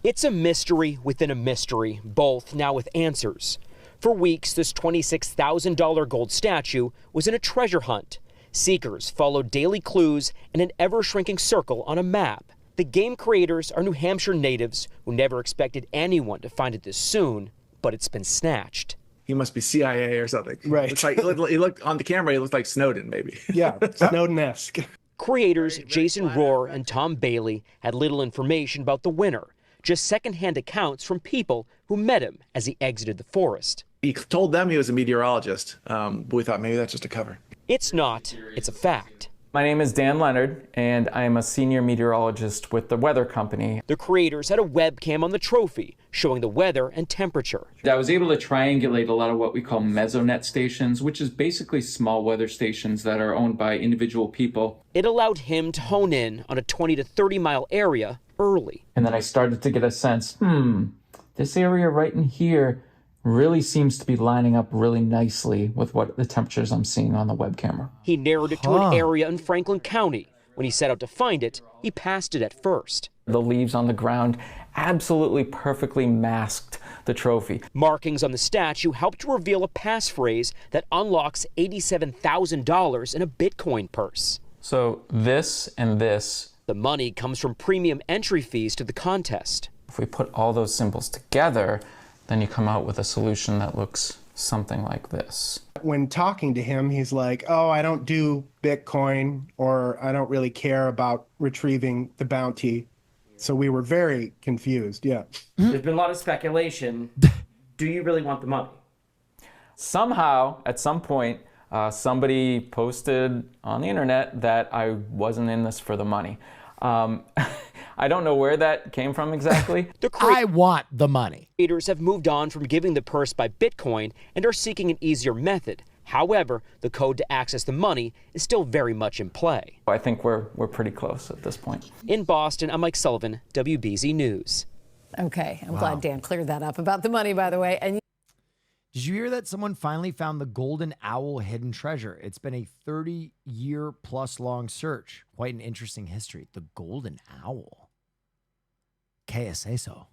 It's a mystery within a mystery, both now with answers. For weeks, this $26,000 gold statue was in a treasure hunt. Seekers followed daily clues in an ever-shrinking circle on a map. The game creators are New Hampshire natives who never expected anyone to find it this soon, but it's been snatched. He must be CIA or something. Right. It's like, he looked on the camera, he looked like Snowden, maybe. Yeah, Snowden-esque. Creators Jason Rohr and Tom Bailey had little information about the winner, just secondhand accounts from people who met him as he exited the forest. He told them he was a meteorologist, but we thought maybe that's just a cover. It's not, it's a fact. My name is Dan Leonard, and I am a senior meteorologist with the weather company. The creators had a webcam on the trophy showing the weather and temperature. I was able to triangulate a lot of what we call mesonet stations, which is basically small weather stations that are owned by individual people. It allowed him to hone in on a 20 to 30 mile area early. And then I started to get a sense, this area right in here really seems to be lining up really nicely with what the temperatures I'm seeing on the web camera. He narrowed it to an area in Franklin County. When he set out to find it, he passed it at first. The leaves on the ground absolutely perfectly masked the trophy. Markings on the statue helped to reveal a passphrase that unlocks $87,000 in a Bitcoin purse. So this and this The money comes from premium entry fees to the contest. If we put all those symbols together, then you come out with a solution that looks something like this. When talking to him, he's like, oh, I don't do Bitcoin, or I don't really care about retrieving the bounty. So we were very confused, yeah. There's been a lot of speculation. Do you really want the money? Somehow, at some point, somebody posted on the internet that I wasn't in this for the money. I don't know where that came from exactly. I want the money. Creators have moved on from giving the purse by Bitcoin and are seeking an easier method. However, the code to access the money is still very much in play. I think we're pretty close at this point. In Boston, I'm Mike Sullivan, WBZ News. Okay, I'm glad Dan cleared that up about the money, by the way. And did you hear that someone finally found the golden owl hidden treasure? It's been a 30-year-plus long search. Quite an interesting history. The golden owl. Que es eso?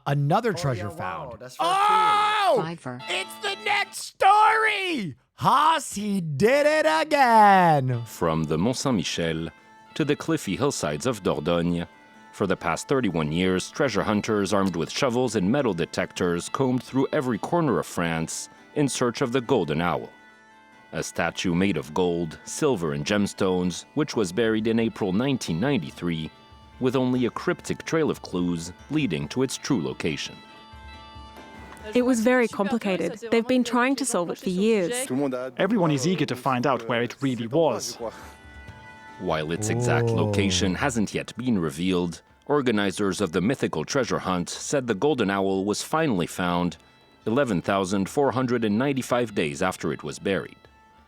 Another treasure found. Wow, that's Oh! It's the next story! Haas, he did it again! From the Mont Saint-Michel to the cliffy hillsides of Dordogne, for the past 31 years, treasure hunters armed with shovels and metal detectors combed through every corner of France in search of the golden owl. A statue made of gold, silver, and gemstones, which was buried in April 1993, with only a cryptic trail of clues leading to its true location. It was very complicated. They've been trying to solve it for years. Everyone is eager to find out where it really was. While its exact location hasn't yet been revealed, organizers of the mythical treasure hunt said the golden owl was finally found 11,495 days after it was buried.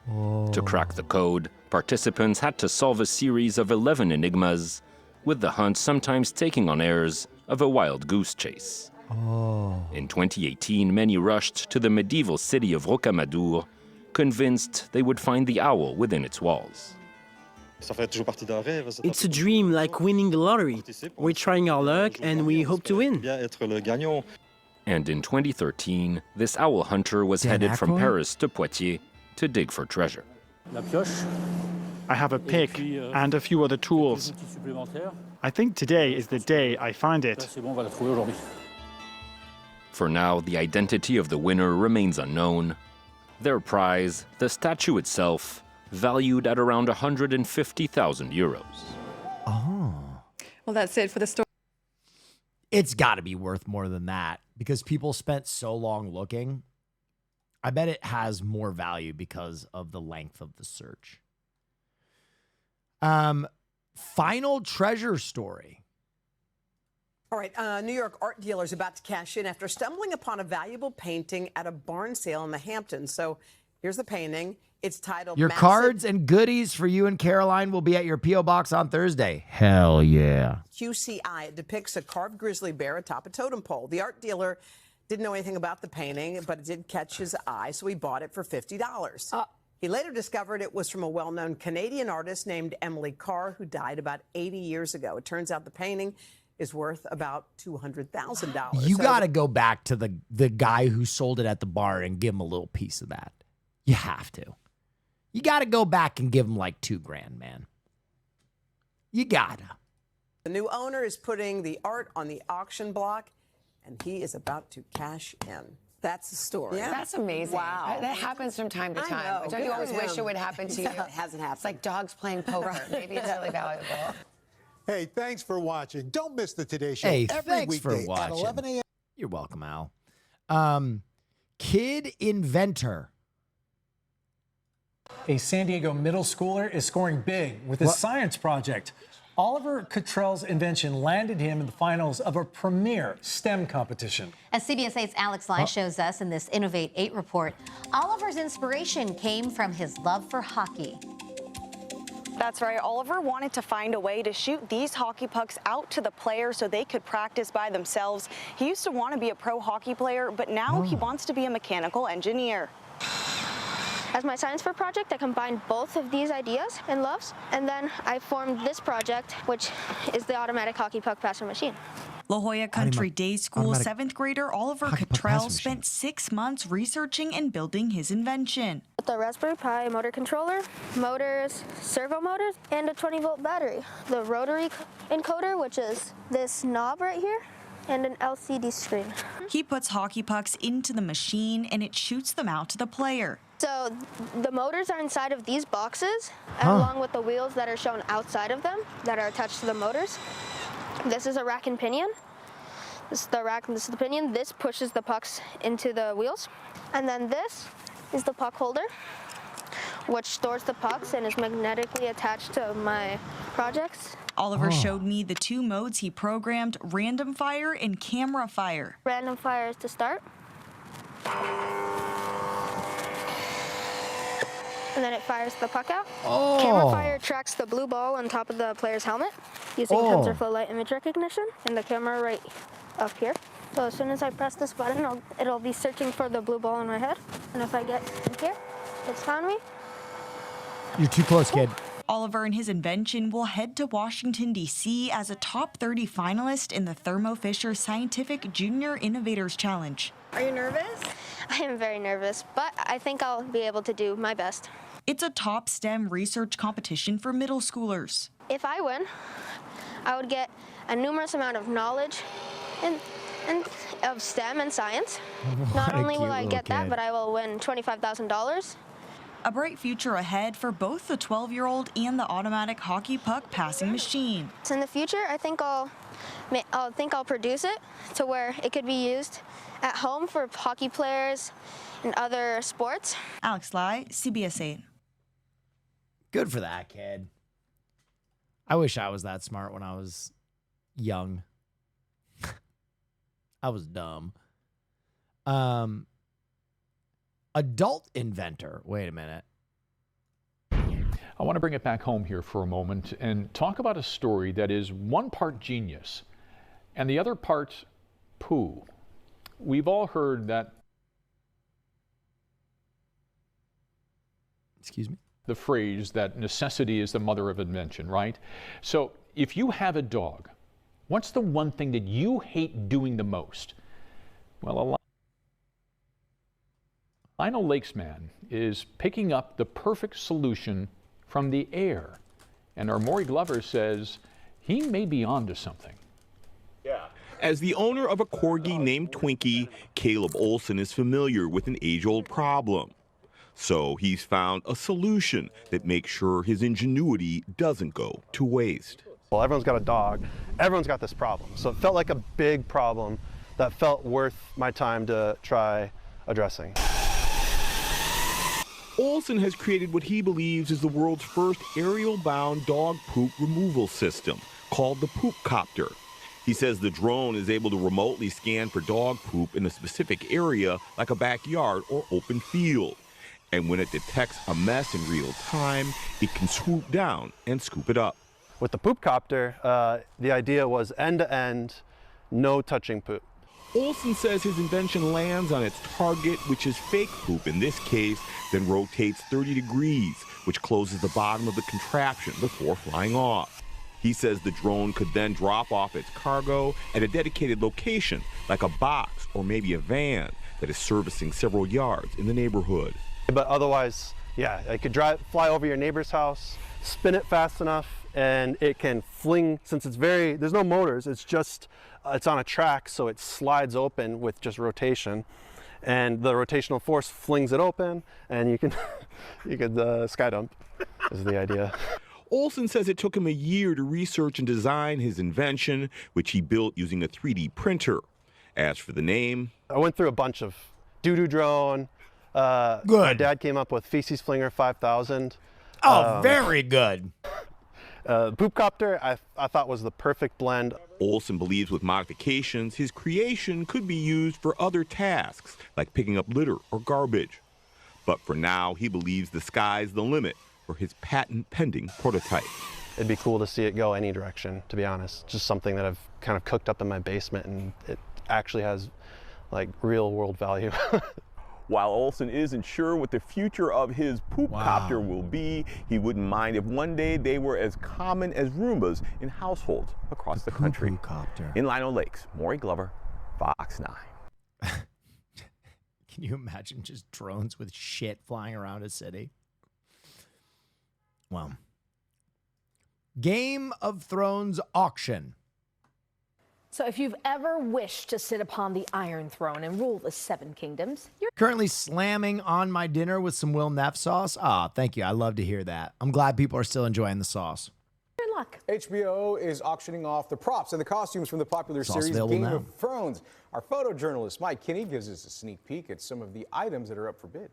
To crack the code, participants had to solve a series of 11 enigmas, with the hunt sometimes taking on airs of a wild goose chase. In 2018, many rushed to the medieval city of Rocamadour, convinced they would find the owl within its walls. It's a dream, like winning the lottery. We're trying our luck and we hope to win. And in 2013, this owl hunter was headed from Paris to Poitiers to dig for treasure. I have a pick and a few other tools. I think today is the day I find it. For now, the identity of the winner remains unknown. Their prize, the statue itself, valued at around 150,000 euros. Oh. Well, that's it for the story. It's got to be worth more than that because people spent so long looking. I bet it has more value because of the length of the search. Final treasure story. All right, New York art dealer's about to cash in after stumbling upon a valuable painting at a barn sale in the Hamptons. So here's the painting. It's titled Your Massive. cards and goodies for you and Caroline will be at your P.O. box on Thursday. Hell yeah. QCI. It depicts a carved grizzly bear atop a totem pole. The art dealer didn't know anything about the painting, but it did catch his eye, so he bought it for $50. He later discovered it was from a well-known Canadian artist named Emily Carr, who died about 80 years ago. It turns out the painting is worth about $200,000. You got to go back to the guy who sold it at the bar and give him a little piece of that. You have to. You got to go back and give him like $2,000, man. You gotta. The new owner is putting the art on the auction block, and he is about to cash in. That's the story. Yeah. That's amazing. Wow. That happens from time to time. Don't you always wish it would happen to you? It hasn't happened. It's like dogs playing poker. Maybe it's really valuable. Hey, thanks for watching. Don't miss the Today Show Hey, every thanks for weekday at watching. 11 a.m. You're welcome, Al. Kid inventor. A San Diego middle schooler is scoring big with his science project. Oliver Cottrell's invention landed him in the finals of a premier STEM competition. As CBS 8's Alex Lai shows us in this Innovate 8 report, Oliver's inspiration came from his love for hockey. That's right. Oliver wanted to find a way to shoot these hockey pucks out to the players so they could practice by themselves. He used to want to be a pro hockey player, but now he wants to be a mechanical engineer. As my science fair project, I combined both of these ideas and loves, and then I formed this project, which is the automatic hockey puck passer machine. La Jolla Country Day School 7th grader Oliver Cottrell spent 6 months researching and building his invention. With a Raspberry Pi motor controller, motors, servo motors, and a 20-volt battery. The rotary encoder, which is this knob right here, and an LCD screen. He puts hockey pucks into the machine and it shoots them out to the player. So the motors are inside of these boxes, along with the wheels that are shown outside of them that are attached to the motors. This is a rack and pinion. This is the rack and this is the pinion. This pushes the pucks into the wheels. And then this is the puck holder, which stores the pucks and is magnetically attached to my projects. Oliver showed me the 2 modes he programmed, random fire and camera fire. Random fire is to start. And then it fires the puck out. Camera fire tracks the blue ball on top of the player's helmet using TensorFlow light image recognition and the camera right up here. So as soon as I press this button, it'll be searching for the blue ball in my head. And if I get in here, it's found me. You're too close, kid. Oliver and his invention will head to Washington, D.C. as a top 30 finalist in the Thermo Fisher Scientific Junior Innovators Challenge. Are you nervous? I am very nervous, but I think I'll be able to do my best. It's a top STEM research competition for middle schoolers. If I win, I would get a numerous amount of knowledge and of STEM and science. Not only will I get that, but I will win $25,000. A bright future ahead for both the 12-year-old and the automatic hockey puck passing machine. So in the future, I think I'll produce it to where it could be used at home for hockey players and other sports. Alex Lai, CBS 8. Good for that kid. I wish I was that smart when I was young. I was dumb. Adult inventor. Wait a minute. I want to bring it back home here for a moment and talk about a story that is one part genius and the other part poo. We've all heard that. Excuse me? The phrase that necessity is the mother of invention, right? So if you have a dog, what's the one thing that you hate doing the most? Well, Lionel Lakesman is picking up the perfect solution from the air. And our Maury Glover says he may be onto something. As the owner of a corgi named Twinkie, Caleb Olson is familiar with an age-old problem. So he's found a solution that makes sure his ingenuity doesn't go to waste. Well, everyone's got a dog. Everyone's got this problem. So it felt like a big problem that felt worth my time to try addressing. Olson has created what he believes is the world's first aerial-bound dog poop removal system, called the Poop Copter. He says the drone is able to remotely scan for dog poop in a specific area, like a backyard or open field. And when it detects a mess in real time, it can swoop down and scoop it up. With the Poop Copter, the idea was end-to-end, no touching poop. Olson says his invention lands on its target, which is fake poop in this case, then rotates 30 degrees, which closes the bottom of the contraption before flying off. He says the drone could then drop off its cargo at a dedicated location, like a box or maybe a van that is servicing several yards in the neighborhood. But otherwise, yeah, it could fly over your neighbor's house, spin it fast enough, and it can fling, since there's no motors, it's on a track, so it slides open with just rotation. And the rotational force flings it open, and you could sky dump, is the idea. Olson says it took him a year to research and design his invention, which he built using a 3D printer. As for the name, I went through a bunch of doo-doo drone. Good. My dad came up with Feces Flinger 5000. Oh, very good. Poop Copter, I thought was the perfect blend. Olson believes with modifications, his creation could be used for other tasks, like picking up litter or garbage. But for now, he believes the sky's the limit for his patent-pending prototype. It'd be cool to see it go any direction, to be honest. Just something that I've kind of cooked up in my basement, and it actually has like real-world value. While Olsen isn't sure what the future of his poop copter will be, he wouldn't mind if one day they were as common as Roombas in households across the country. Copter. In Lino Lakes, Maury Glover, Fox 9. Can you imagine just drones with shit flying around a city? Well, Game of Thrones auction. So if you've ever wished to sit upon the Iron Throne and rule the Seven Kingdoms, you're Currently slamming on my dinner with some Will Neff sauce. Ah, thank you. I love to hear that. I'm glad people are still enjoying the sauce. in luck. HBO is auctioning off the props and the costumes from the popular series Game of Thrones. Our photojournalist Mike Kinney gives us a sneak peek at some of the items that are up for bid.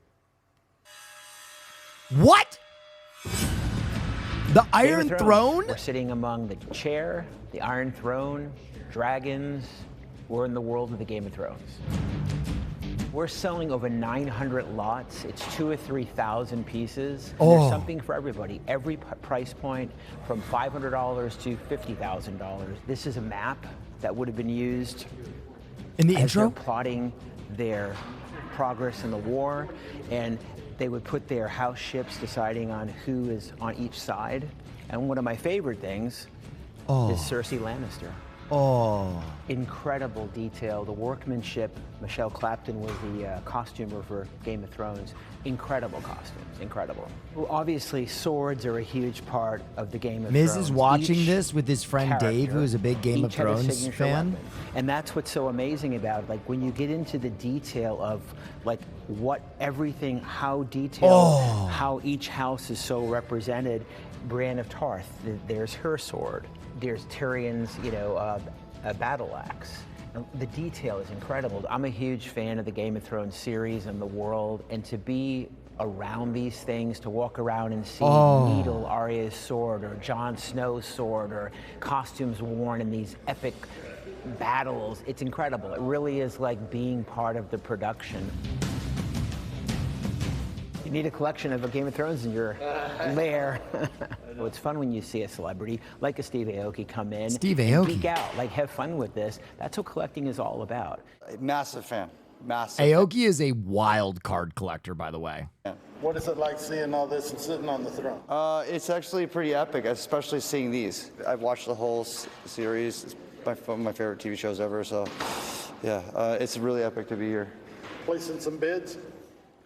What? The Iron Game of Throne? We're sitting among the chair, the Iron Throne, dragons. We're in the world of the Game of Thrones. We're selling over 900 lots. It's 2,000 or 3,000 pieces. Oh. There's something for everybody. Every price point from $500 to $50,000. This is a map that would have been used in the as intro, they're plotting their progress in the war, and they would put their house ships deciding on who is on each side. And one of my favorite things is Cersei Lannister. Oh. Incredible detail, the workmanship. Michelle Clapton was the costumer for Game of Thrones. Incredible costumes, incredible. Well, obviously, swords are a huge part of the Game of Miz Thrones. is watching Each this with his friend Dave, character, who is a big Game of each had a Thrones signature fan. weapon. And that's what's so amazing about it. Like when you get into the detail of like what everything, how detailed, how each house is so represented. Brienne of Tarth, there's her sword. There's Tyrion's, a battle axe. And the detail is incredible. I'm a huge fan of the Game of Thrones series and the world, and to be around these things, to walk around and see Needle, Arya's sword, or Jon Snow's sword, or costumes worn in these epic battles, it's incredible. It really is like being part of the production. You need a collection of a Game of Thrones in your lair. Well, it's fun when you see a celebrity like a Steve Aoki come in Steve and Aoki. geek out, like have fun with this. That's what collecting is all about. Massive fan, massive. Aoki is a wild card collector, by the way. What is it like seeing all this and sitting on the throne? It's actually pretty epic, especially seeing these. I've watched the whole series. It's one of my favorite TV shows ever, so yeah, it's really epic to be here. Placing some bids?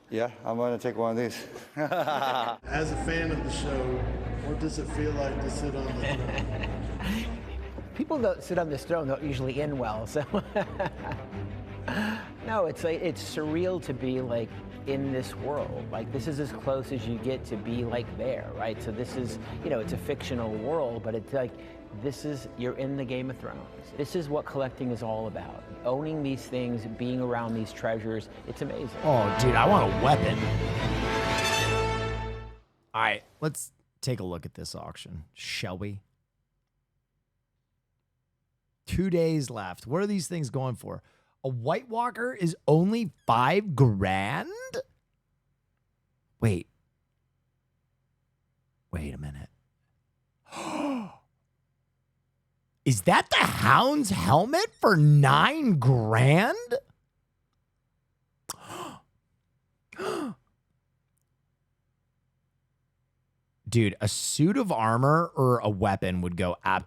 Yeah, I'm going to take one of these. As a fan of the show, what does it feel like to sit on the throne? People that sit on this throne don't usually end well, so. No, it's like, it's surreal to be like in this world. Like this is as close as you get to be like there, right? So this is, it's a fictional world, but it's like, you're in the Game of Thrones. This is what collecting is all about. Owning these things, being around these treasures, it's amazing. Oh, dude, I want a weapon. All right, let's take a look at this auction, shall we? 2 days left. What are these things going for? A White Walker is only $5,000? Wait a minute. Is that the Hound's helmet for $9,000? Dude, a suit of armor or a weapon would go Wait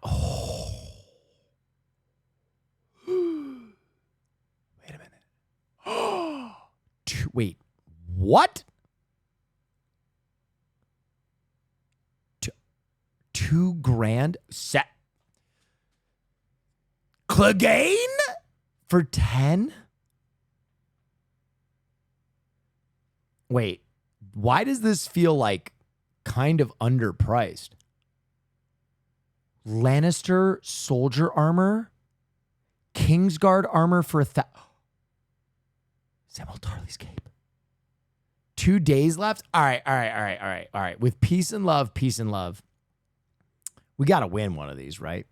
a minute. Wait, what? $2,000 set. Clegane for 10? Wait, why does this feel like kind of underpriced? Lannister soldier armor, Kingsguard armor for Samuel Tarly's cape. 2 days left. All right. With peace and love, we got to win one of these, right?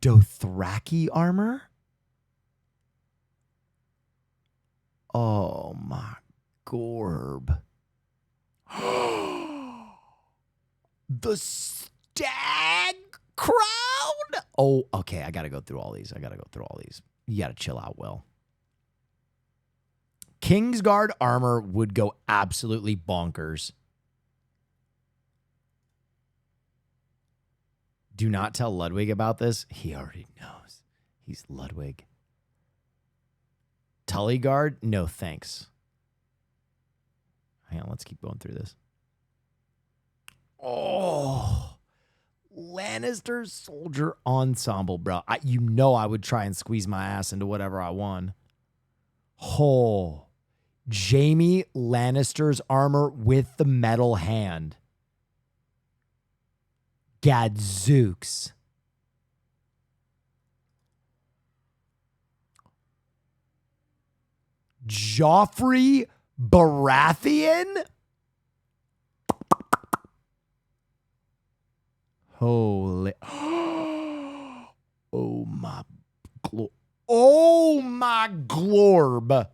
Dothraki armor? Oh my gorb. The stag crown? Oh, okay. I got to go through all these. You got to chill out, Will. Kingsguard armor would go absolutely bonkers. Do not tell Ludwig about this. He already knows. He's Ludwig. Tully Guard? No, thanks. Hang on, let's keep going through this. Oh, Lannister Soldier Ensemble, bro. You know I would try and squeeze my ass into whatever I won. Oh, Jaime Lannister's armor with the metal hand. Gadzooks. Joffrey Baratheon? Holy. Oh my glorb.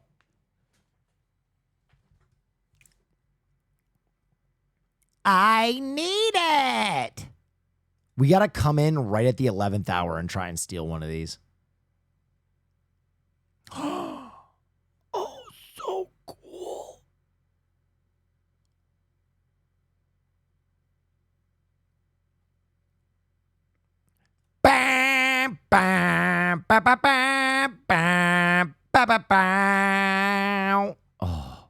I need it. We got to come in right at the 11th hour and try and steal one of these. Oh, so cool. Bam, bam, ba, ba, bam, bam, ba, ba, bam. Oh.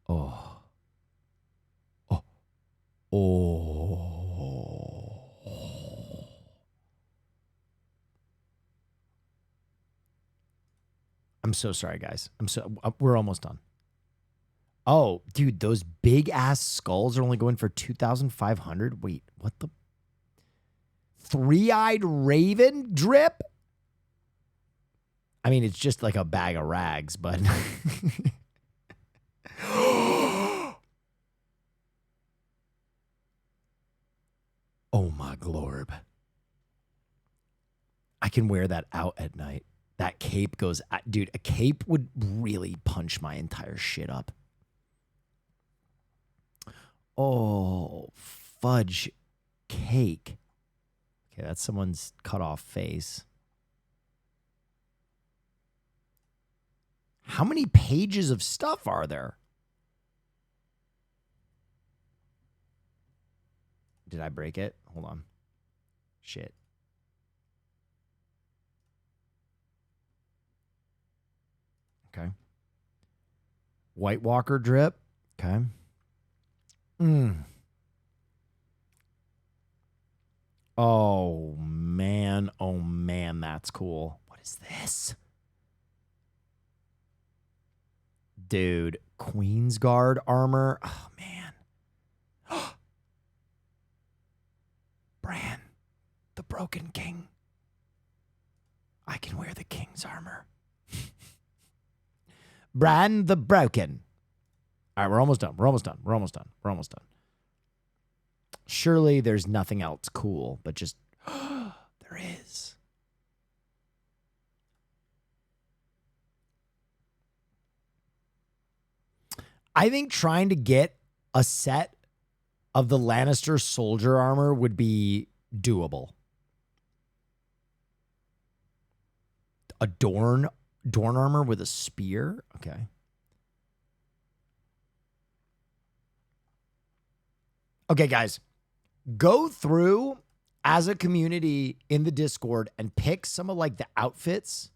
Oh. Oh. Oh. I'm so sorry, guys. We're almost done. Oh, dude, those big ass skulls are only going for 2,500. Wait, what the? Three-eyed raven drip? I mean, it's just like a bag of rags, but oh my glorb. I can wear that out at night. That cape goes, dude, a cape would really punch my entire shit up. Oh, fudge cake. Okay, that's someone's cut off face. How many pages of stuff are there? Did I break it? Hold on. Shit. Okay. White Walker drip. Okay. Oh, man. Oh, man. That's cool. What is this? Dude. Queen's Guard armor. Oh, man. Bran. The Broken King. I can wear the king's armor. Bran the Broken. All right, we're almost done. We're almost done. We're almost done. We're almost done. Surely there's nothing else cool, but just there is. I think trying to get a set of the Lannister soldier armor would be doable. A Dorn armor with a spear? Okay. Okay, guys. Go through as a community in the Discord and pick some of like the outfits,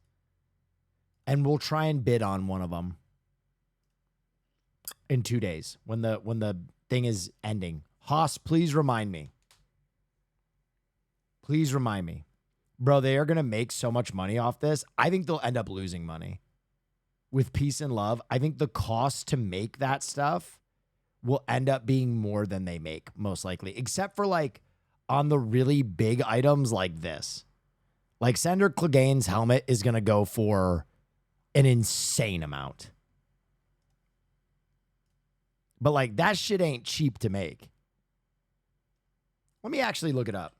and we'll try and bid on one of them in 2 days when the thing is ending. Haas, please remind me. Please remind me. Bro, they are going to make so much money off this. I think they'll end up losing money. With Peace and Love, I think the cost to make that stuff will end up being more than they make, most likely. Except for, like, on the really big items like this. Like, Sandor Clegane's helmet is going to go for an insane amount. But, like, that shit ain't cheap to make. Let me actually look it up.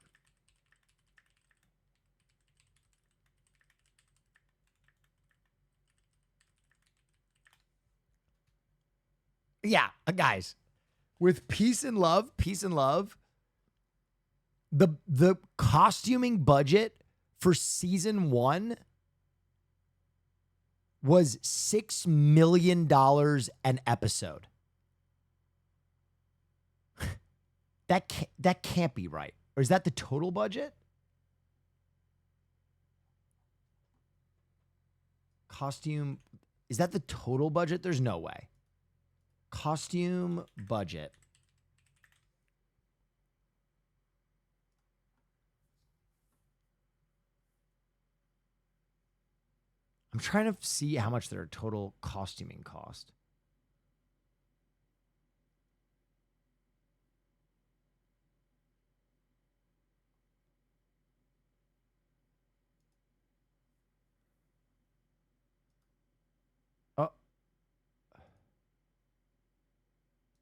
Yeah, guys, with Peace and Love, the costuming budget for season 1 was $6 million an episode. That can't be right. Or is that the total budget? Costume, is that the total budget? There's no way. Costume budget. I'm trying to see how much their total costuming cost.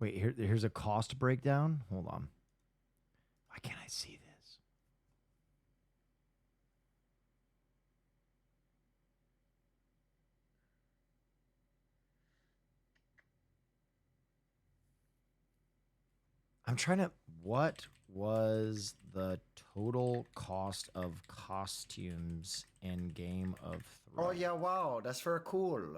Wait, here's a cost breakdown. Hold on. Why can't I see this? I'm trying to... What was the total cost of costumes in Game of Thrones? Oh, yeah, wow. That's very cool.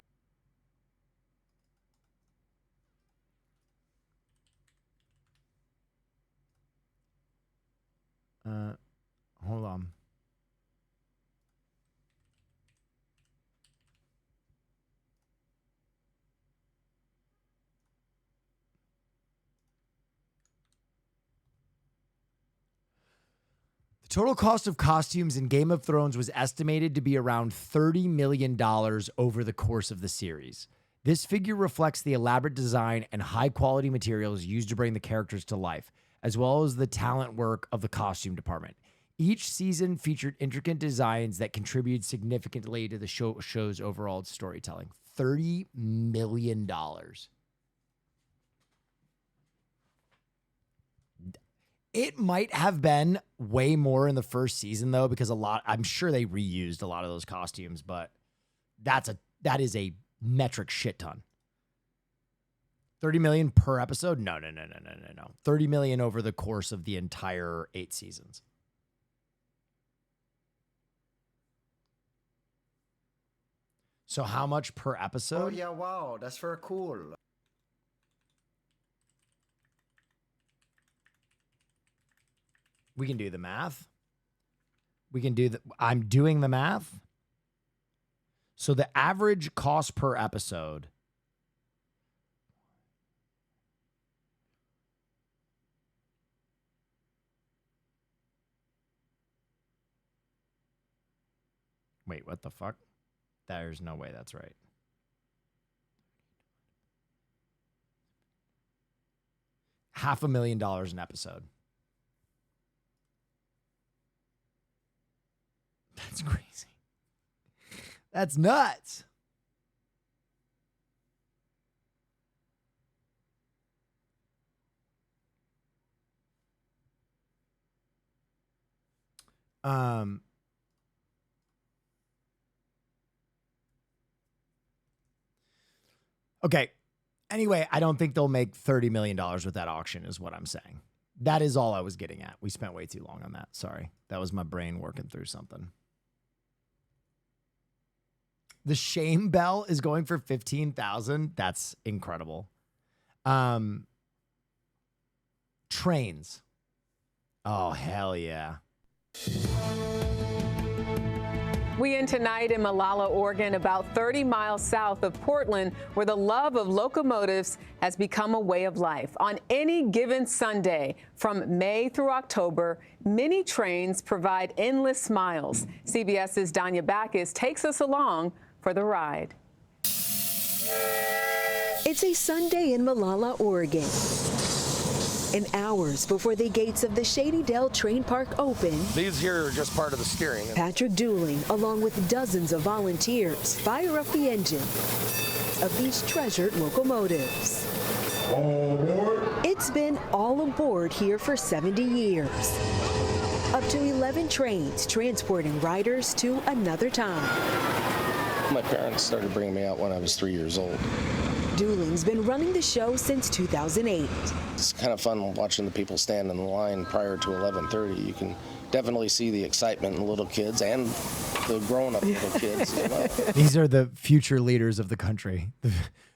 Hold on. The total cost of costumes in Game of Thrones was estimated to be around $30 million over the course of the series. This figure reflects the elaborate design and high-quality materials used to bring the characters to life, as well as the talent work of the costume department. Each season featured intricate designs that contributed significantly to the show's overall storytelling. $30 million. It might have been way more in the first season, though, because I'm sure they reused a lot of those costumes, but that is a metric shit ton. 30 million per episode? No. 30 million over the course of the entire 8 seasons. So how much per episode? Oh, yeah, wow. That's very cool. We can do the math. I'm doing the math. So the average cost per episode. Wait, what the fuck? There's no way that's right. $500,000 an episode. That's crazy. That's nuts. Okay. Anyway, I don't think they'll make $30 million with that auction is what I'm saying. That is all I was getting at. We spent way too long on that. Sorry. That was my brain working through something. The shame bell is going for $15,000. That's incredible. Trains. Oh, hell yeah. We end tonight in Molalla, Oregon, about 30 miles south of Portland, where the love of locomotives has become a way of life. On any given Sunday, from May through October, many trains provide endless smiles. CBS's Danya Backus takes us along for the ride. It's a Sunday in Molalla, Oregon. And hours before the gates of the Shady Dell Train Park open, these here are just part of the steering. Patrick Dooling, along with dozens of volunteers, fire up the engine of these treasured locomotives. All aboard. It's been all aboard here for 70 years. Up to 11 trains transporting riders to another time. My parents started bringing me out when I was 3 years old. Dooling's been running the show since 2008. It's kind of fun watching the people stand in the line prior to 11:30. You can definitely see the excitement in the little kids and the grown-up little kids as well. These are the future leaders of the country,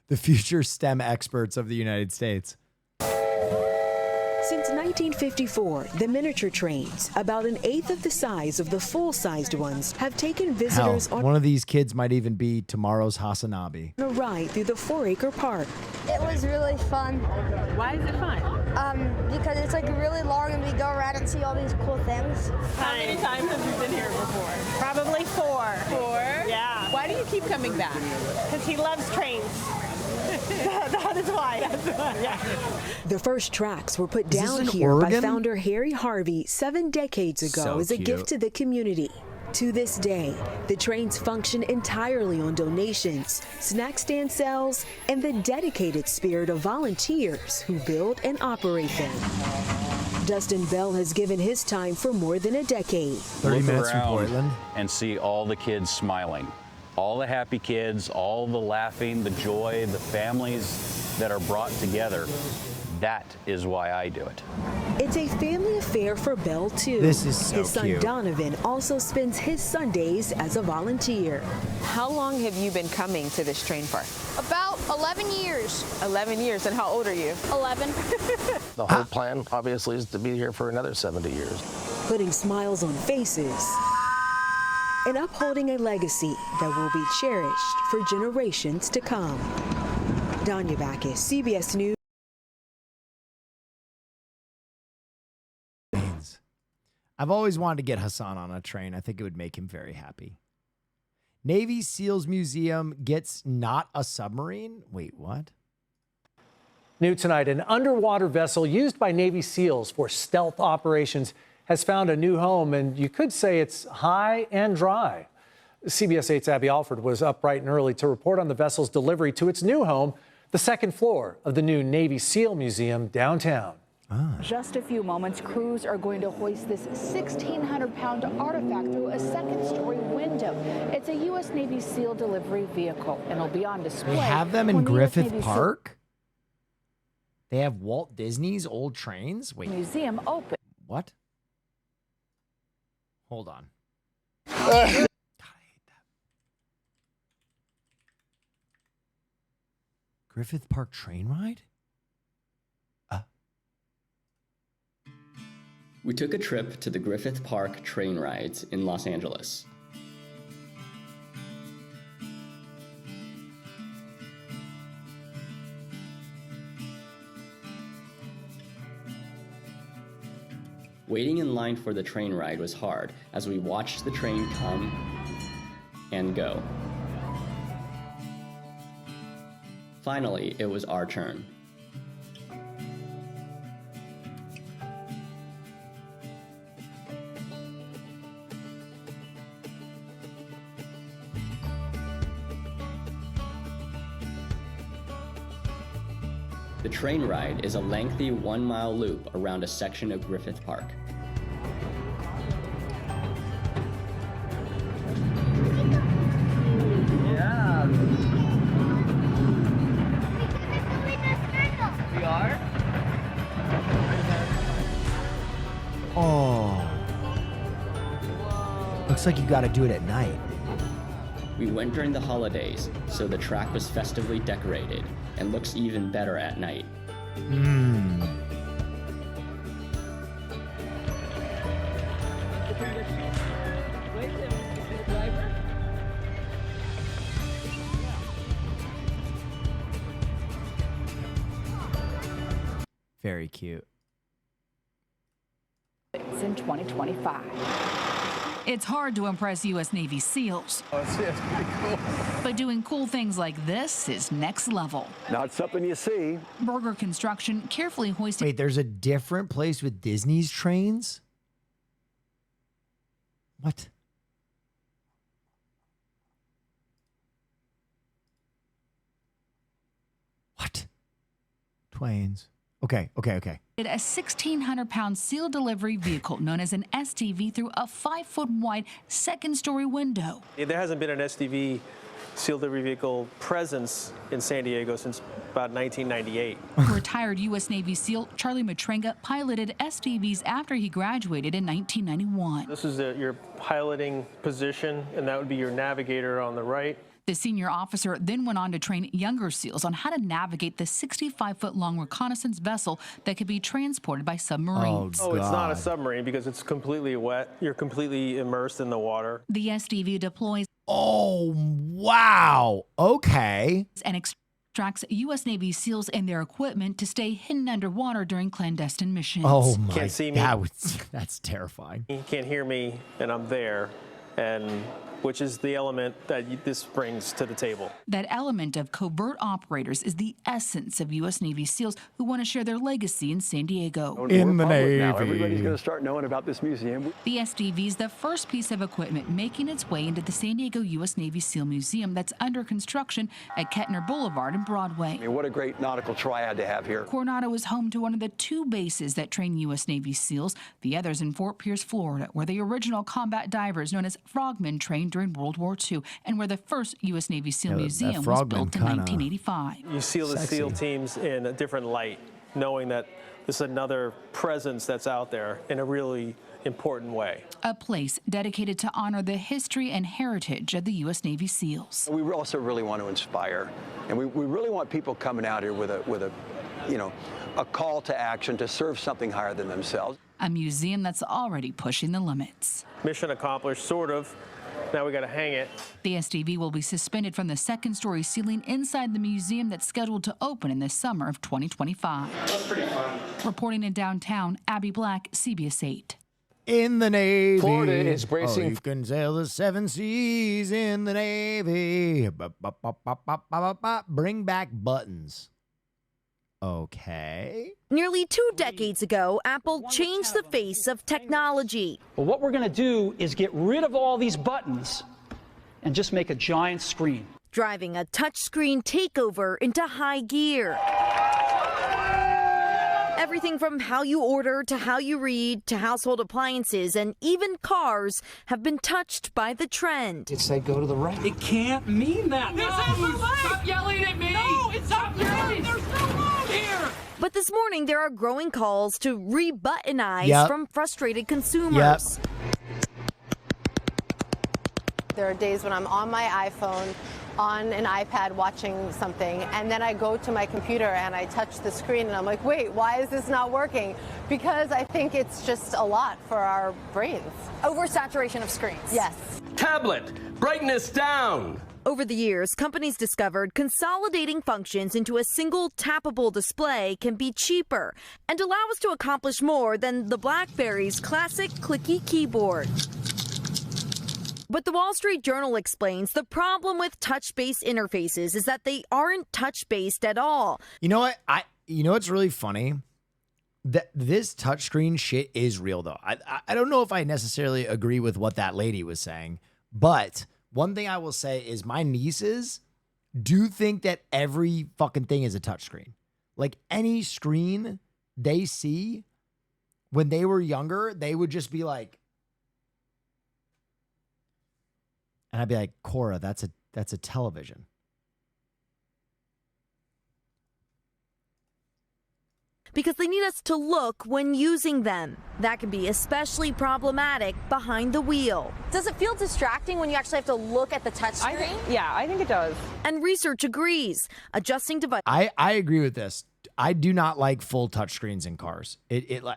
the future STEM experts of the United States. Since 1954, the miniature trains, about an eighth of the size of the full-sized ones, have taken visitors Hell, on one of these kids might even be tomorrow's Hasanabi. a ride through the 4-acre park. It was really fun. Why is it fun? Because it's like really long and we go around and see all these cool things. How many times have you been here before? Probably 4. 4? Yeah. Why do you keep coming back? Because he loves trains. That is why. Yeah. The first tracks were put this down in here by Oregon? founder Harry Harvey 7 decades ago So as a cute. gift to the community. To this day, the trains function entirely on donations, snack stand sales, and the dedicated spirit of volunteers who build and operate them. Dustin Bell has given his time for more than a decade. 30 minutes from Portland. And see all the kids smiling. All the happy kids, all the laughing, the joy, the families that are brought together. That is why I do it. It's a family affair for Bell, too. This is so His son cute. Donovan also spends his Sundays as a volunteer. How long have you been coming to this train park? About 11 years. 11 years. And how old are you? 11. The whole plan, obviously, is to be here for another 70 years. Putting smiles on faces and upholding a legacy that will be cherished for generations to come. Danya Backus, CBS News. I've always wanted to get Hassan on a train. I think it would make him very happy. Navy SEALs Museum gets not a submarine? Wait, what? New tonight, an underwater vessel used by Navy SEALs for stealth operations has found a new home, and you could say it's high and dry. CBS 8's Abby Alford was up bright and early to report on the vessel's delivery to its new home, the second floor of the new Navy SEAL Museum downtown. Just a few moments, crews are going to hoist this 1,600-pound artifact through a second-story window. It's a U.S. Navy SEAL delivery vehicle, and it'll be on display. They have them in when the US Griffith Navy Park? They have Walt Disney's old trains? Wait. Museum open. What? Hold on. Griffith Park train ride? We took a trip to the Griffith Park train rides in Los Angeles. Waiting in line for the train ride was hard as we watched the train come and go. Finally, it was our turn. The train ride is a lengthy 1-mile loop around a section of Griffith Park. Yeah. We are? Oh. Looks like you got to do it at night. We went during the holidays, so the track was festively decorated and looks even better at night. Very cute. It's in 2025. It's hard to impress U.S. Navy SEALs. Oh, it's pretty cool. But doing cool things like this is next level. Not something you see. Burglar Construction carefully hoisted. Wait, there's a different place with Disney's trains? What? What? Twains. Okay. A 1,600-pound SEAL delivery vehicle known as an STV through a 5-foot wide second-story window. There hasn't been an STV seal delivery vehicle presence in San Diego since about 1998. Retired U.S. Navy SEAL Charlie Matrenga piloted SDVs after he graduated in 1991. This is your piloting position, and that would be your navigator on the right. The senior officer then went on to train younger SEALs on how to navigate the 65-foot-long reconnaissance vessel that could be transported by submarines. Oh, it's not a submarine because it's completely wet. You're completely immersed in the water. The SDV deploys. Oh, wow. Okay. And extracts U.S. Navy SEALs and their equipment to stay hidden underwater during clandestine missions. Oh, my. Can't see me. That's terrifying. You can't hear me, and I'm there, and which is the element that this brings to the table. That element of covert operators is the essence of U.S. Navy SEALs who want to share their legacy in San Diego. In the Navy. Now everybody's going to start knowing about this museum. The SDV is the first piece of equipment making its way into the San Diego U.S. Navy SEAL Museum that's under construction at Kettner Boulevard and Broadway. I mean, what a great nautical triad to have here. Coronado is home to one of the 2 bases that train U.S. Navy SEALs. The other's in Fort Pierce, Florida, where the original combat divers known as frogmen trained during World War II, and where the first U.S. Navy SEAL Museum was built in 1985. You seal the SEAL teams in a different light, knowing that this is another presence that's out there in a really important way. A place dedicated to honor the history and heritage of the U.S. Navy SEALs. We also really want to inspire, and we really want people coming out here with a call to action to serve something higher than themselves. A museum that's already pushing the limits. Mission accomplished, sort of. Now we got to hang it. The SDV will be suspended from the 2nd-story ceiling inside the museum that's scheduled to open in the summer of 2025. That's pretty fun. Reporting in downtown, Abby Black, CBS 8. In the Navy. Florida is bracing. Oh, you can sail the 7 seas in the Navy. Bring back buttons. Okay. Nearly 2 decades ago, Apple changed the face of technology. Well, what we're going to do is get rid of all these buttons and just make a giant screen. Driving a touchscreen takeover into high gear. Everything from how you order to how you read to household appliances and even cars have been touched by the trend. It said go to the right. It can't mean that. No, stop yelling at me. No, it's not yelling. There's no room here. But this morning there are growing calls to re-buttonize from frustrated consumers. There are days when I'm on my iPhone, on an iPad watching something, and then I go to my computer and I touch the screen and I'm like, wait, why is this not working? Because I think it's just a lot for our brains. Oversaturation of screens. Yes. Tablet, brightness down. Over the years, companies discovered consolidating functions into a single tappable display can be cheaper and allow us to accomplish more than the BlackBerry's classic clicky keyboard. But the Wall Street Journal explains the problem with touch-based interfaces is that they aren't touch-based at all. You know what? You know what's really funny? That this touchscreen shit is real, though. I don't know if I necessarily agree with what that lady was saying, but one thing I will say is my nieces do think that every fucking thing is a touchscreen. Like any screen they see when they were younger, they would just be like, and I'd be like, Cora, that's a television. Because they need us to look when using them. That can be especially problematic behind the wheel. Does it feel distracting when you actually have to look at the touchscreen? Yeah, I think it does. And research agrees. Adjusting device. I agree with this. I do not like full touchscreens in cars.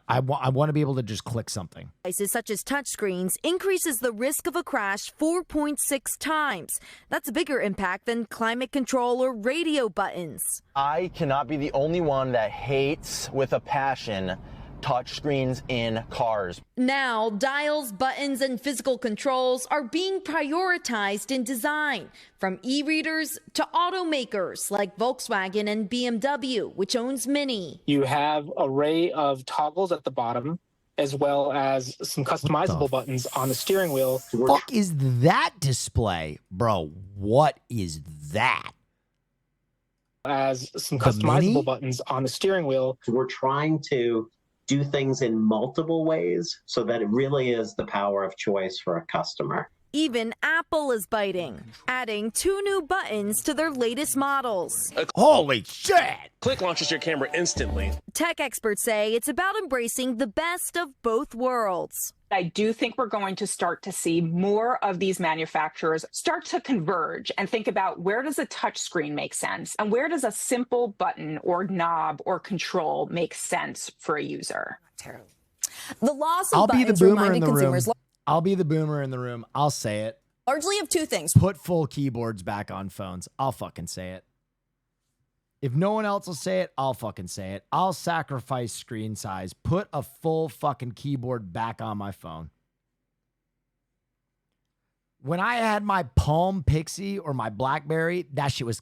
I want to be able to just click something. Devices such as touchscreens increases the risk of a crash 4.6 times. That's a bigger impact than climate control or radio buttons. I cannot be the only one that hates with a passion touchscreens in cars. Now, dials, buttons, and physical controls are being prioritized in design, from e-readers to automakers like Volkswagen and BMW, which owns Mini. You have an array of toggles at the bottom, as well as some customizable buttons on the steering wheel. Fuck is that display? Bro, what is that? As some customizable buttons on the steering wheel. We're trying to do things in multiple ways so that it really is the power of choice for a customer. Even Apple is biting, adding 2 new buttons to their latest models. Holy shit! Click launches your camera instantly. Tech experts say it's about embracing the best of both worlds. I do think we're going to start to see more of these manufacturers start to converge and think about, where does a touch screen make sense and where does a simple button or knob or control make sense for a user. The loss of I'll be the buttons boomer in reminded the room. consumers I'll be the boomer in the room. I'll say it. largely of 2 things. Put full keyboards back on phones. I'll fucking say it. If no one else will say it, I'll fucking say it. I'll sacrifice screen size. Put a full fucking keyboard back on my phone. When I had my Palm Pixie or my BlackBerry, that shit was...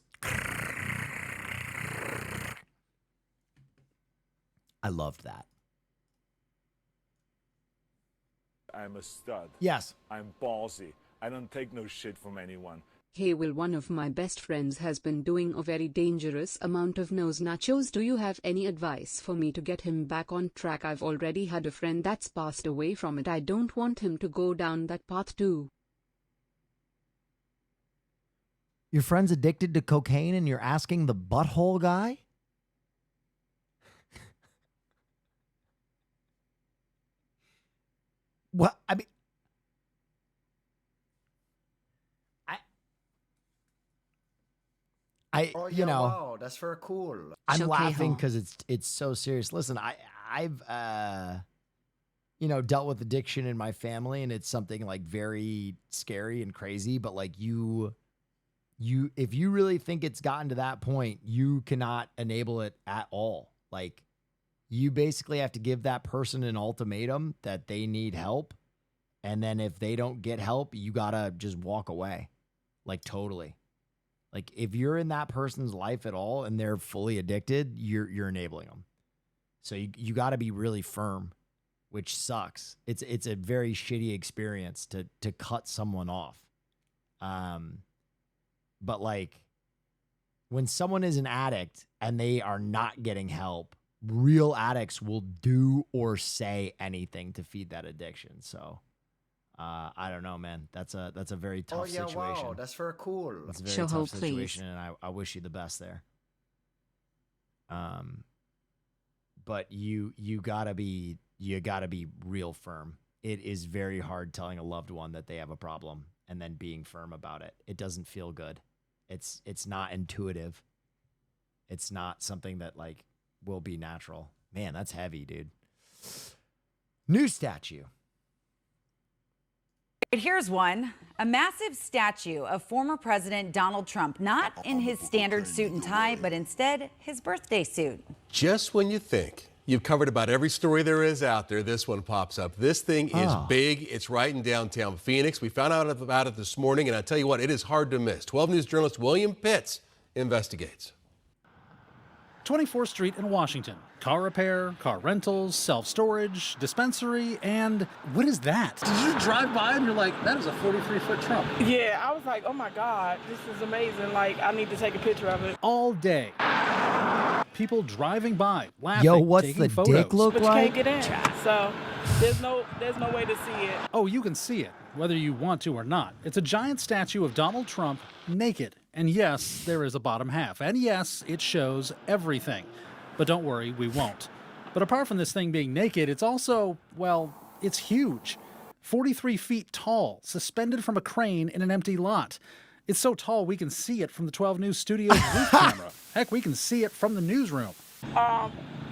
I loved that. I'm a stud. Yes. I'm ballsy. I don't take no shit from anyone. Hey Will, one of my best friends has been doing a very dangerous amount of nose nachos. Do you have any advice for me to get him back on track? I've already had a friend that's passed away from it. I don't want him to go down that path too. Your friend's addicted to cocaine and you're asking the butthole guy? What? I mean... you know, wow, that's very cool. I'm laughing because it's so serious. Listen, I've you know, dealt with addiction in my family, and it's something like very scary and crazy. But like you if you really think it's gotten to that point, you cannot enable it at all. Like, you basically have to give that person an ultimatum that they need help, and then if they don't get help, you gotta just walk away, like totally. Like, if you're in that person's life at all and they're fully addicted, you're enabling them. So you got to be really firm, which sucks. It's a very shitty experience to cut someone off. But like, when someone is an addict and they are not getting help, real addicts will do or say anything to feed that addiction. So I don't know, man. That's a very tough situation. Wow, that's very cool. It's a very tough situation, and I wish you the best there. But you gotta be real firm. It is very hard telling a loved one that they have a problem and then being firm about it. It doesn't feel good. It's not intuitive. It's not something that like will be natural. Man, that's heavy, dude. New statue. Here's one. A massive statue of former President Donald Trump, not in his standard suit and tie, but instead his birthday suit. Just when you think you've covered about every story there is out there, this one pops up. This thing is big. It's right in downtown Phoenix. We found out about it this morning, and I tell you what, it is hard to miss. 12 News journalist William Pitts investigates. 24th Street in Washington. Car repair, car rentals, self-storage, dispensary, and what is that? Did you drive by and you're like, that is a 43-foot Trump? Yeah, I was like, oh my God, this is amazing. Like, I need to take a picture of it. All day. People driving by, laughing, Yo, what's taking the photos. dick look but like? You can't get in, so there's no way to see it. Oh, you can see it, whether you want to or not. It's a giant statue of Donald Trump naked. And yes, there is a bottom half. And yes, it shows everything. But don't worry, we won't. But apart from this thing being naked, it's also, well, it's huge. 43 feet tall, suspended from a crane in an empty lot. It's so tall we can see it from the 12 News studio's roof camera. Heck, we can see it from the newsroom.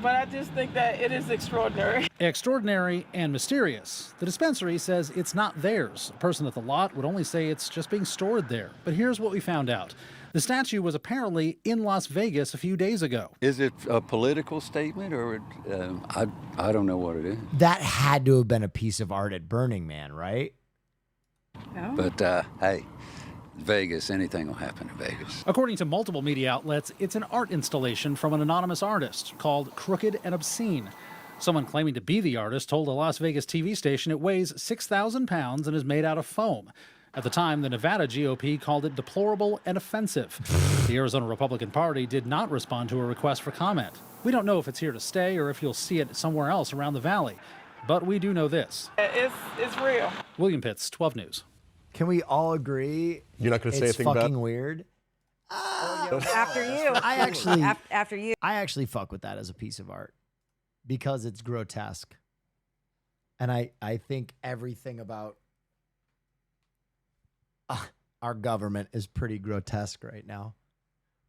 But I just think that it is extraordinary. Extraordinary and mysterious. The dispensary says it's not theirs. A person at the lot would only say it's just being stored there. But here's what we found out. The statue was apparently in Las Vegas a few days ago. Is it a political statement or I don't know what it is. That had to have been a piece of art at Burning Man, right? No. But hey, Vegas, anything will happen in Vegas. According to multiple media outlets, it's an art installation from an anonymous artist called Crooked and Obscene. Someone claiming to be the artist told a Las Vegas TV station it weighs 6,000 pounds and is made out of foam. At the time, the Nevada GOP called it deplorable and offensive. The Arizona Republican Party did not respond to a request for comment. We don't know if it's here to stay or if you'll see it somewhere else around the valley. But we do know this. It's real. William Pitts, 12 News. Can we all agree? You're not going to say it's anything about fucking weird. After you. I actually fuck with that as a piece of art because it's grotesque. And I think everything about our government is pretty grotesque right now.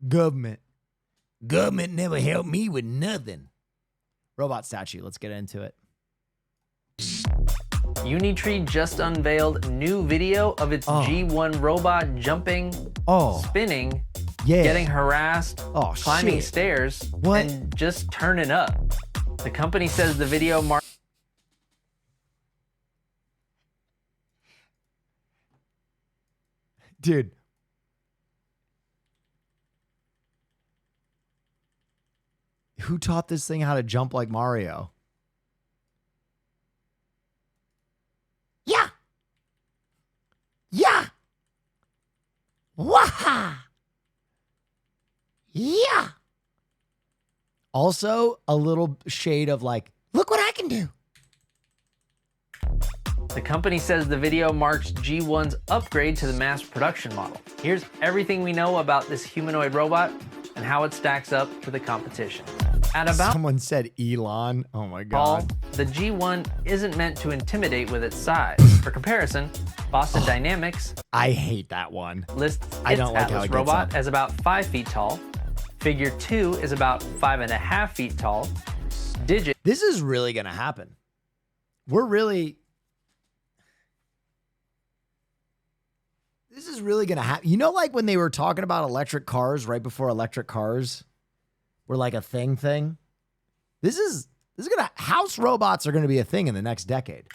Government never helped me with nothing. Robot statue. Let's get into it. Unitree just unveiled new video of its G1 robot jumping, spinning, getting harassed, climbing stairs, and just turning up. The company says the video Dude. Who taught this thing how to jump like Mario? Yeah. Waha. Yeah. Also, a little shade of like, look what I can do. The company says the video marks G1's upgrade to the mass production model. Here's everything we know about this humanoid robot and how it stacks up to the competition. At about Someone said Elon. Oh my God. The G1 isn't meant to intimidate with its size. For comparison, Boston Dynamics I hate that one. lists I don't its like how Atlas it gets robot up. as about 5 feet tall. Figure 2 is about 5.5 feet tall. Digit. This is really going to happen. This is really going to happen. You know, like when they were talking about electric cars right before electric cars were like a thing. This is going to, house robots are going to be a thing in the next decade.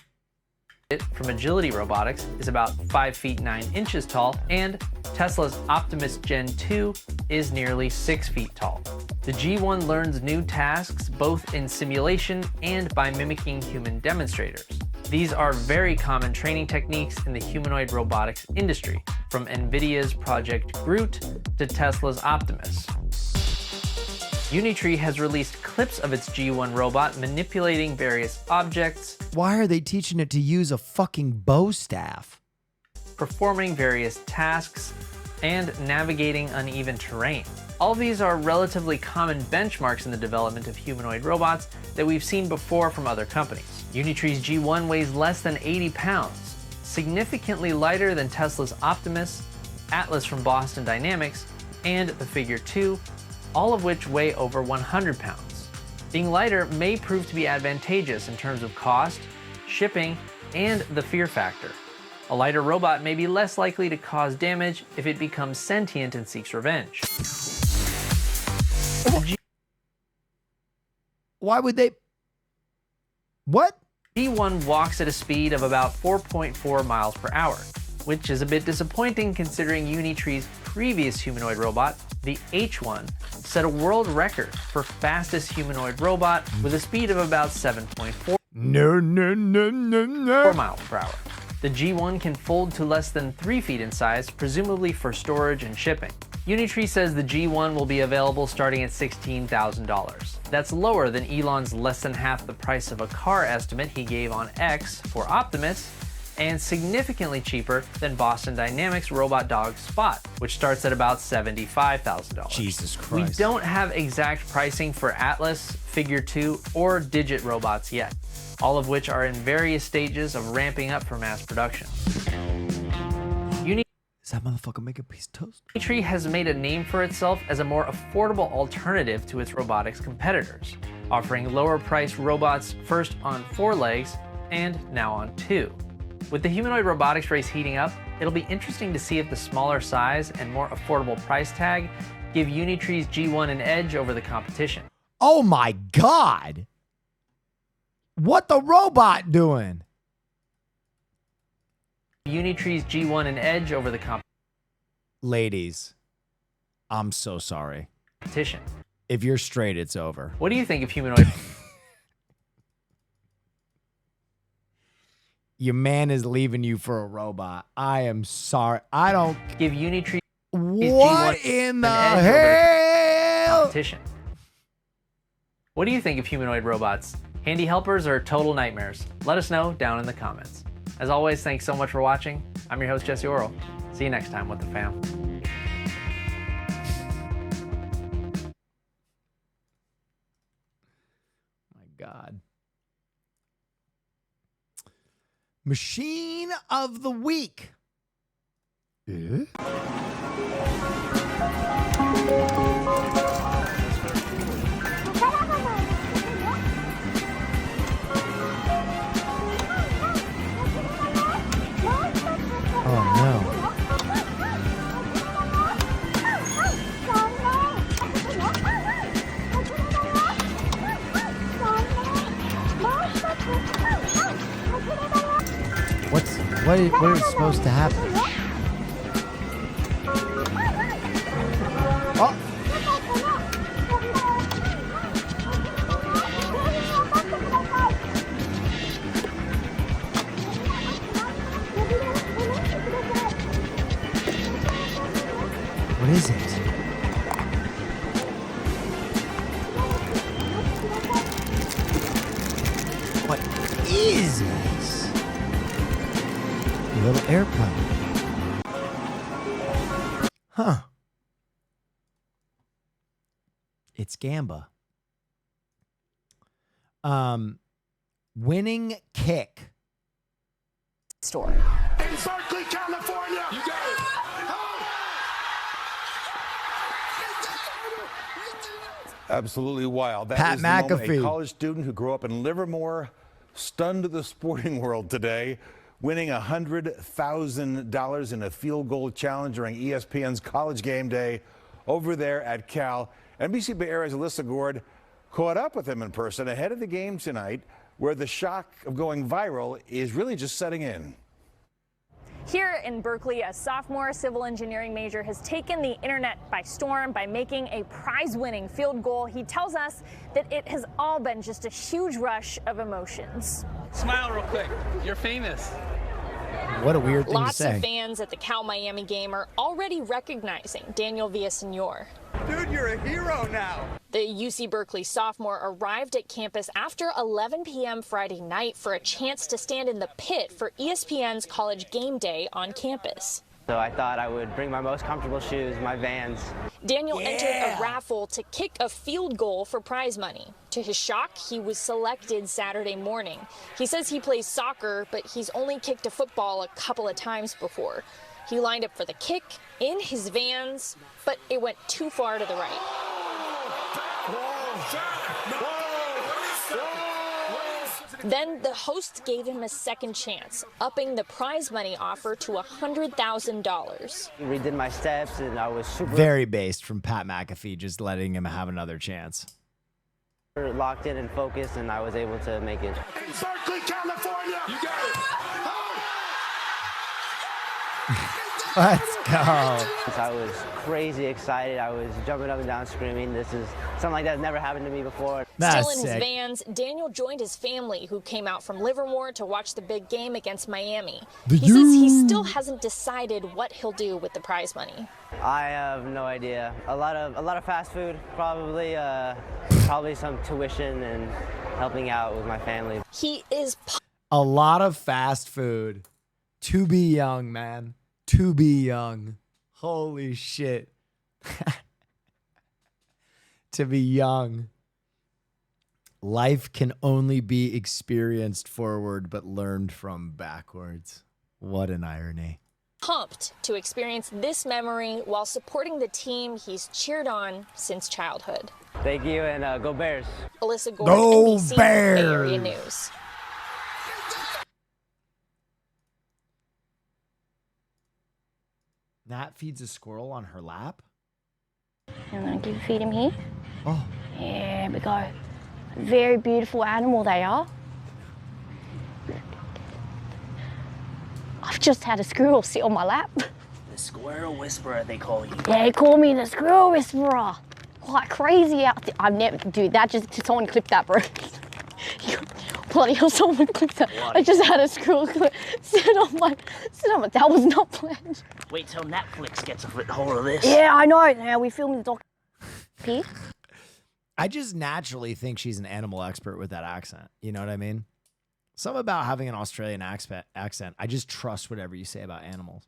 From Agility Robotics is about 5 feet 9 inches tall, and Tesla's Optimus Gen 2 is nearly 6 feet tall. The G1 learns new tasks both in simulation and by mimicking human demonstrators. These are very common training techniques in the humanoid robotics industry, from NVIDIA's Project Groot to Tesla's Optimus. Unitree has released clips of its G1 robot manipulating various objects. Why are they teaching it to use a fucking bow staff? Performing various tasks, and navigating uneven terrain. All of these are relatively common benchmarks in the development of humanoid robots that we've seen before from other companies. Unitree's G1 weighs less than 80 pounds, significantly lighter than Tesla's Optimus, Atlas from Boston Dynamics, and the Figure 2, all of which weigh over 100 pounds. Being lighter may prove to be advantageous in terms of cost, shipping, and the fear factor. A lighter robot may be less likely to cause damage if it becomes sentient and seeks revenge. Why would they? What? G1 walks at a speed of about 4.4 miles per hour, which is a bit disappointing considering Unitree's previous humanoid robot, the H1, set a world record for fastest humanoid robot with a speed of about 7.4 miles per hour. The G1 can fold to less than 3 feet in size, presumably for storage and shipping. Unitree says the G1 will be available starting at $16,000. That's lower than Elon's less than half the price of a car estimate he gave on X for Optimus, and significantly cheaper than Boston Dynamics' robot dog Spot, which starts at about $75,000. Jesus Christ. We don't have exact pricing for Atlas, Figure 2, or Digit robots yet, all of which are in various stages of ramping up for mass production. Does that motherfucker make a piece of toast? Unitree has made a name for itself as a more affordable alternative to its robotics competitors, offering lower-priced robots first on 4 legs and now on 2. With the humanoid robotics race heating up, it'll be interesting to see if the smaller size and more affordable price tag give Unitree's G1 an edge over the competition. Oh my God! What the robot doing? Unitree's G1 an edge over the competition. Ladies, I'm so sorry. If you're straight, it's over. What do you think of humanoid? Your man is leaving you for a robot. I am sorry. I don't give Unitree. What in the hell? Competition. What do you think of humanoid robots? Handy helpers or total nightmares? Let us know down in the comments. As always, thanks so much for watching. I'm your host, Jesse Orrell. See you next time with the fam. My God. Machine of the Week. Oh no. What is supposed to happen? Oh. What is it? What is this? A little airplane. Huh. It's Gamba. Winning kick. Store. In Berkeley, California. You got it. Absolutely wild. That Pat is the moment McAfee. a college student who grew up in Livermore stunned the sporting world today, winning $100,000 in a field goal challenge during ESPN's College Game Day over there at Cal. NBC Bay Area's Alyssa Gord caught up with him in person ahead of the game tonight, where the shock of going viral is really just setting in. Here in Berkeley, a sophomore civil engineering major has taken the internet by storm by making a prize-winning field goal. He tells us that it has all been just a huge rush of emotions. Smile real quick. You're famous. What a weird thing Lots to say. of fans at the Cal-Miami game are already recognizing Daniel Villaseñor. Dude, you're a hero now. The UC Berkeley sophomore arrived at campus after 11 p.m. Friday night for a chance to stand in the pit for ESPN's College Game Day on campus. So I thought I would bring my most comfortable shoes, my Vans. Daniel entered a raffle to kick a field goal for prize money. To his shock, he was selected Saturday morning. He says he plays soccer, but he's only kicked a football a couple of times before. He lined up for the kick in his Vans, but it went too far to the right. Then the host gave him a second chance, upping the prize money offer to $100,000. Redid my steps, and I was super Very based from Pat McAfee, just letting him have another chance. locked in and focused, and I was able to make it. In Berkeley, California. You got it. Let's go. I was crazy excited. I was jumping up and down screaming. This is something like that never happened to me before. Still in his Vans, Daniel joined his family, who came out from Livermore to watch the big game against Miami. He says he still hasn't decided what he'll do with the prize money. I have no idea. A lot of fast food, probably some tuition and helping out with my family. He is A lot of fast food. To be young, man. To be young. Holy shit. To be young. Life can only be experienced forward but learned from backwards. What an irony. pumped to experience this memory while supporting the team he's cheered on since childhood. Thank you, and go Bears. Alyssa Gord, Go NBC Bears! Bay Area News. Nat feeds a squirrel on her lap? I'm going to feed him here. Oh. Yeah, we go. Very beautiful animal they are. I've just had a squirrel sit on my lap. The squirrel whisperer, they call you. Yeah, they call me the squirrel whisperer. Like crazy out there. I've never, dude, that just, someone clipped that, bro. Bloody hell, someone clipped that. I just had a squirrel sit on my, that was not planned. Wait till Netflix gets a hold of this. Yeah, I know. Now we filmed the doc here. I just naturally think she's an animal expert with that accent. You know what I mean? Something about having an Australian accent. I just trust whatever you say about animals.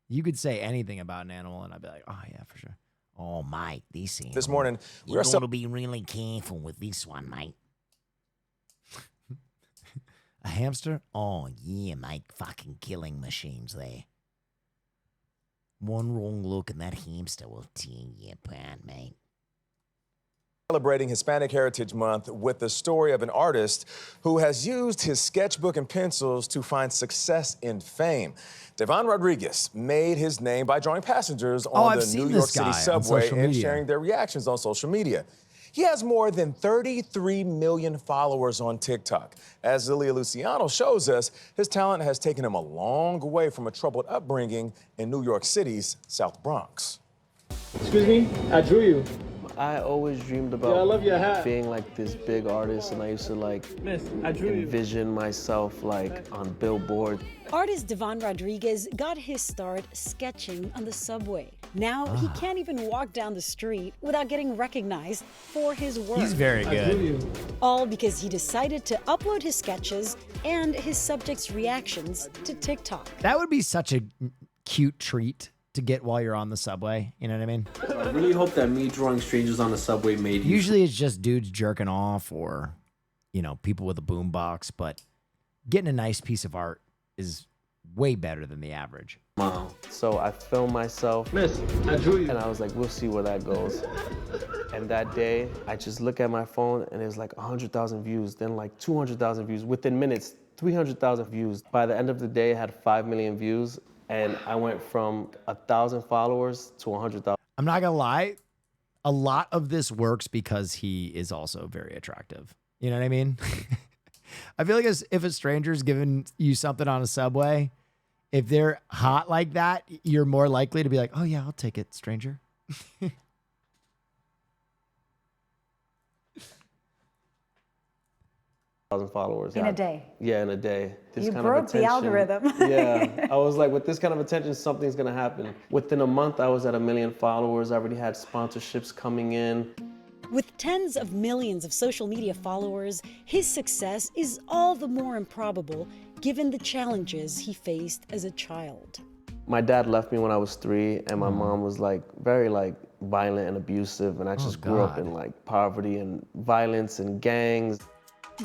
You could say anything about an animal, and I'd be like, oh, yeah, for sure. Oh, mate, this animal. This morning, You're going to be really careful with this one, mate. A hamster? Oh, yeah, mate. Fucking killing machines there. One wrong look and that hamster will tear you apart, mate. Celebrating Hispanic Heritage Month with the story of an artist who has used his sketchbook and pencils to find success and fame. Devon Rodriguez made his name by drawing passengers on the New York City subway and sharing their reactions on social media. He has more than 33 million followers on TikTok. As Zelia Luciano shows us, his talent has taken him a long way from a troubled upbringing in New York City's South Bronx. Excuse me, I drew you. I always dreamed about I love your hat. being like this big artist, and I used to like envision myself like on Billboard. Artist Devon Rodriguez got his start sketching on the subway. Now he can't even walk down the street without getting recognized for his work. He's very good. All because he decided to upload his sketches and his subjects' reactions to TikTok. That would be such a cute treat to get while you're on the subway. You know what I mean? I really hope that me drawing strangers on the subway made you. Usually it's just dudes jerking off or, you know, people with a boombox, but getting a nice piece of art is way better than the average. Wow. So I filmed myself. Miss, I drew you. And I was like, we'll see where that goes. And that day, I just look at my phone and it was like 100,000 views, then like 200,000 views. Within minutes, 300,000 views. By the end of the day, I had 5 million views. And I went from 1,000 followers to 100,000. I'm not gonna lie, a lot of this works because he is also very attractive. You know what I mean? I feel like if a stranger's giving you something on a subway, if they're hot like that, you're more likely to be like, oh yeah, I'll take it, stranger. Followers in a day. Yeah, in a day. This You kind broke of the algorithm. Yeah, I was like, with this kind of attention, something's gonna happen. Within a month, I was at 1 million followers. I already had sponsorships coming in. With tens of millions of social media followers, his success is all the more improbable given the challenges he faced as a child. My dad left me when I was 3, and my mom was like very like violent and abusive, and I just grew up in like poverty and violence and gangs.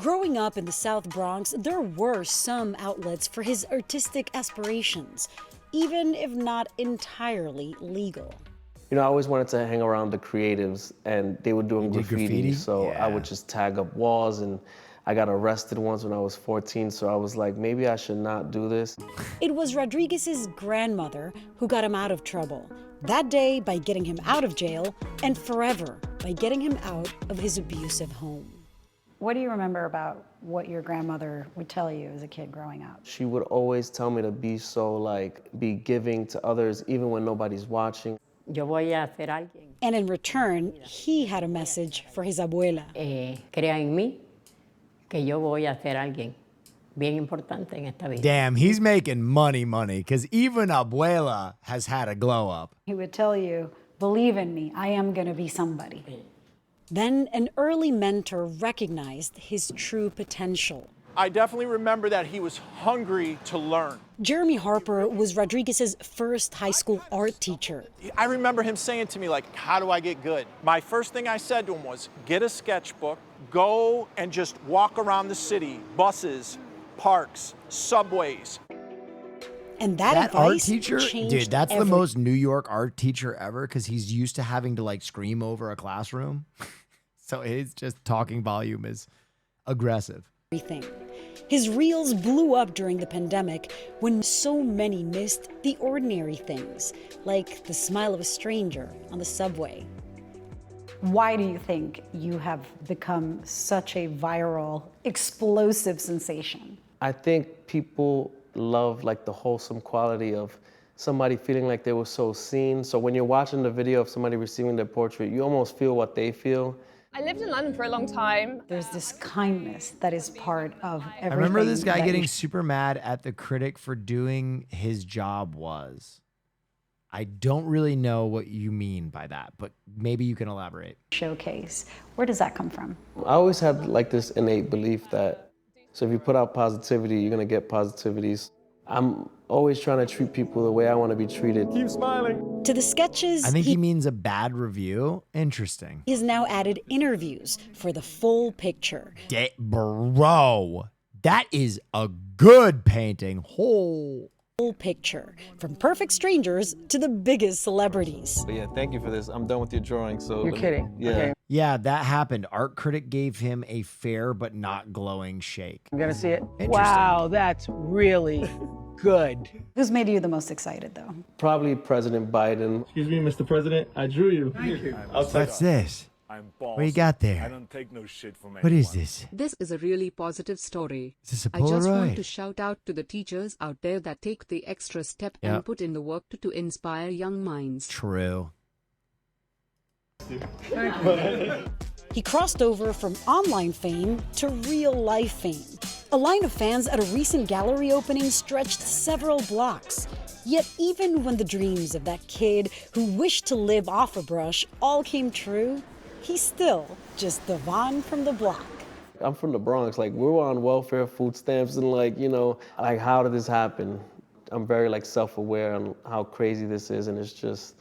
Growing up in the South Bronx, there were some outlets for his artistic aspirations, even if not entirely legal. You know, I always wanted to hang around the creatives, and they were doing graffiti, so I would just tag up walls, and I got arrested once when I was 14, so I was like, maybe I should not do this. It was Rodriguez's grandmother who got him out of trouble. That day by getting him out of jail, and forever by getting him out of his abusive home. What do you remember about what your grandmother would tell you as a kid growing up? She would always tell me to be so be giving to others even when nobody's watching. Yo voy a hacer alguien. And in return, he had a message for his abuela. Crea en mí que yo voy a hacer alguien bien importante en esta vida. Damn, he's making money, because even abuela has had a glow up. He would tell you, believe in me, I am gonna be somebody. Then an early mentor recognized his true potential. I definitely remember that he was hungry to learn. Jeremy Harper was Rodriguez's first high school art teacher. I remember him saying to me, like, how do I get good? My first thing I said to him was, get a sketchbook, go and just walk around the city, buses, parks, subways. And that art advice teacher, changed dude, that's everything. the most New York art teacher ever because he's used to having to like scream over a classroom. So his just talking volume is aggressive. His reels blew up during the pandemic when so many missed the ordinary things, like the smile of a stranger on the subway. Why do you think you have become such a viral, explosive sensation? I think people love like the wholesome quality of somebody feeling like they were so seen. So when you're watching the video of somebody receiving their portrait, you almost feel what they feel. I lived in London for a long time. There's this kindness that is part of everything. I remember this guy that getting you super mad at the critic for doing his job was. I don't really know what you mean by that, but maybe you can elaborate. showcase. Where does that come from? I always had like this innate belief that So if you put out positivity, you're gonna get positivities. I'm always trying to treat people the way I want to be treated. Keep smiling. To the sketches, I think he means a bad review. Interesting. He's now added interviews for the full picture. Bro, that is a good painting. Whole picture, from perfect strangers to the biggest celebrities. But yeah, thank you for this. I'm done with your drawing. So You're kidding. Yeah. Okay. Yeah, that happened. Art critic gave him a fair but not glowing shake. I'm gonna see it. Interesting. Wow, that's really good. Who's made you the most excited, though? Probably President Biden. Excuse me, Mr. President, I drew you. Thank you. What's this? I'm boss. What you got there? I don't take no shit from anyone. What is this? This is a really positive story. Is this a I just want Polaroid? to shout out to the teachers out there that take the extra step Yep. and put in the work to inspire young minds. True. He crossed over from online fame to real-life fame. A line of fans at a recent gallery opening stretched several blocks. Yet even when the dreams of that kid who wished to live off a brush all came true, he's still just the Von from the block. I'm from the Bronx. Like, we were on welfare, food stamps, and like, you know, like, how did this happen? I'm very like self-aware on how crazy this is, and it's just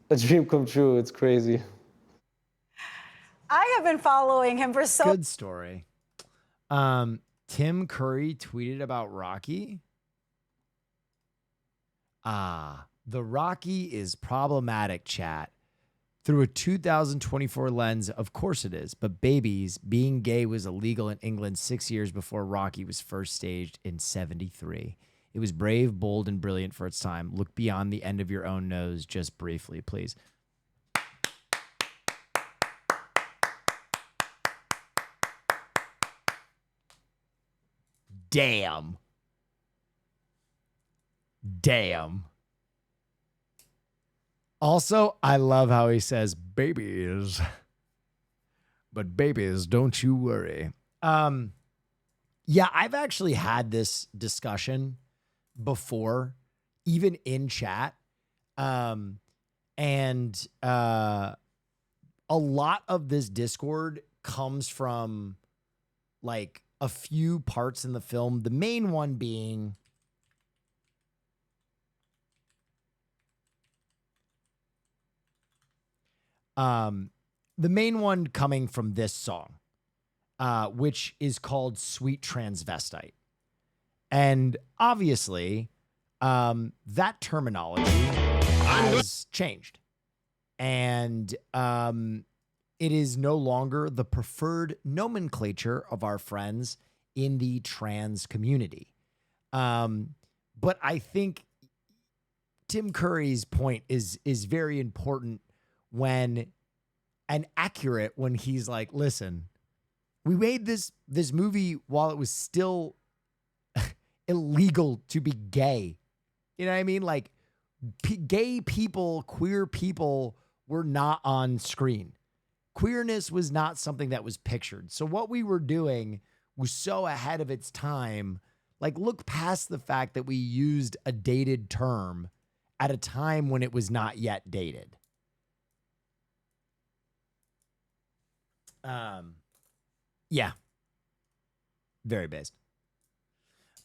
a dream come true. It's crazy. I have been following him for so Good story. Tim Curry tweeted about Rocky. The Rocky is problematic, chat. Through a 2024 lens, of course it is. But babies, being gay was illegal in England 6 years before Rocky was first staged in 1973. It was brave, bold, and brilliant for its time. Look beyond the end of your own nose just briefly, please. Damn. Damn. Also, I love how he says babies. But babies, don't you worry. Yeah, I've actually had this discussion before, even in chat. And a lot of this Discord comes from like a few parts in the film. The main one being the main one coming from this song, which is called Sweet Transvestite. And obviously, that terminology has changed. And it is no longer the preferred nomenclature of our friends in the trans community. But I think Tim Curry's point is very important when and accurate when he's like, listen, we made this movie while it was still illegal to be gay. You know what I mean? Like gay people, queer people were not on screen. Queerness was not something that was pictured. So what we were doing was so ahead of its time. Like, look past the fact that we used a dated term at a time when it was not yet dated. Yeah. Very based.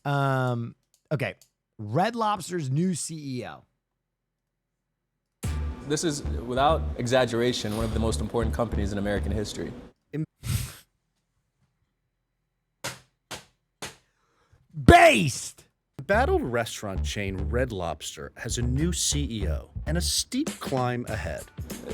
Okay. Red Lobster's new CEO. This is, without exaggeration, one of the most important companies in American history. Based! The battled restaurant chain Red Lobster has a new CEO and a steep climb ahead.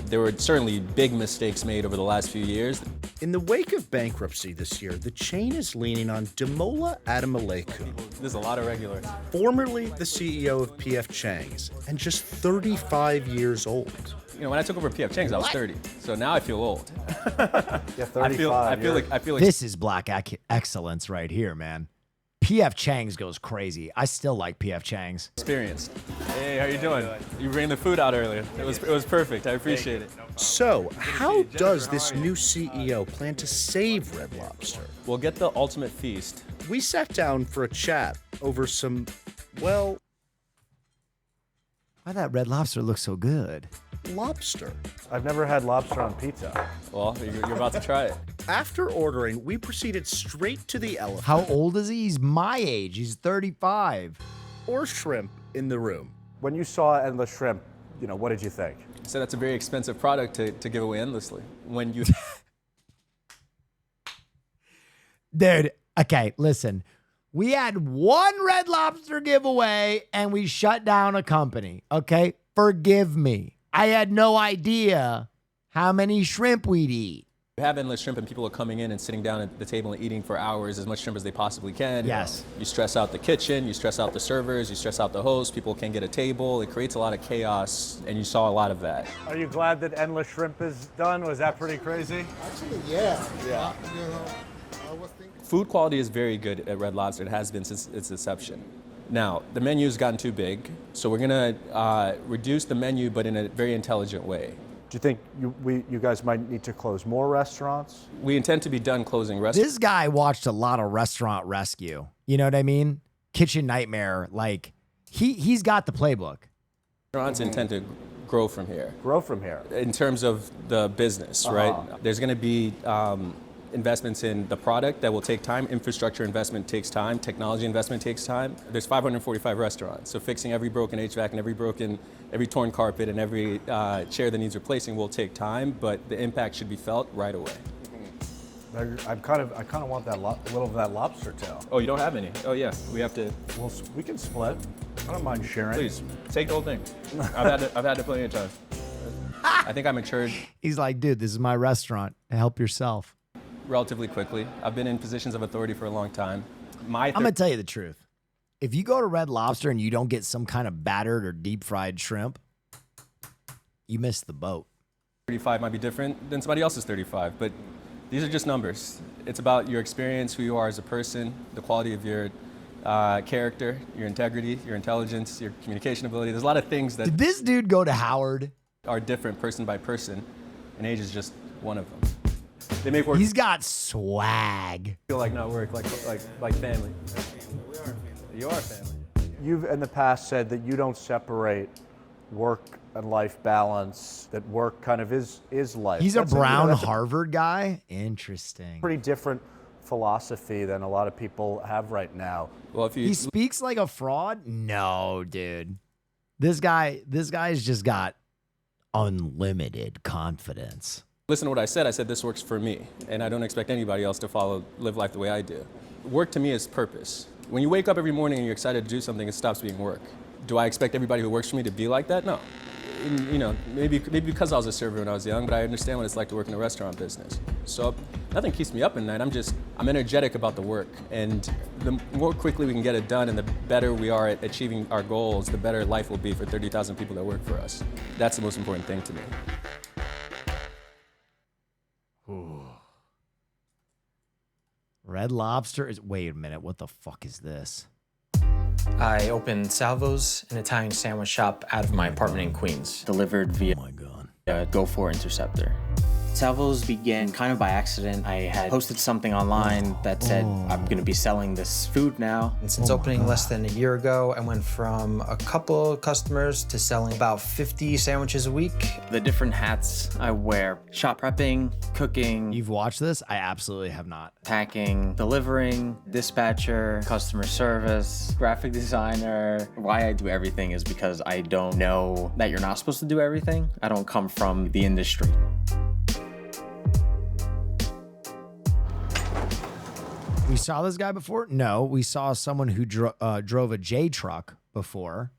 There were certainly big mistakes made over the last few years. In the wake of bankruptcy this year, the chain is leaning on Damola Adamaleku. There's a lot of regulars. Formerly the CEO of P.F. Chang's and just 35 years old. You know, when I took over P.F. Chang's, I was 30. So now I feel old. Yeah, 35. I feel like This is black excellence right here, man. P.F. Chang's goes crazy. I still like P.F. Chang's. Experienced. Hey, how you doing? You bringing the food out earlier. It was perfect. I appreciate it. So, how does this new CEO plan to save Red Lobster? We'll get the ultimate feast. We sat down for a chat over some, well... Why that Red Lobster looks so good? Lobster. I've never had lobster on pizza. Well, you're about to try it. After ordering, we proceeded straight to the elephant. How old is he? He's my age. He's 35. Or shrimp in the room. When you saw endless shrimp, what did you think? So that's a very expensive product to give away endlessly. When you Dude, okay, listen. We had one Red Lobster giveaway and we shut down a company, okay? Forgive me. I had no idea how many shrimp we'd eat. You have endless shrimp and people are coming in and sitting down at the table and eating for hours, as much shrimp as they possibly can. Yes. You stress out the kitchen, you stress out the servers, you stress out the host, people can't get a table. It creates a lot of chaos, and you saw a lot of that. Are you glad that endless shrimp is done? Was that pretty crazy? Actually, yeah. Yeah. I was thinking. Food quality is very good at Red Lobster. It has been since its inception. Now, the menu's gotten too big, so we're gonna reduce the menu, but in a very intelligent way. Do you think you guys might need to close more restaurants? We intend to be done closing restaurants. This guy watched a lot of Restaurant Rescue. You know what I mean? Kitchen Nightmare. Like, he's got the playbook. Restaurants intend to grow from here. Grow from here. In terms of the business, right? There's going to be investments in the product that will take time. Infrastructure investment takes time. Technology investment takes time. There's 545 restaurants, so fixing every broken HVAC and every torn carpet and every chair that needs replacing will take time, but the impact should be felt right away. I kind of want that little of that lobster tail. Oh, you don't have any? Oh yeah, we have to. Well, we can split. I don't mind sharing. Please take the whole thing. I've had it plenty of times. I think I matured. He's like, dude, this is my restaurant. Help yourself. Relatively quickly. I've been in positions of authority for a long time. I'm gonna tell you the truth. If you go to Red Lobster and you don't get some kind of battered or deep fried shrimp, you missed the boat. 35 might be different than somebody else's 35, but these are just numbers. It's about your experience, who you are as a person, the quality of your character, your integrity, your intelligence, your communication ability. There's a lot of things that Did this dude go to Howard? Are different person by person, and age is just one of them. They make work. He's got swag. Feel like not work, like family. We are family. You are family. You've in the past said that you don't separate work and life balance, that work kind of is life. He's That's a Brown that's Harvard guy? Interesting. Pretty different philosophy than a lot of people have right now. Well, if He speaks like a fraud? No, dude. This guy's just got unlimited confidence. Listen to what I said. I said this works for me, and I don't expect anybody else to live life the way I do. Work to me is purpose. When you wake up every morning and you're excited to do something, it stops being work. Do I expect everybody who works for me to be like that? No. Maybe because I was a server when I was young, but I understand what it's like to work in the restaurant business. So nothing keeps me up at night. I'm energetic about the work, and the more quickly we can get it done and the better we are at achieving our goals, the better life will be for 30,000 people that work for us. That's the most important thing to me. Ooh. Red Lobster is. Wait a minute. What the fuck is this? I opened Salvos, an Italian sandwich shop, out of my apartment in Queens. Delivered via a Go4 interceptor. Salvos began kind of by accident. I had posted something online that said, I'm gonna be selling this food now. And since opening less than a year ago, I went from a couple customers to selling about 50 sandwiches a week. The different hats I wear: shop prepping, cooking. You've watched this? I absolutely have not. Packing, delivering, dispatcher, customer service, graphic designer. Why I do everything is because I don't know that you're not supposed to do everything. I don't come from the industry. We saw this guy before? No, we saw someone who drove a J truck before.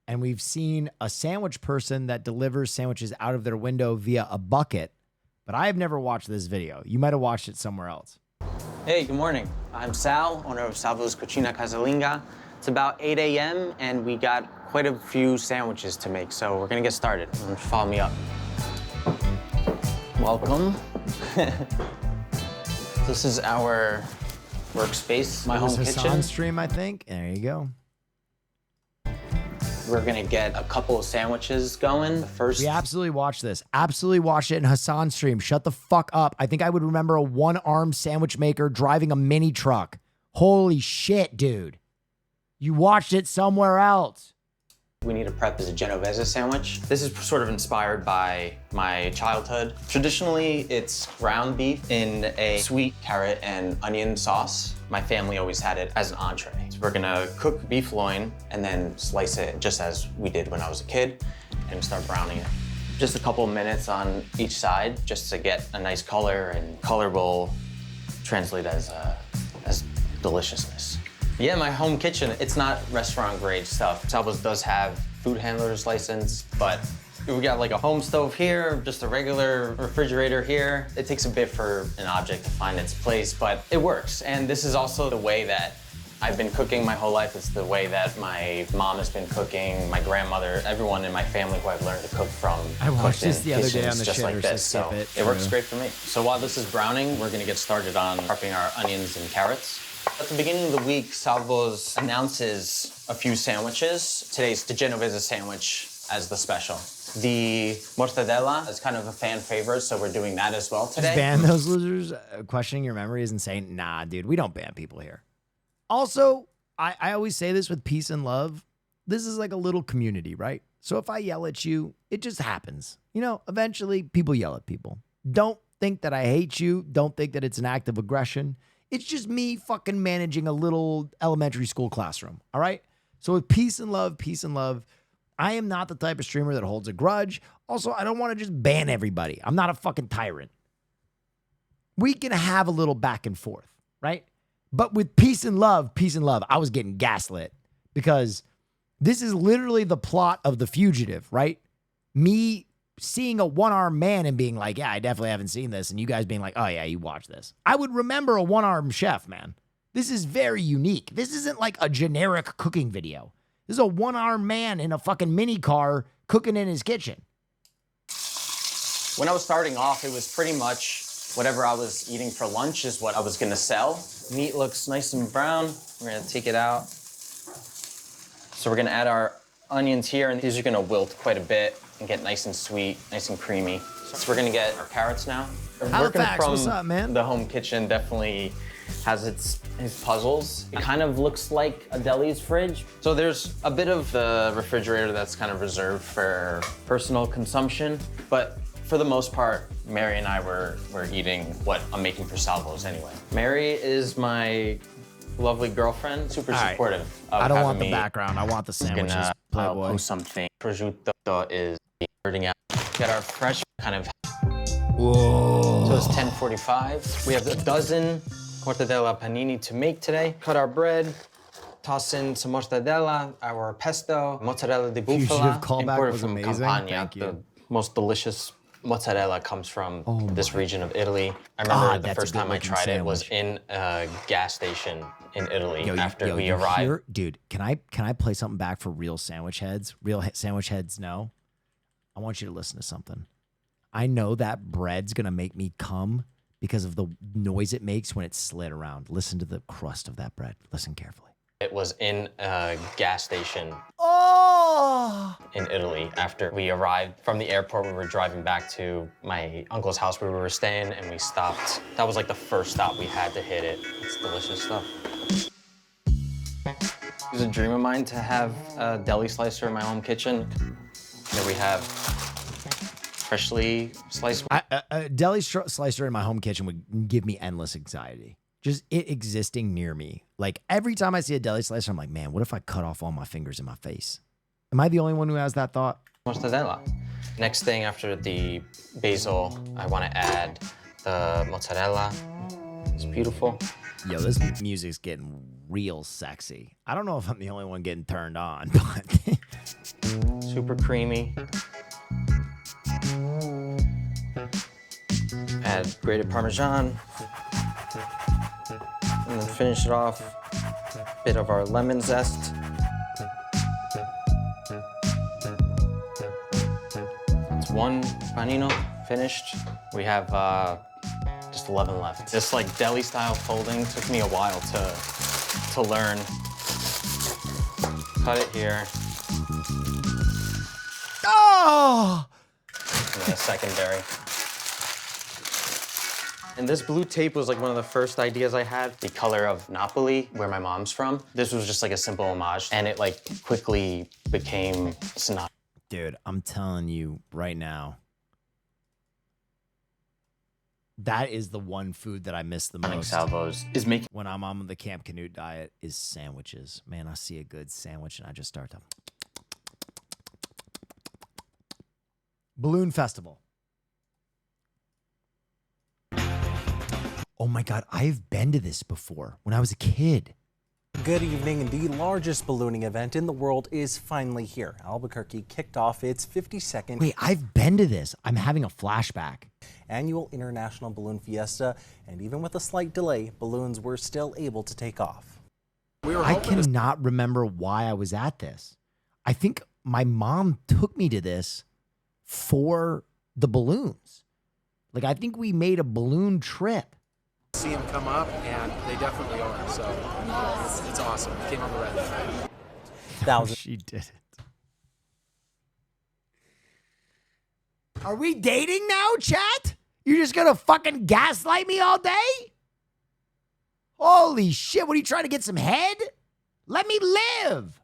And we've seen a sandwich person that delivers sandwiches out of their window via a bucket. But I have never watched this video. You might have watched it somewhere else. Hey, good morning. I'm Sal, owner of Salvos Cucina Casalinga. It's about 8 a.m. and we got quite a few sandwiches to make, so we're gonna get started. Follow me up. Welcome. This is our workspace, my home kitchen. Hassan stream, I think. There you go. We're gonna get a couple of sandwiches going. First, we absolutely watched this. Absolutely watched it in Hassan stream. Shut the fuck up. I think I would remember a one-armed sandwich maker driving a mini truck. Holy shit, dude. You watched it somewhere else. We need to prep is a Genovese sandwich. This is sort of inspired by my childhood. Traditionally, it's ground beef in a sweet carrot and onion sauce. My family always had it as an entree. So we're gonna cook beef loin and then slice it just as we did when I was a kid and start browning it. Just a couple of minutes on each side just to get a nice color, and color will translate as deliciousness. Yeah, my home kitchen, it's not restaurant grade stuff. Salvos does have food handler's license, but we got like a home stove here, just a regular refrigerator here. It takes a bit for an object to find its place, but it works. And this is also the way that I've been cooking my whole life. It's the way that my mom has been cooking, my grandmother, everyone in my family who I've learned to cook from. I watched this the other day on the just like shitters, this, so so skip it works great for me. So while this is browning, we're gonna get started on prepping our onions and carrots. At the beginning of the week, Salvos announces a few sandwiches. Today's the Genovese sandwich as the special. The mortadella is kind of a fan favorite, so we're doing that as well today. Just ban those losers. Questioning your memories and saying, nah, dude, we don't ban people here. Also, I always say this with peace and love. This is like a little community, right? So if I yell at you, it just happens. You know, eventually people yell at people. Don't think that I hate you. Don't think that it's an act of aggression. It's just me fucking managing a little elementary school classroom, all right? So with peace and love, I am not the type of streamer that holds a grudge. Also, I don't want to just ban everybody. I'm not a fucking tyrant. We can have a little back and forth, right? But with peace and love, I was getting gaslit because this is literally the plot of The Fugitive, right? Me seeing a one-armed man and being like, yeah, I definitely haven't seen this. And you guys being like, oh yeah, you watch this. I would remember a one-armed chef, man. This is very unique. This isn't like a generic cooking video. This is a one-armed man in a fucking mini car cooking in his kitchen. When I was starting off, it was pretty much whatever I was eating for lunch is what I was gonna sell. Meat looks nice and brown. We're gonna take it out. So we're gonna add our onions here, and these are gonna wilt quite a bit and get nice and sweet, nice and creamy. So we're gonna get our carrots now. Halifax, what's up, man? The home kitchen definitely has its puzzles. It kind of looks like a deli's fridge. So there's a bit of the refrigerator that's kind of reserved for personal consumption, but for the most part, Mary and I were eating what I'm making for Salvos anyway. Mary is my lovely girlfriend, super supportive of I don't want having the me. background. I want the sandwiches, I'll Playboy. post something. Prosciutto is hurting out. Get our fresh kind of. Whoa. So it's 10:45. We have a dozen mortadella panini to make today. Cut our bread. Toss in some mortadella, our pesto, mozzarella di bufala, Fugitive callback imported was from amazing. Campania. Thank you. The most delicious mozzarella comes from this region of Italy. I God, remember the that's a first time I good-looking tried it was sandwich. in a gas station in Italy after we you arrived. hear- dude, can I play something back for real sandwich heads? Sandwich heads know. I want you to listen to something. I know that bread's gonna make me come because of the noise it makes when it's slid around. Listen to the crust of that bread. Listen carefully. It was in a gas station Oh! in Italy after we arrived from the airport. We were driving back to my uncle's house where we were staying, and we stopped. That was like the first stop we had to hit it. It's delicious stuff. It was a dream of mine to have a deli slicer in my home kitchen. Here we have freshly sliced. A deli slicer in my home kitchen would give me endless anxiety. Just it existing near me. Like every time I see a deli slicer, I'm like, man, what if I cut off all my fingers in my face? Am I the only one who has that thought? Mortadella. Next thing after the basil, I want to add the mozzarella. It's beautiful. Yo, this music's getting real sexy. I don't know if I'm the only one getting turned on, but super creamy. Add grated Parmesan. And then finish it off, bit of our lemon zest. That's one panino finished. We have just 11 left. This like deli style folding took me a while to learn. Cut it here. Oh! And then a secondary. And this blue tape was like one of the first ideas I had. The color of Napoli, where my mom's from. This was just like a simple homage, and it like quickly became synonymous. Dude, I'm telling you right now, that is the one food that I miss the most. Salvos is making when I'm on the Camp Canute diet is sandwiches. Man, I see a good sandwich and I just start to. Balloon Festival. Oh my God, I've been to this before when I was a kid. Good evening. The largest ballooning event in the world is finally here. Albuquerque kicked off its 52nd. Wait, I've been to this. I'm having a flashback. Annual International Balloon Fiesta, and even with a slight delay, balloons were still able to take off. I cannot remember why I was at this. I think my mom took me to this for the balloons. Like, I think we made a balloon trip. See them come up, and they definitely are. So it's awesome. It came on the red. Thousands. She did it. Are we dating now, chat? You're just gonna fucking gaslight me all day? Holy shit, what are you trying to get some head? Let me live.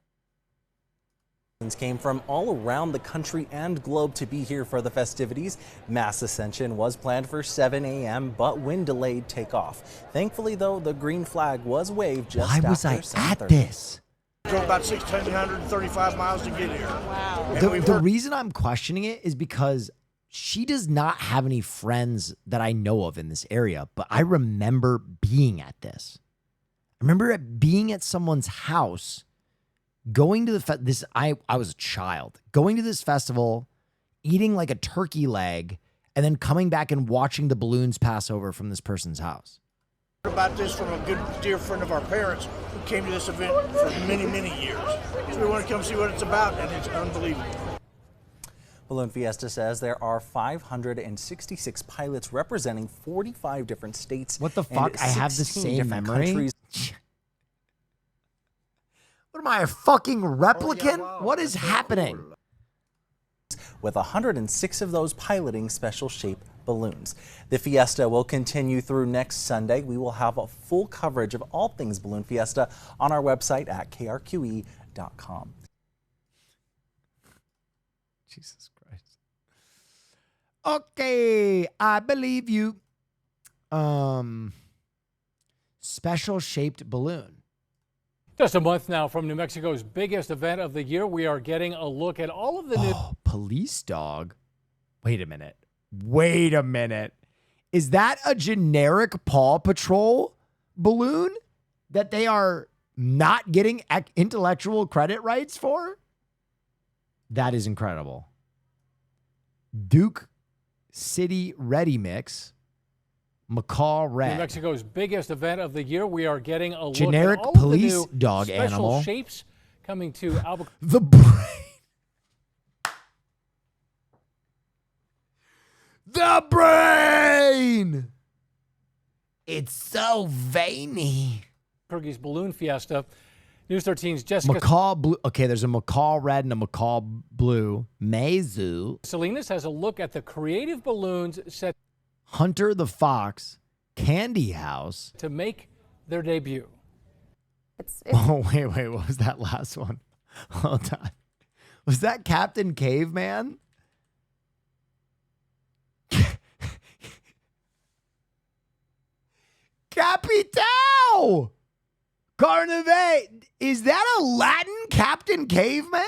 Came from all around the country and globe to be here for the festivities. Mass ascension was planned for 7 a.m., but wind delayed takeoff. Thankfully, though, the green flag was waved just after 7:30. Why was I at this? Drove about 1,635 miles to get here. Wow. The reason I'm questioning it is because she does not have any friends that I know of in this area, but I remember being at this. I remember being at someone's house, going to the I was a child, going to this festival, eating like a turkey leg, and then coming back and watching the balloons pass over from this person's house. About this from a good dear friend of our parents who came to this event for many, many years. So we want to come see what it's about, and it's unbelievable. Balloon Fiesta says there are 566 pilots representing 45 different states. What the fuck? I have the same memory. Countries. What am I, a fucking replicant? Oh, yeah, wow. What is happening? With 106 of those piloting special shape balloons. The Fiesta will continue through next Sunday. We will have a full coverage of all things Balloon Fiesta on our website at krqe.com. Jesus Christ. Okay, I believe you. Special shaped balloon. Just a month now from New Mexico's biggest event of the year, we are getting a look at all of the new... Police dog? Wait a minute. Wait a minute. Is that a generic Paw Patrol balloon that they are not getting intellectual credit rights for? That is incredible. Duke City Ready Mix. Macaw Red. New Mexico's biggest event of the year. We are getting a generic look at all police of the new dog special animal shapes coming to Albuquerque. The brain. The brain. It's so veiny. Albuquerque's Balloon Fiesta. News 13's Jessica. Macaw Blue. Okay, there's a Macaw Red and a Macaw Blue. Mazu. Salinas has a look at the creative balloons set. Hunter the Fox, Candy House. To make their debut. Oh, wait. What was that last one? Hold on. Was that Captain Caveman? Capitao! Carnivate! Is that a Latin Captain Caveman?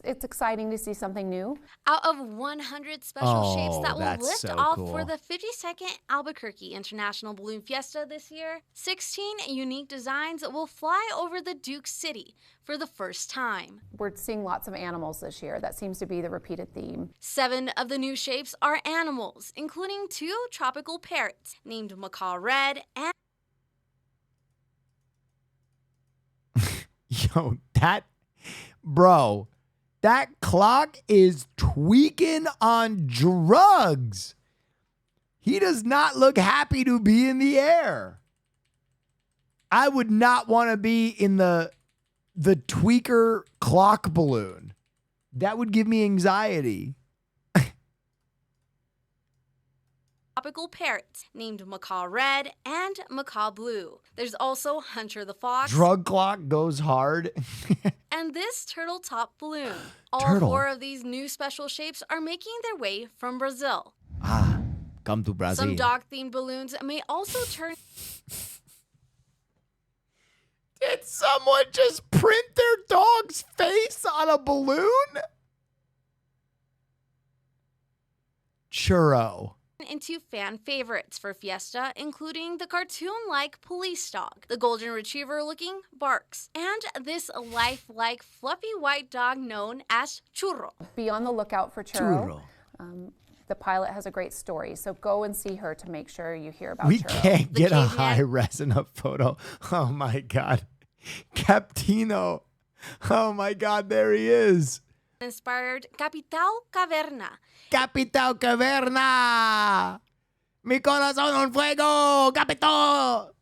It's exciting to see something new. Out of 100 special shapes that will lift so off cool. for the 52nd Albuquerque International Balloon Fiesta this year, 16 unique designs will fly over the Duke City for the first time. We're seeing lots of animals this year. That seems to be the repeated theme. 7 of the new shapes are animals, including 2 tropical parrots named Macaw Red and... Yo, bro, that clock is tweaking on drugs. He does not look happy to be in the air. I would not want to be in the tweaker clock balloon. That would give me anxiety. Tropical parrots named Macaw Red and Macaw Blue. There's also Hunter the Fox. Drug clock goes hard. And this turtle top balloon. All Turtle. 4 of these new special shapes are making their way from Brazil. Come to Brazil. Some dog-themed balloons may also turn... Did someone just print their dog's face on a balloon? Churro. into fan favorites for Fiesta, including the cartoon-like police dog, the golden retriever-looking Barks, and this lifelike fluffy white dog known as Churro. Be on the lookout for Churro. The pilot has a great story, so go and see her to make sure you hear about We Churro. can't get a high res enough photo. Oh my God. Captino. Oh my God, there he is. Inspired Capital Caverna. Capital Caverna. Mi corazón en fuego. Capito.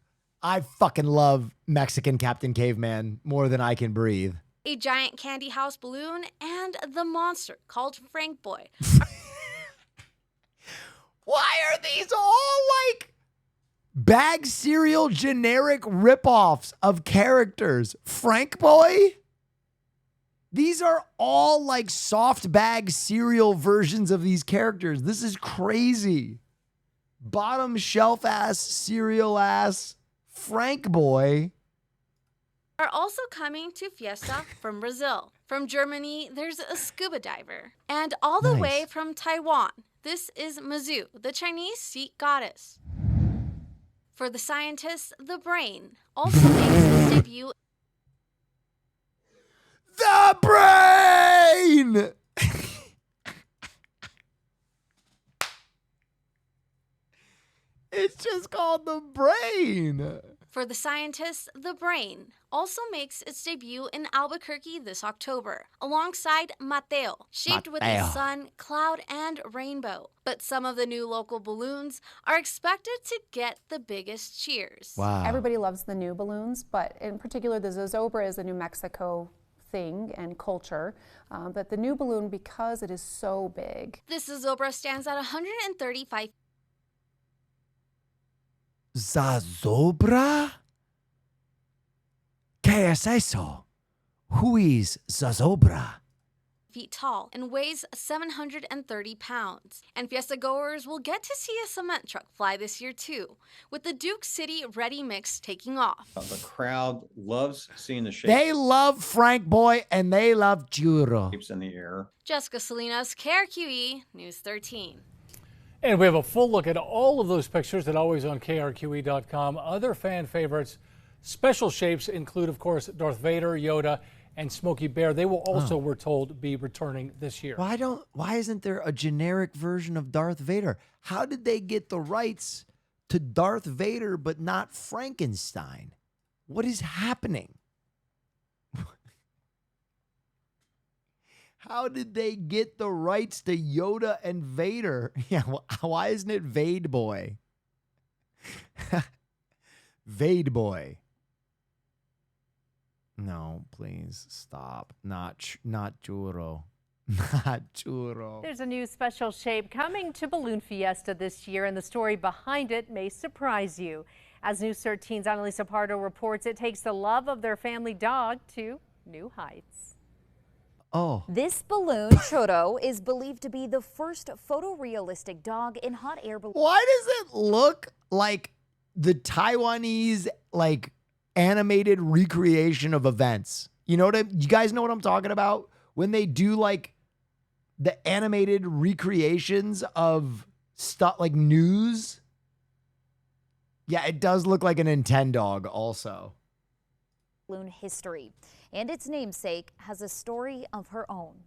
I fucking love Mexican Captain Caveman more than I can breathe. A giant candy house balloon and the monster called Frank Boy. Why are these all like bag cereal generic ripoffs of characters? Frank Boy? These are all like soft bag cereal versions of these characters. This is crazy. Bottom shelf ass, cereal ass, Frank Boy. Are also coming to Fiesta from Brazil. From Germany, there's a scuba diver. And all the way from Taiwan, this is Mizu, the Chinese sea goddess. For the scientists, the brain also makes its debut. The brain! It's just called the brain. For the scientists, the brain also makes its debut in Albuquerque this October, alongside Mateo, shaped with a sun, cloud, and rainbow. But some of the new local balloons are expected to get the biggest cheers. Wow. Everybody loves the new balloons, but in particular, the Zozobra is a New Mexico thing and culture. But the new balloon, because it is so big. This Zozobra stands at 135. Zozobra? ¿Qué es eso? Who is Zozobra? Feet tall and weighs 730 pounds. And Fiesta goers will get to see a cement truck fly this year too, with the Duke City Ready Mix taking off. The crowd loves seeing the shapes. They love Frank Boy and they love Churro. Shapes in the air. Jessica Salinas, KRQE, News 13. And we have a full look at all of those pictures at always on KRQE.com. Other fan favorites, special shapes include, of course, Darth Vader, Yoda, and Smokey Bear. They will also, we're told, be returning this year. Why isn't there a generic version of Darth Vader? How did they get the rights to Darth Vader but not Frankenstein? What is happening? How did they get the rights to Yoda and Vader? Yeah, why isn't it Vade Boy? Vade Boy. No, please stop. Not Churro. Not Churro. There's a new special shape coming to Balloon Fiesta this year, and the story behind it may surprise you. As News 13's Annalisa Pardo reports, it takes the love of their family dog to new heights. Oh. This balloon, Churro, is believed to be the first photorealistic dog in hot air balloon. Why does it look like the Taiwanese, like, animated recreation of events? You know you guys know what I'm talking about? When they do, like, the animated recreations of stuff, like news? Yeah, it does look like a Nintendog also. Balloon history. And its namesake has a story of her own.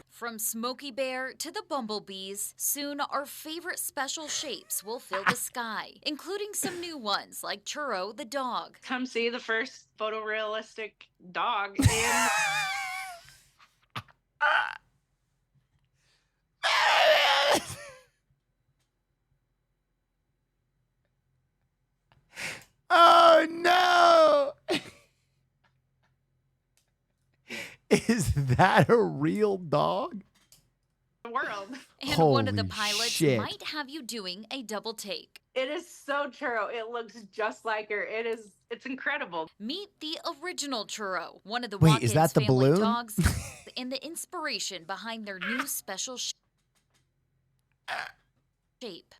From Smokey Bear to the bumblebees, soon our favorite special shapes will fill the sky, including some new ones like Churro the dog. Come see the first photorealistic dog in... Oh no! that a real dog? World. And one of the Holy pilots shit. might have you doing a double take. It is so churro. It looks just like her. It's incredible. Meet the original churro, one of the Wait, is that the family balloon? dogs, and the inspiration behind their new special shape.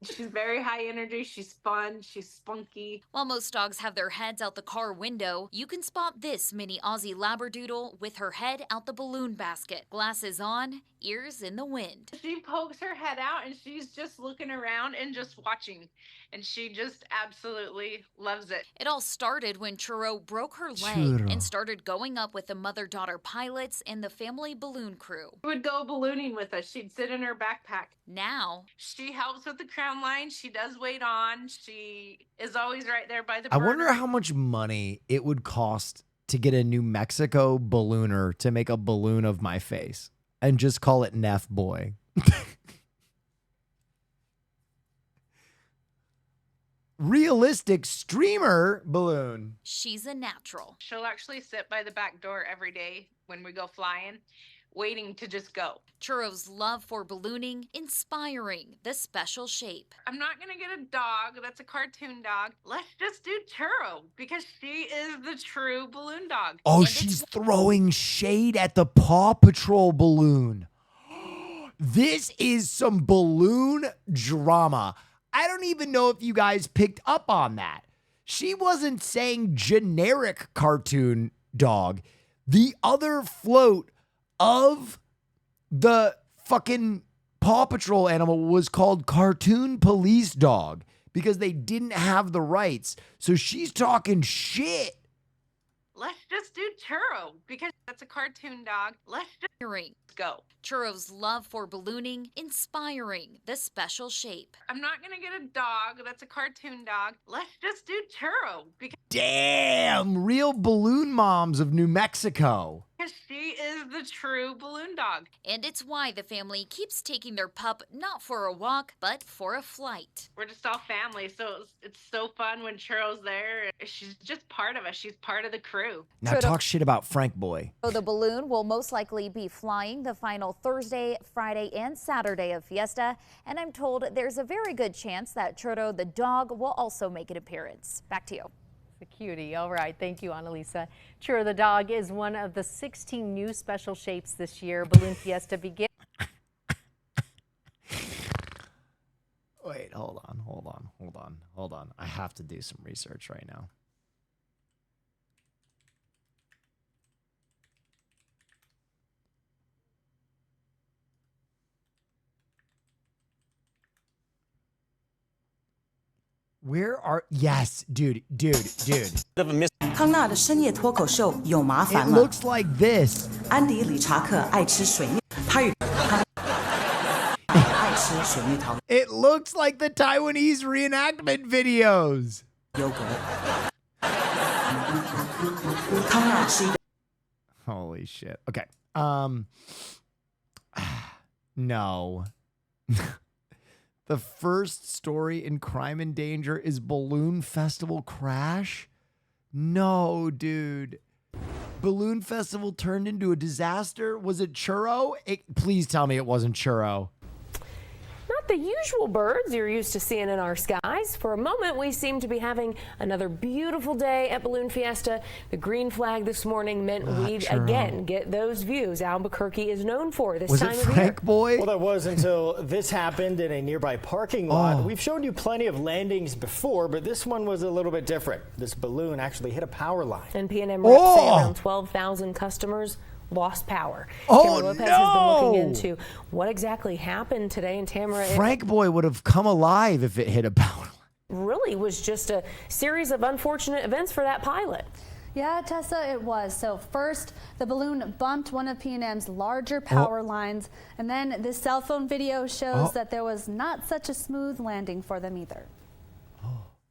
She's very high energy. She's fun. She's spunky. While most dogs have their heads out the car window, you can spot this mini Aussie Labradoodle with her head out the balloon basket, glasses on, ears in the wind. She pokes her head out and she's just looking around and just watching. And she just absolutely loves it. It all started when Churro broke her leg Churro. and started going up with the mother-daughter pilots and the family balloon crew. She would go ballooning with us. She'd sit in her backpack. Now, she helps with the crown line. She does wait on. She is always right there by the I burner. wonder how much money it would cost to get a New Mexico ballooner to make a balloon of my face and just call it Neff Boy. Realistic streamer balloon. she's a natural. She'll actually sit by the back door every day when we go flying, waiting to just go. Churro's love for ballooning, inspiring the special shape. I'm not going to get a dog that's a cartoon dog. Let's just do Churro because she is the true balloon dog. Oh, she's throwing shade at the Paw Patrol balloon. This is some balloon drama. I don't even know if you guys picked up on that. She wasn't saying generic cartoon dog. The other float of the fucking Paw Patrol animal was called Cartoon Police Dog because they didn't have the rights. So she's talking shit. Let's just do Churro because that's a cartoon dog. Let's just go. Churro's love for ballooning, inspiring the special shape. I'm not going to get a dog that's a cartoon dog. Let's just do Churro because Damn, real balloon moms of New Mexico. she is the true balloon dog. And it's why the family keeps taking their pup not for a walk, but for a flight. We're just all family, so it's so fun when Churro's there. She's just part of us. She's part of the crew. Now talk shit about Frank Boy. So the balloon will most likely be flying the final Thursday, Friday, and Saturday of Fiesta. And I'm told there's a very good chance that Churro the dog will also make an appearance. Back to you. A cutie. All right. Thank you, Annalisa. Churro the dog is one of the 16 new special shapes this year. Balloon Fiesta begins. Wait, hold on. I have to do some research right now. Where are yes, dude. 康纳的深夜脱口秀有麻 It 烦了。 looks like this. 安迪·理查克爱吃水蜜，他与他爱吃水蜜桃 It looks like the Taiwanese reenactment videos. 优格。康纳是一个 Holy shit. Okay. No. The first story in Crime and Danger is Balloon Festival crash? No, dude. Balloon Festival turned into a disaster? Was it Churro? Please tell me it wasn't Churro. Not the usual birds you're used to seeing in our skies. For a moment, we seem to be having another beautiful day at Balloon Fiesta. The green flag this morning meant we'd Churro. again get those views Albuquerque is known for this Was time it of year. Frank Boy? Well, that was until this happened in a nearby parking lot. We've shown you plenty of landings before, but this one was a little bit different. This balloon actually hit a power line. And P&M reps say around 12,000 customers lost power. Oh, Tamara Lopez has been looking no! into what exactly happened today. And Tamara, Frank Boy would have come alive if it hit a power line. really was just a series of unfortunate events for that pilot. Yeah, Tessa, it was. So first, the balloon bumped one of P&M's larger power lines, and then this cell phone video shows that there was not such a smooth landing for them either.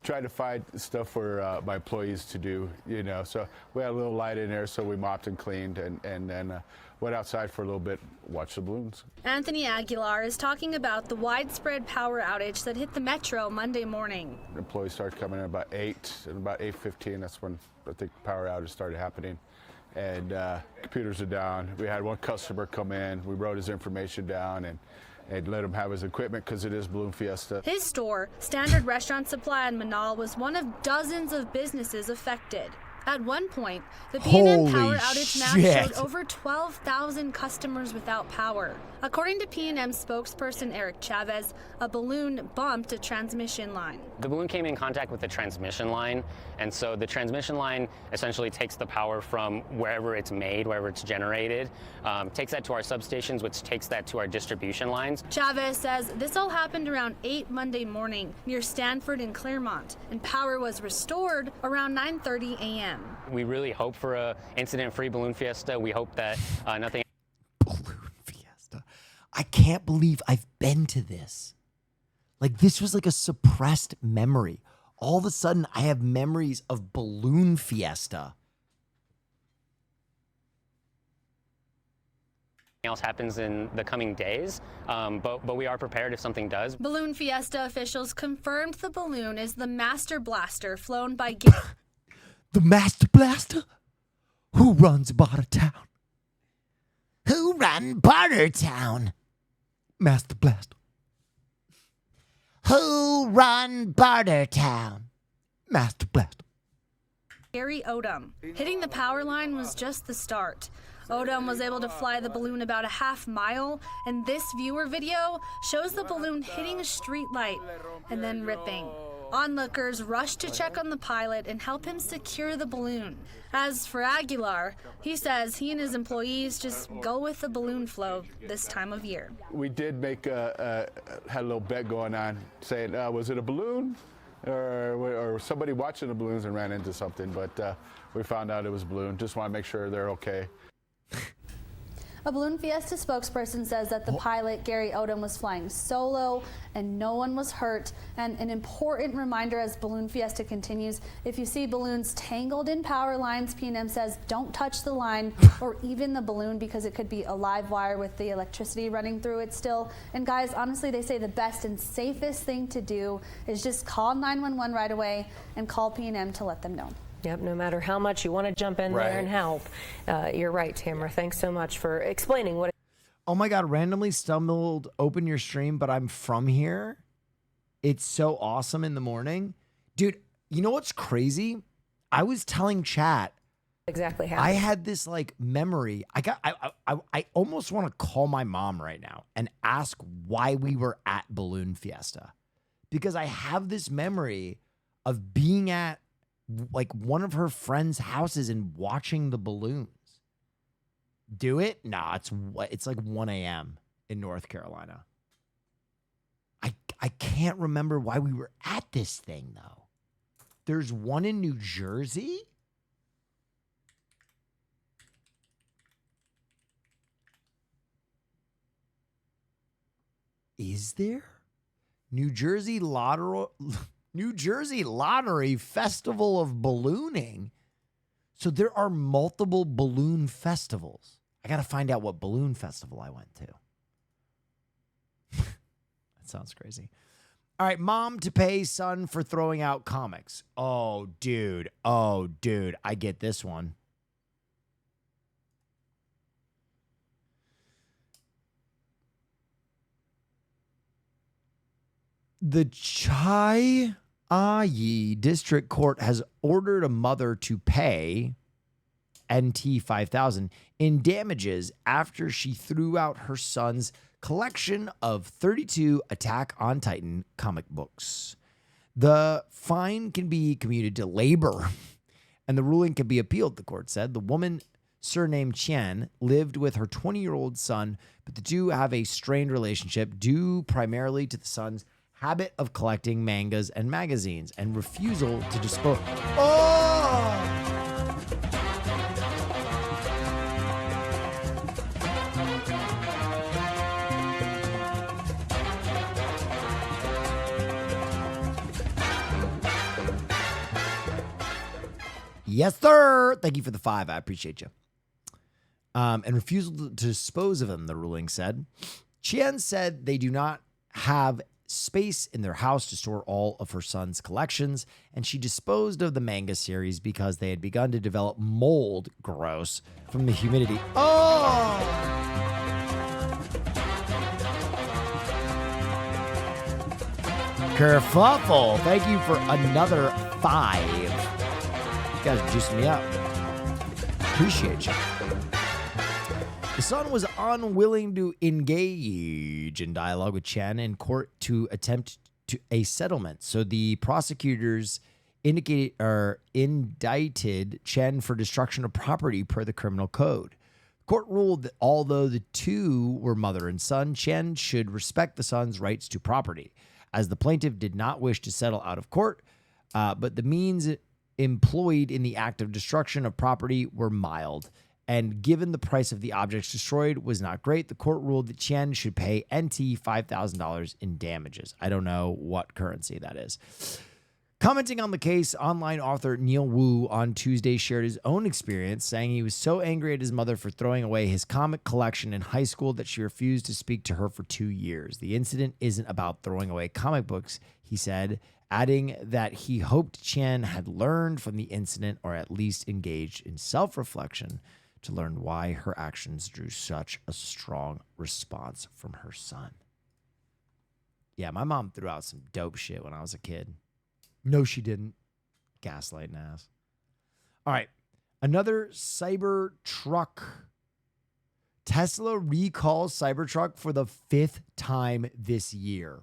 Tried to find stuff for my employees to do, you know, so we had a little light in there, so we mopped and cleaned and then went outside for a little bit, watched the balloons. Anthony Aguilar is talking about the widespread power outage that hit the metro Monday morning. Employees started coming in about 8, and about 8:15, that's when I think power outage started happening. and computers are down. We had one customer come in. We wrote his information down and let him have his equipment because it is Balloon Fiesta. His store, Standard Restaurant Supply in Manal, was one of dozens of businesses affected. At one point, the P&M power outage map showed over 12,000 customers without power. According to P&M spokesperson Eric Chavez, a balloon bumped a transmission line. The balloon came in contact with the transmission line, and so the transmission line essentially takes the power from wherever it's made, wherever it's generated, takes that to our substations, which takes that to our distribution lines. Chavez says this all happened around 8 Monday morning near Stanford and Claremont, and power was restored around 9:30 a.m. We really hope for a incident-free Balloon Fiesta. We hope that nothing. I can't believe I've been to this. Like, this was like a suppressed memory. All of a sudden, I have memories of Balloon Fiesta. Else happens in the coming days, but we are prepared if something does. Balloon Fiesta officials confirmed the balloon is the Master Blaster flown by The Master Blaster? Who runs Bartertown? Who run Bartertown? Master Blaster. Who run Bartertown? Master Blaster. Gary Odom. Hitting the power line was just the start. Odom was able to fly the balloon about a half mile, and this viewer video shows the balloon hitting a street light and then ripping. Onlookers rushed to check on the pilot and help him secure the balloon. As for Aguilar, he says he and his employees just go with the balloon flow this time of year. We did make had a little bet going on, saying, was it a balloon? Or somebody watching the balloons and ran into something, but we found out it was a balloon. Just want to make sure they're okay. A Balloon Fiesta spokesperson says that the pilot, Gary Odom, was flying solo and no one was hurt. And an important reminder as Balloon Fiesta continues, if you see balloons tangled in power lines, P&M says don't touch the line or even the balloon because it could be a live wire with the electricity running through it still. And guys, honestly, they say the best and safest thing to do is just call 911 right away and call P&M to let them know. Yep, no matter how much you want to jump in there and help. You're right, Tamara. Thanks so much for explaining what. Oh my God, randomly stumbled open your stream, but I'm from here. It's so awesome in the morning. Dude, you know what's crazy? I was telling chat. Exactly how. I had this like memory. I almost want to call my mom right now and ask why we were at Balloon Fiesta. Because I have this memory of being at like one of her friends' houses and watching the balloons. Do it? Nah, it's like 1 a.m. in North Carolina. I can't remember why we were at this thing though. There's one in New Jersey? Is there? New Jersey Lottery Festival of Ballooning. So there are multiple balloon festivals. I got to find out what balloon festival I went to. That sounds crazy. All right, mom to pay son for throwing out comics. Oh, dude. I get this one. The Chai Ayi District Court has ordered a mother to pay NT 5,000 in damages after she threw out her son's collection of 32 Attack on Titan comic books. The fine can be commuted to labor, and the ruling can be appealed, the court said. The woman, surnamed Qian, lived with her 20-year-old son, but the two have a strained relationship due primarily to the son's habit of collecting mangas and magazines and refusal to dispose. Oh! Yes, sir. Thank you for the 5. I appreciate you. And refusal to dispose of them, the ruling said. Qian said they do not have space in their house to store all of her son's collections, and she disposed of the Manga series because they had begun to develop mold, gross, from the humidity. Oh! Kerfuffle, thank you for another 5. You guys are juicing me up. Appreciate you. The son was unwilling to engage in dialogue with Chen in court to attempt a settlement. So the prosecutors indicted or indicted Chen for destruction of property per the criminal code. The court ruled that although the two were mother and son, Chen should respect the son's rights to property, as the plaintiff did not wish to settle out of court, but the means employed in the act of destruction of property were mild. And given the price of the objects destroyed was not great, the court ruled that Chen should pay NT $5,000 in damages. I don't know what currency that is. Commenting on the case, online author Neil Wu on Tuesday shared his own experience, saying he was so angry at his mother for throwing away his comic collection in high school that she refused to speak to her for 2 years. The incident isn't about throwing away comic books, he said, adding that he hoped Chen had learned from the incident or at least engaged in self-reflection to learn why her actions drew such a strong response from her son. Yeah, my mom threw out some dope shit when I was a kid. No, she didn't. Gaslighting ass. All right. Another Cybertruck. Tesla recalls Cybertruck for the 5th time this year.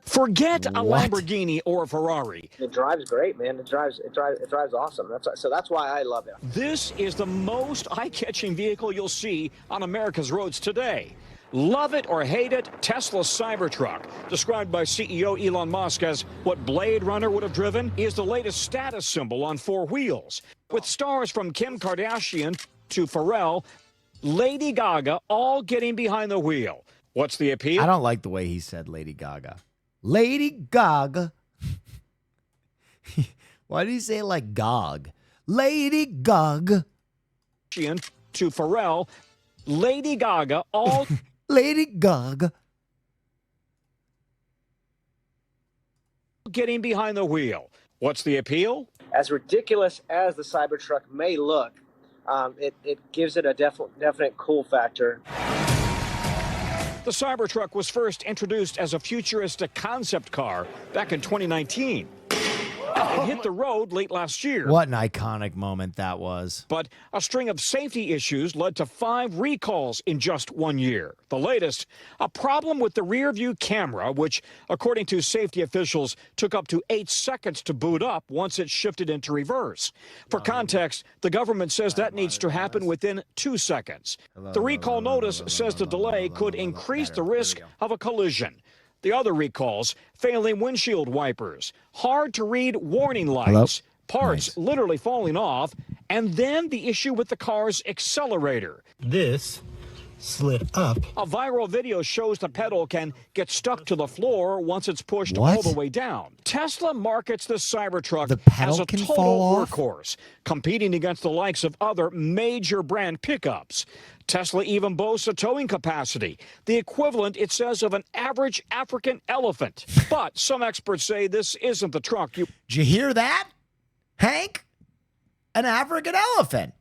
Forget a Lamborghini or a Ferrari. It drives great, man. It drives awesome. That's why I love it. This is the most eye-catching vehicle you'll see on America's roads today. Love it or hate it, Tesla's Cybertruck, described by CEO Elon Musk as what Blade Runner would have driven, is the latest status symbol on 4 wheels. With stars from Kim Kardashian to Pharrell, Lady Gaga, all getting behind the wheel. What's the appeal? I don't like the way he said Lady Gaga. Lady Gaga. Why did he say it like Gog? Lady Gaga. To Pharrell, Lady Gaga, all... Lady Gaga. Getting behind the wheel. What's the appeal? As ridiculous as the Cybertruck may look, it gives it a definite cool factor. The Cybertruck was first introduced as a futuristic concept car back in 2019. It hit the road late last year. What an iconic moment that was. But a string of safety issues led to 5 recalls in just 1 year. The latest, a problem with the rear view camera, which, according to safety officials, took up to 8 seconds to boot up once it shifted into reverse. For context, the government says that needs to happen within 2 seconds. The recall notice says the delay could increase the risk of a collision. The other recalls, failing windshield wipers, hard-to-read warning lights, parts literally falling off, and then the issue with the car's accelerator. This slid up. A viral video shows the pedal can get stuck to the floor once it's pushed all the way down. Tesla markets the Cybertruck as a total workhorse, competing against the likes of other major brand pickups. Tesla even boasts a towing capacity, the equivalent, it says, of an average African elephant. But some experts say this isn't the truck you... Did you hear that, Hank? An African elephant.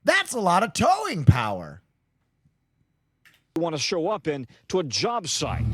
That's a lot of towing power. Want to show up in to a job site.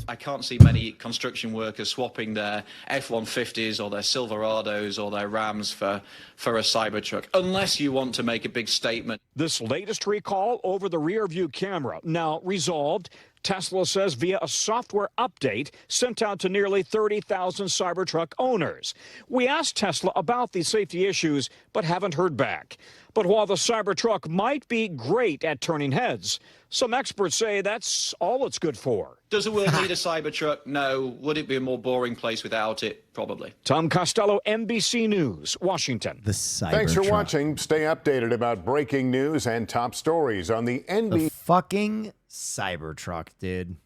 I can't see many construction workers swapping their F-150s or their Silverados or their Rams for a Cybertruck, unless you want to make a big statement. This latest recall over the rear view camera, now resolved, Tesla says via a software update sent out to nearly 30,000 Cybertruck owners. We asked Tesla about these safety issues, but haven't heard back. But while the Cybertruck might be great at turning heads, some experts say that's all it's good for. Does the world need a Cybertruck? No. Would it be a more boring place without it? Probably. Tom Costello, NBC News, Washington. The Cybertruck. Thanks for watching. Stay updated about breaking news and top stories on the NBC. The fucking Cybertruck, dude.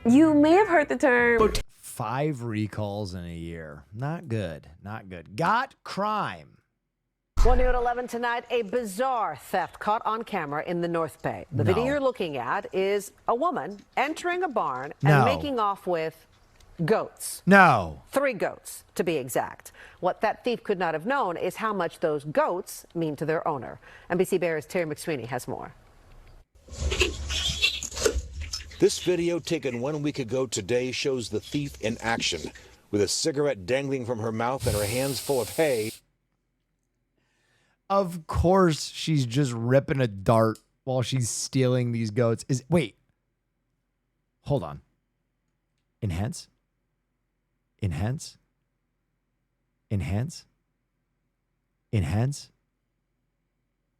You may have heard the term. 5 recalls in a year. Not good. Not good. Got crime. Well, new at 11 tonight, a bizarre theft caught on camera in the North Bay. The video you're looking at is a woman entering a barn and making off with goats. No. 3 goats, to be exact. What that thief could not have known is how much those goats mean to their owner. NBC Bay Area's Terry McSweeney has more. This video taken 1 week ago today shows the thief in action with a cigarette dangling from her mouth and her hands full of hay. Of course, she's just ripping a dart while she's stealing these goats. Wait. Hold on. Enhance? Enhance? Enhance? Enhance?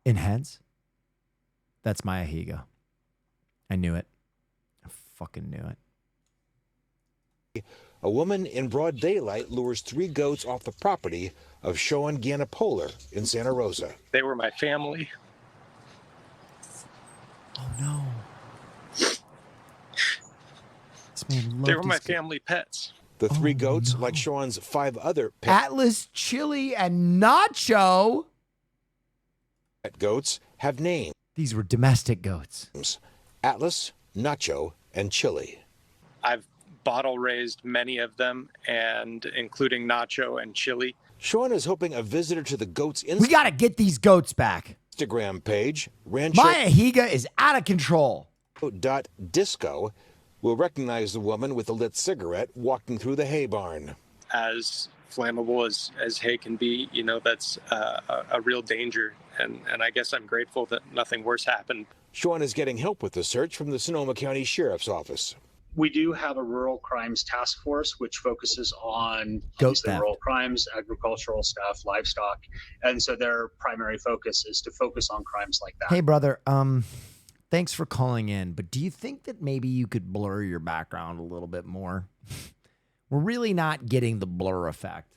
Enhance? That's Maya Higa. I knew it. I fucking knew it. A woman in broad daylight lures 3 goats off the property of Sean Ganapolar in Santa Rosa. They were my family. Oh no. This man loved They were my his family pets. The 3 goats, like Sean's 5 other pet Atlas, Chili, and Nacho. Goats, have names. These were domestic goats. Atlas, Nacho, and Chili. I've bottle raised many of them, and including Nacho and Chili. Sean is hoping a visitor to the goats' We got to get these goats back. Instagram page, Rancho Maya Higa is out of control. .disco will recognize the woman with a lit cigarette walking through the hay barn. As flammable as hay can be, you know, that's a real danger. And I guess I'm grateful that nothing worse happened. Sean is getting help with the search from the Sonoma County Sheriff's Office. We do have a rural crimes task force, which focuses on rural crimes, agricultural stuff, livestock. And so their primary focus is to focus on crimes like that. Hey, brother, thanks for calling in, but do you think that maybe you could blur your background a little bit more? We're really not getting the blur effect.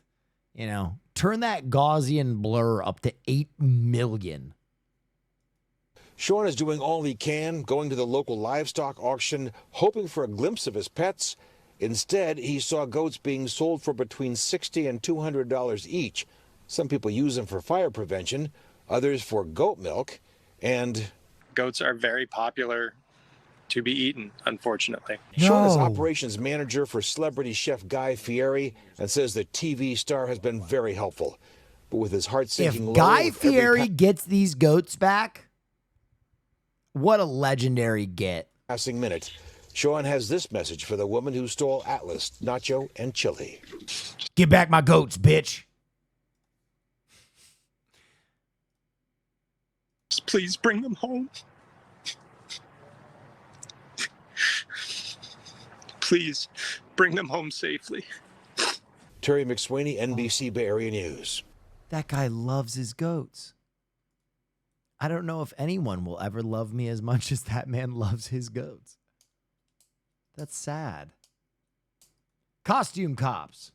You know, turn that Gaussian blur up to 8 million. Sean is doing all he can, going to the local livestock auction, hoping for a glimpse of his pets. Instead, he saw goats being sold for between $60 and $200 each. Some people use them for fire prevention, others for goat milk, and goats are very popular to be eaten, unfortunately. Sean is operations manager for celebrity chef Guy Fieri and says the TV star has been very helpful. But with his heart sinking low, if Guy Fieri gets these goats back, what a legendary get. Passing minute, Sean has this message for the woman who stole Atlas, Nacho, and Chili. Get back my goats, bitch. Please bring them home. Please bring them home safely. Terry McSweeney, NBC Bay Area News. That guy loves his goats. I don't know if anyone will ever love me as much as that man loves his goats. That's sad. Costume cops.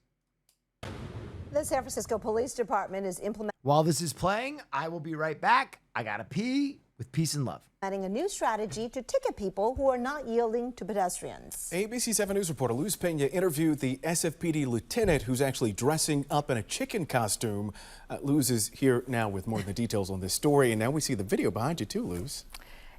The San Francisco Police Department is implementing While this is playing, I will be right back. I gotta pee with peace and love. a new strategy to ticket people who are not yielding to pedestrians. ABC 7 News reporter Luz Pena interviewed the SFPD lieutenant who's actually dressing up in a chicken costume. Luz is here now with more of the details on this story, and now we see the video behind you too, Luz.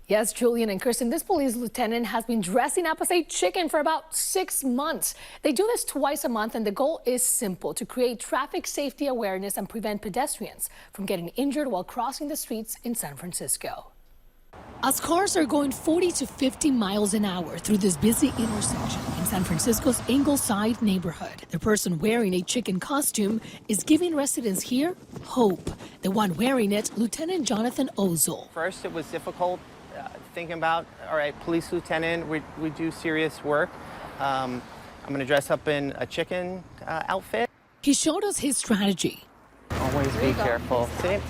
Yes, Julian and Kristen, this police lieutenant has been dressing up as a chicken for about 6 months. They do this twice a month, and the goal is simple: to create traffic safety awareness and prevent pedestrians from getting injured while crossing the streets in San Francisco. As cars are going 40 to 50 miles an hour through this busy intersection in San Francisco's Ingleside neighborhood, the person wearing a chicken costume is giving residents here hope. The one wearing it, Lieutenant Jonathan Ozol. First, it was difficult thinking about, all right, police lieutenant, we do serious work. I'm going to dress up in a chicken outfit. He showed us his strategy. Always be careful. Sit.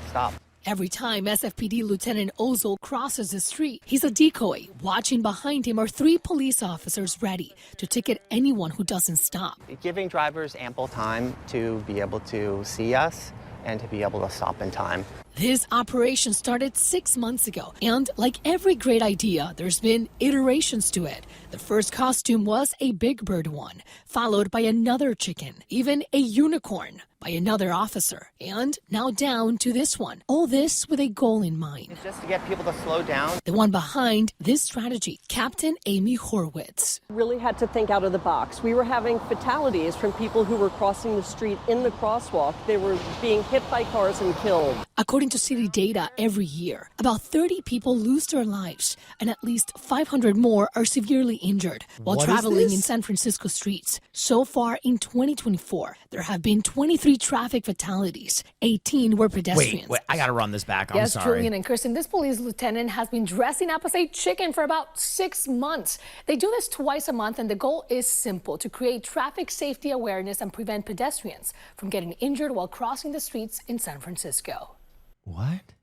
Stop. Every time SFPD Lieutenant Ozol crosses the street, he's a decoy. Watching behind him are 3 police officers ready to ticket anyone who doesn't stop. Giving drivers ample time to be able to see us and to be able to stop in time. This operation started 6 months ago, and like every great idea, there's been iterations to it. The first costume was a big bird one, followed by another chicken, even a unicorn. by another officer, and now down to this one. All this with a goal in mind. It's just to get people to slow down. The one behind this strategy, Captain Amy Horwitz. Really had to think out of the box. We were having fatalities from people who were crossing the street in the crosswalk. They were being hit by cars and killed. According to city data, every year, about 30 people lose their lives, and at least 500 more are severely injured while traveling in San Francisco streets. So far in 2024, there have been 23 traffic fatalities. 18 were pedestrians. Wait, I gotta run this back. I'm Yes, sorry. Julian and Kristen, this police lieutenant has been dressing up as a chicken for about 6 months. They do this twice a month, and the goal is simple: to create traffic safety awareness and prevent pedestrians from getting injured while crossing the streets in San Francisco. What?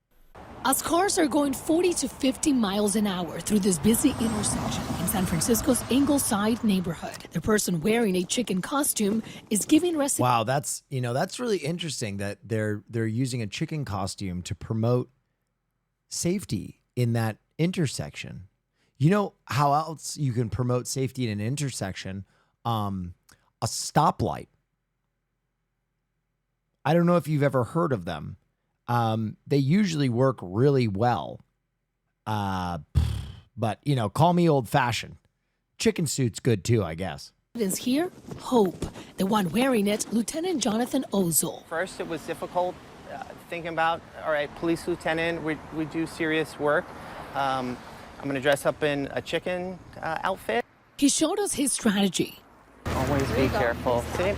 As cars are going 40 to 50 miles an hour through this busy intersection in San Francisco's Ingleside neighborhood, the person wearing a chicken costume is giving residents. Wow, that's really interesting that they're using a chicken costume to promote safety in that intersection. You know how else you can promote safety in an intersection? A stoplight. I don't know if you've ever heard of them. They usually work really well. But, call me old-fashioned. Chicken suit's good too, I guess. Here, Hope. The one wearing it, Lieutenant Jonathan Ozol. First, it was difficult thinking about, all right, police lieutenant, we do serious work. I'm going to dress up in a chicken outfit. He showed us his strategy. Always be careful. Sit.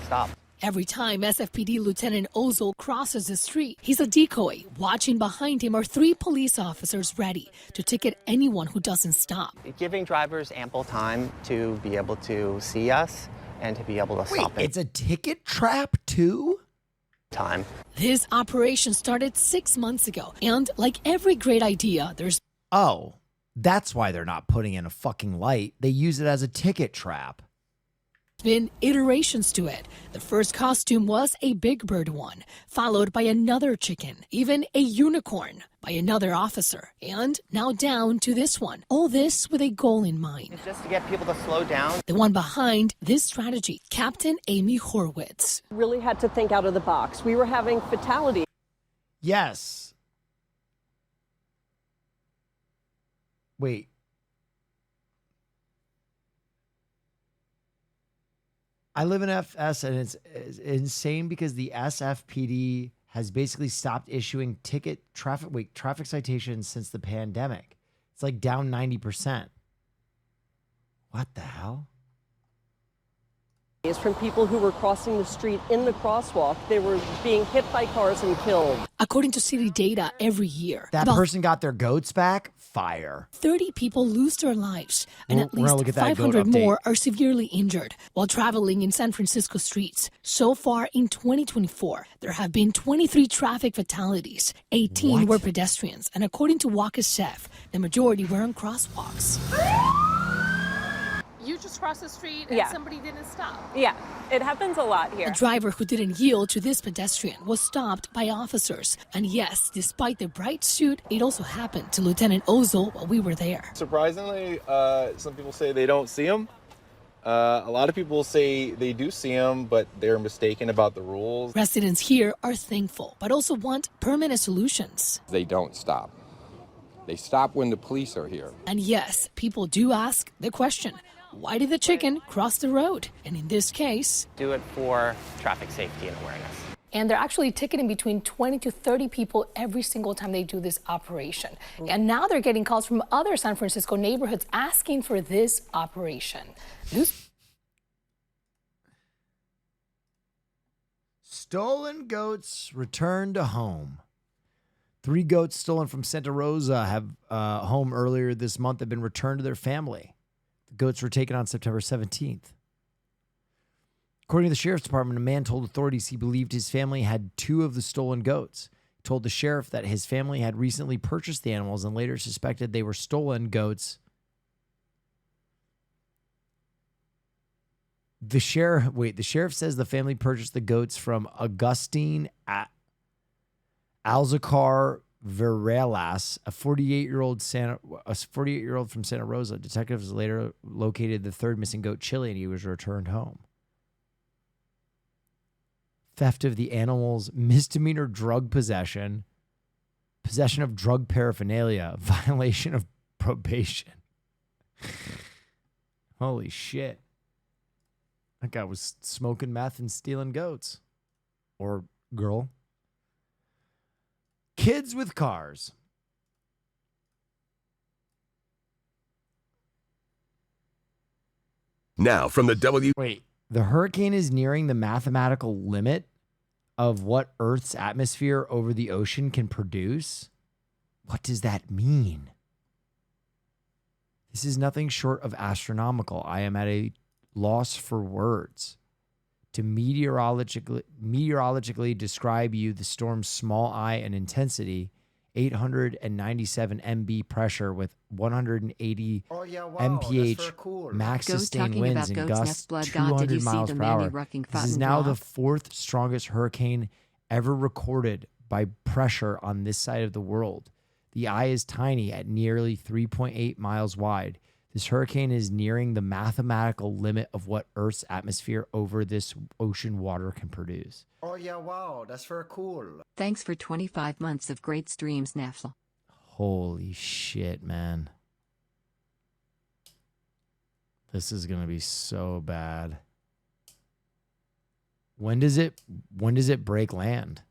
Stop. Every time SFPD Lieutenant Ozol crosses the street, he's a decoy. Watching behind him are 3 police officers ready to ticket anyone who doesn't stop. Giving drivers ample time to be able to see us and to be able to stop it. It's a ticket trap too? Time. This operation started 6 months ago, and like every great idea, there's... Oh, that's why they're not putting in a fucking light. They use it as a ticket trap. Been iterations to it. The first costume was a big bird one, followed by another chicken, even a unicorn by another officer, and now down to this one. All this with a goal in mind. It's just to get people to slow down. The one behind this strategy, Captain Amy Horwitz. Really had to think out of the box. We were having fatalities. Yes. Wait. I live in FS, and it's insane because the SFPD has basically stopped issuing traffic citations since the pandemic. It's like down 90%. What the hell? From people who were crossing the street in the crosswalk. They were being hit by cars and killed. According to city data, every year, that person got their goats back? Fire. 30 people lose their lives, and at least 500 more are severely injured while traveling in San Francisco streets. So far in 2024, there have been 23 traffic fatalities. 18 were pedestrians, and according to Walker's chef, the majority were on crosswalks. You just crossed the street and somebody didn't stop. Yeah, it happens a lot here. A driver who didn't yield to this pedestrian was stopped by officers. And yes, despite the bright suit, it also happened to Lieutenant Ozol while we were there. Surprisingly, some people say they don't see him. A lot of people say they do see him, but they're mistaken about the rules. Residents here are thankful, but also want permanent solutions. They don't stop. They stop when the police are here. And yes, people do ask the question, why did the chicken cross the road? And in this case, do it for traffic safety and awareness. And they're actually ticketing between 20 to 30 people every single time they do this operation. And now they're getting calls from other San Francisco neighborhoods asking for this operation. Stolen goats returned to home. 3 goats stolen from Santa Rosa have home earlier this month have been returned to their family. The goats were taken on September 17th. According to the sheriff's department, a man told authorities he believed his family had 2 of the stolen goats. He told the sheriff that his family had recently purchased the animals and later suspected they were stolen goats. The sheriff says the family purchased the goats from Augustine Alzacar Verelas, a 48-year-old from Santa Rosa. Detectives later located the 3rd missing goat, Chili, and he was returned home. theft of the animals, misdemeanor drug possession, possession of drug paraphernalia, violation of probation. Holy shit. That guy was smoking meth and stealing goats. Or girl. Kids with cars. Now from the Wait, the hurricane is nearing the mathematical limit of what Earth's atmosphere over the ocean can produce? What does that mean? This is nothing short of astronomical. I am at a loss for words to meteorologically describe you the storm's small eye and intensity, 897 MB pressure with 180 mph max sustained winds and gusts 200 miles per hour. This is now the fourth strongest hurricane ever recorded by pressure on this side of the world. The eye is tiny at nearly 3.8 miles wide. This hurricane is nearing the mathematical limit of what Earth's atmosphere over this ocean water can produce. Oh yeah, wow, that's very cool. Thanks for 25 months of great streams, Neff. Holy shit, man. This is going to be so bad. When does it break land?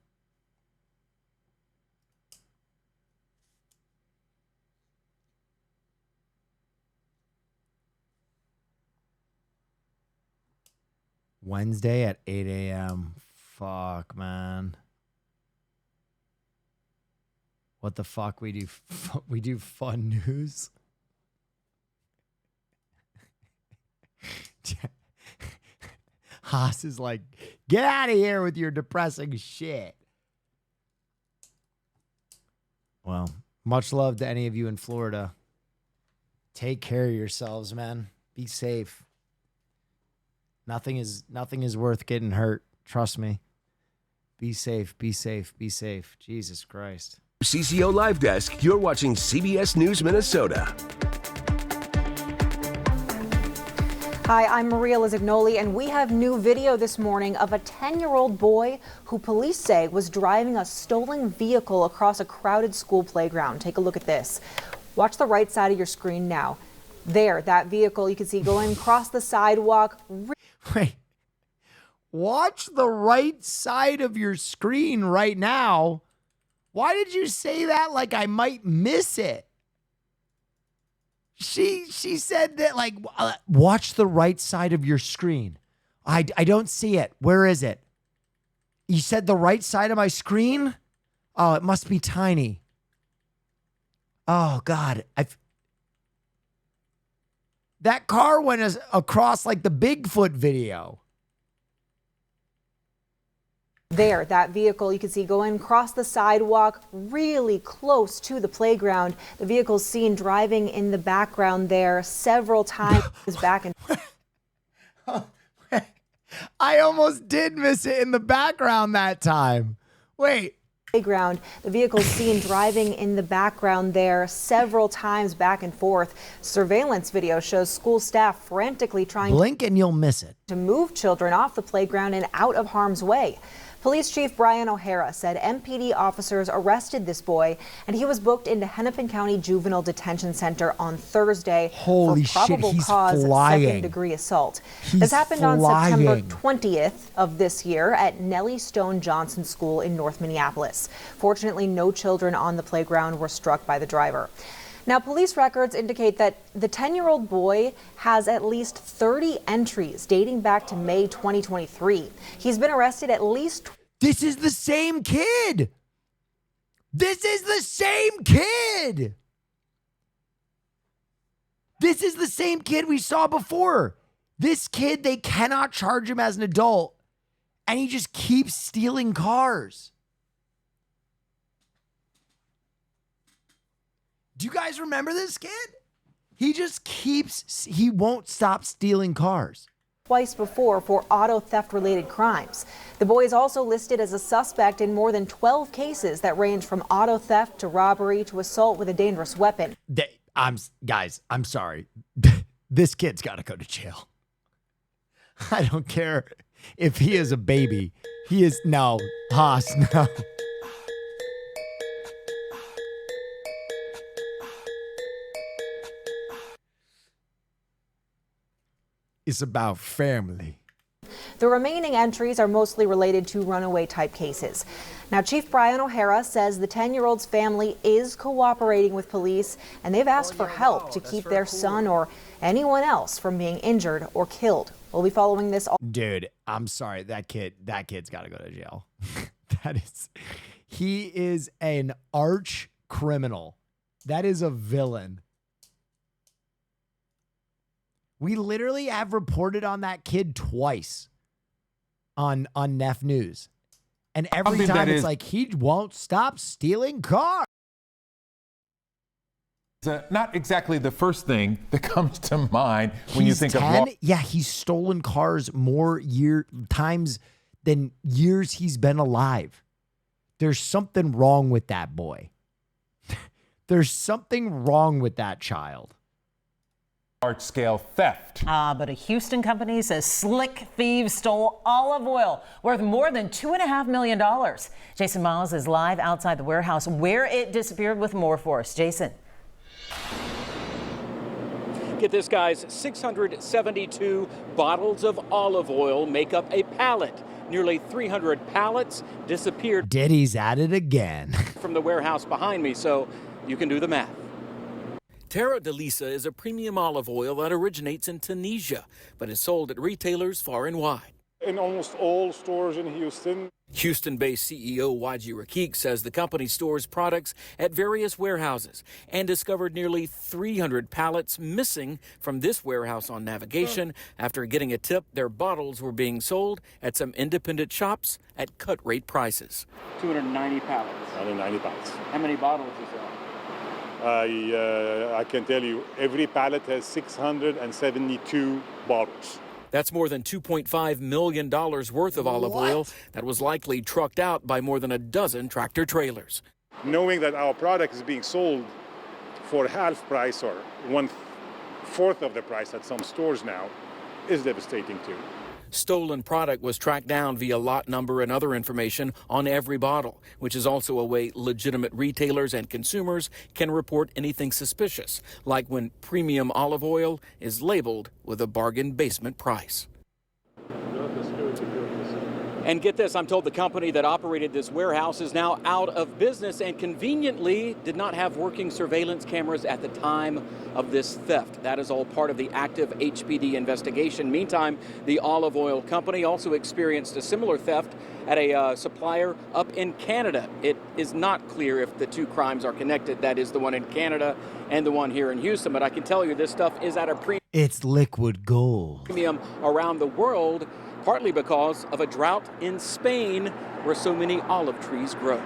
Wednesday at 8 a.m. Fuck, man. What the fuck we do? We do fun news. Haas is like, get out of here with your depressing shit. Well, much love to any of you in Florida. Take care of yourselves, man. Be safe. Nothing is worth getting hurt. Trust me. Be safe, be safe, be safe. Jesus Christ. CCO Live Desk, you're watching CBS News Minnesota. Hi, I'm Maria Lizignoli, and we have new video this morning of a 10-year-old boy who police say was driving a stolen vehicle across a crowded school playground. Take a look at this. Watch the right side of your screen now. There, that vehicle you can see going across the sidewalk. Wait. Watch the right side of your screen right now. Why did you say that like I might miss it? She said that like, watch the right side of your screen. I don't see it. Where is it? You said the right side of my screen? Oh, it must be tiny. Oh, God. That car went across like the Bigfoot video. There, that vehicle you can see going across the sidewalk really close to the playground. The vehicle's seen driving in the background there several times back and I almost did miss it in the background that time. Wait. Playground. The vehicle's seen driving in the background there several times back and forth. Surveillance video shows school staff frantically trying blink and you'll miss it to move children off the playground and out of harm's way. Police Chief Brian O'Hara said MPD officers arrested this boy and he was booked into Hennepin County Juvenile Detention Center on Thursday for probable shit, he's cause flying. Second-degree assault. He's This happened flying. on September 20th of this year at Nellie Stone Johnson School in North Minneapolis. Fortunately, no children on the playground were struck by the driver. Now, police records indicate that the 10-year-old boy has at least 30 entries dating back to May 2023. He's been arrested at least. This is the same kid. This is the same kid. This is the same kid we saw before. This kid, they cannot charge him as an adult, and he just keeps stealing cars. Do you guys remember this kid? He won't stop stealing cars. Twice before for auto theft related crimes. The boy is also listed as a suspect in more than 12 cases that range from auto theft to robbery to assault with a dangerous weapon. I'm sorry. This kid's got to go to jail. I don't care if he is a baby. He is, no, Haas, no. It's about family. The remaining entries are mostly related to runaway-type cases. Now, Chief Brian O'Hara says the 10-year-old's family is cooperating with police, and they've asked for help to keep their son or anyone else from being injured or killed. We'll be following this all. Dude, I'm sorry. That kid's got to go to jail. He is an arch criminal. That is a villain. We literally have reported on that kid twice on Neff News. And every time it's like, he won't stop stealing cars. Not exactly the first thing that comes to mind when you think of law. Yeah, he's stolen cars more times than years he's been alive. There's something wrong with that boy. There's something wrong with that child. Large-scale theft. But a Houston company says slick thieves stole olive oil worth more than $2.5 million. Jason Miles is live outside the warehouse where it disappeared with more for us. Jason. Get this, guys, 672 bottles of olive oil make up a pallet. Nearly 300 pallets disappeared. Diddy's at it again. From the warehouse behind me, so you can do the math. Terra de Lisa is a premium olive oil that originates in Tunisia, but is sold at retailers far and wide. In almost all stores in Houston. Houston-based CEO Waji Rakik says the company stores products at various warehouses and discovered nearly 300 pallets missing from this warehouse on Navigation after getting a tip their bottles were being sold at some independent shops at cut-rate prices. 290 pallets. 290 pallets. How many bottles is that? I can tell you, every pallet has 672 bottles. That's more than $2.5 million worth of olive oil that was likely trucked out by more than a dozen tractor trailers. Knowing that our product is being sold for half price or 1/4 of the price at some stores now is devastating too. Stolen product was tracked down via lot number and other information on every bottle, which is also a way legitimate retailers and consumers can report anything suspicious, like when premium olive oil is labeled with a bargain basement price. And get this, I'm told the company that operated this warehouse is now out of business and conveniently did not have working surveillance cameras at the time of this theft. That is all part of the active HPD investigation. Meantime, the olive oil company also experienced a similar theft at a supplier up in Canada. It is not clear if the two crimes are connected. That is the one in Canada and the one here in Houston. But I can tell you this stuff is at a It's liquid gold. premium around the world, partly because of a drought in Spain where so many olive trees grow.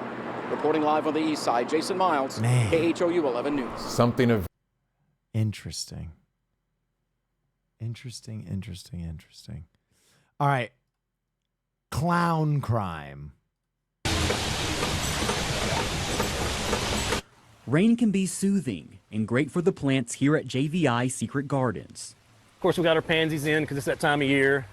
Reporting live on the east side, Jason Miles, KHOU 11 News. Something of Interesting. All right. Clown crime. Rain can be soothing and great for the plants here at JVI Secret Gardens. Of course, we got our pansies in because it's that time of year.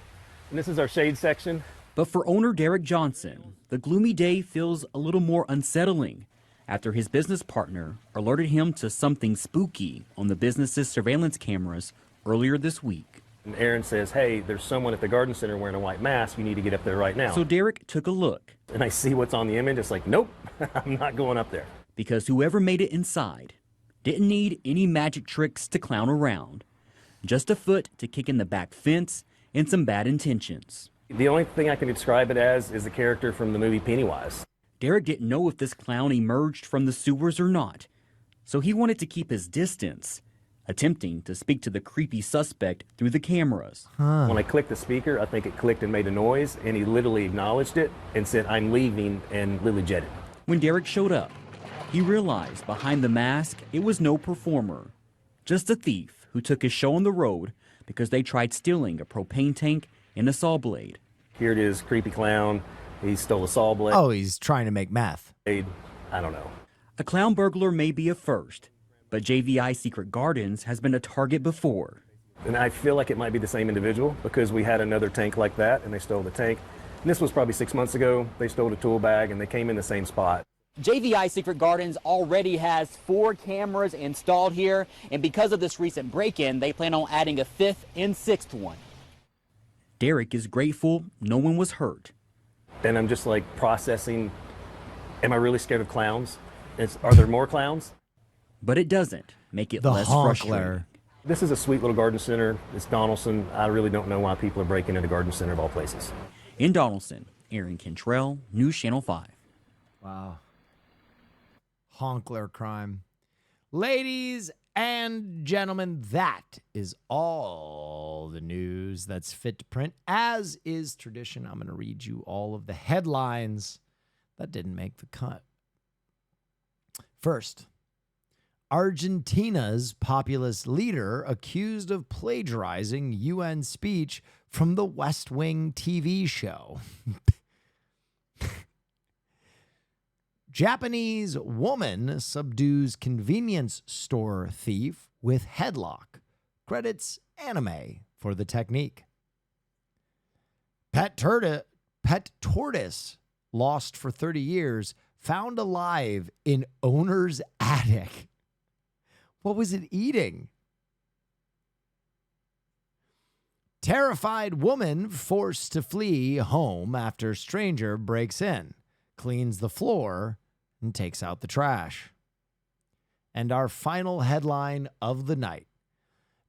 And this is our shade section. But for owner Derek Johnson, the gloomy day feels a little more unsettling after his business partner alerted him to something spooky on the business's surveillance cameras earlier this week. And Aaron says, hey, there's someone at the garden center wearing a white mask. You need to get up there right now. So Derek took a look. And I see what's on the image. It's like, nope, I'm not going up there. Because whoever made it inside didn't need any magic tricks to clown around. Just a foot to kick in the back fence and some bad intentions. The only thing I can describe it as is the character from the movie Pennywise. Derek didn't know if this clown emerged from the sewers or not, so he wanted to keep his distance, attempting to speak to the creepy suspect through the cameras. When I clicked the speaker, I think it clicked and made a noise, and he literally acknowledged it and said, I'm leaving, and literally jetted. When Derek showed up, he realized behind the mask it was no performer, just a thief who took his show on the road because they tried stealing a propane tank and a saw blade. Here it is, creepy clown. He stole a saw blade. Oh, he's trying to make meth. I don't know. A clown burglar may be a first, but JVI Secret Gardens has been a target before. And I feel like it might be the same individual because we had another tank like that and they stole the tank. And this was probably 6 months ago. They stole a tool bag and they came in the same spot. JVI Secret Gardens already has 4 cameras installed here, and because of this recent break-in, they plan on adding a 5th and 6th one. Derek is grateful no one was hurt. And I'm just like processing, am I really scared of clowns? Are there more clowns? But it doesn't make it The less honkler. frustrating. This is a sweet little garden center. It's Donaldson. I really don't know why people are breaking into garden center of all places. In Donaldson, Aaron Cantrell, News Channel 5. Wow. Honkler crime. Ladies and gentlemen, that is all the news that's fit to print. As is tradition, I'm going to read you all of the headlines that didn't make the cut. First, Argentina's populist leader accused of plagiarizing UN speech from the West Wing TV show. Japanese woman subdues convenience store thief with headlock. Credits anime for the technique. Pet tortoise lost for 30 years, found alive in owner's attic. What was it eating? Terrified woman forced to flee home after stranger breaks in, cleans the floor, and takes out the trash. And our final headline of the night.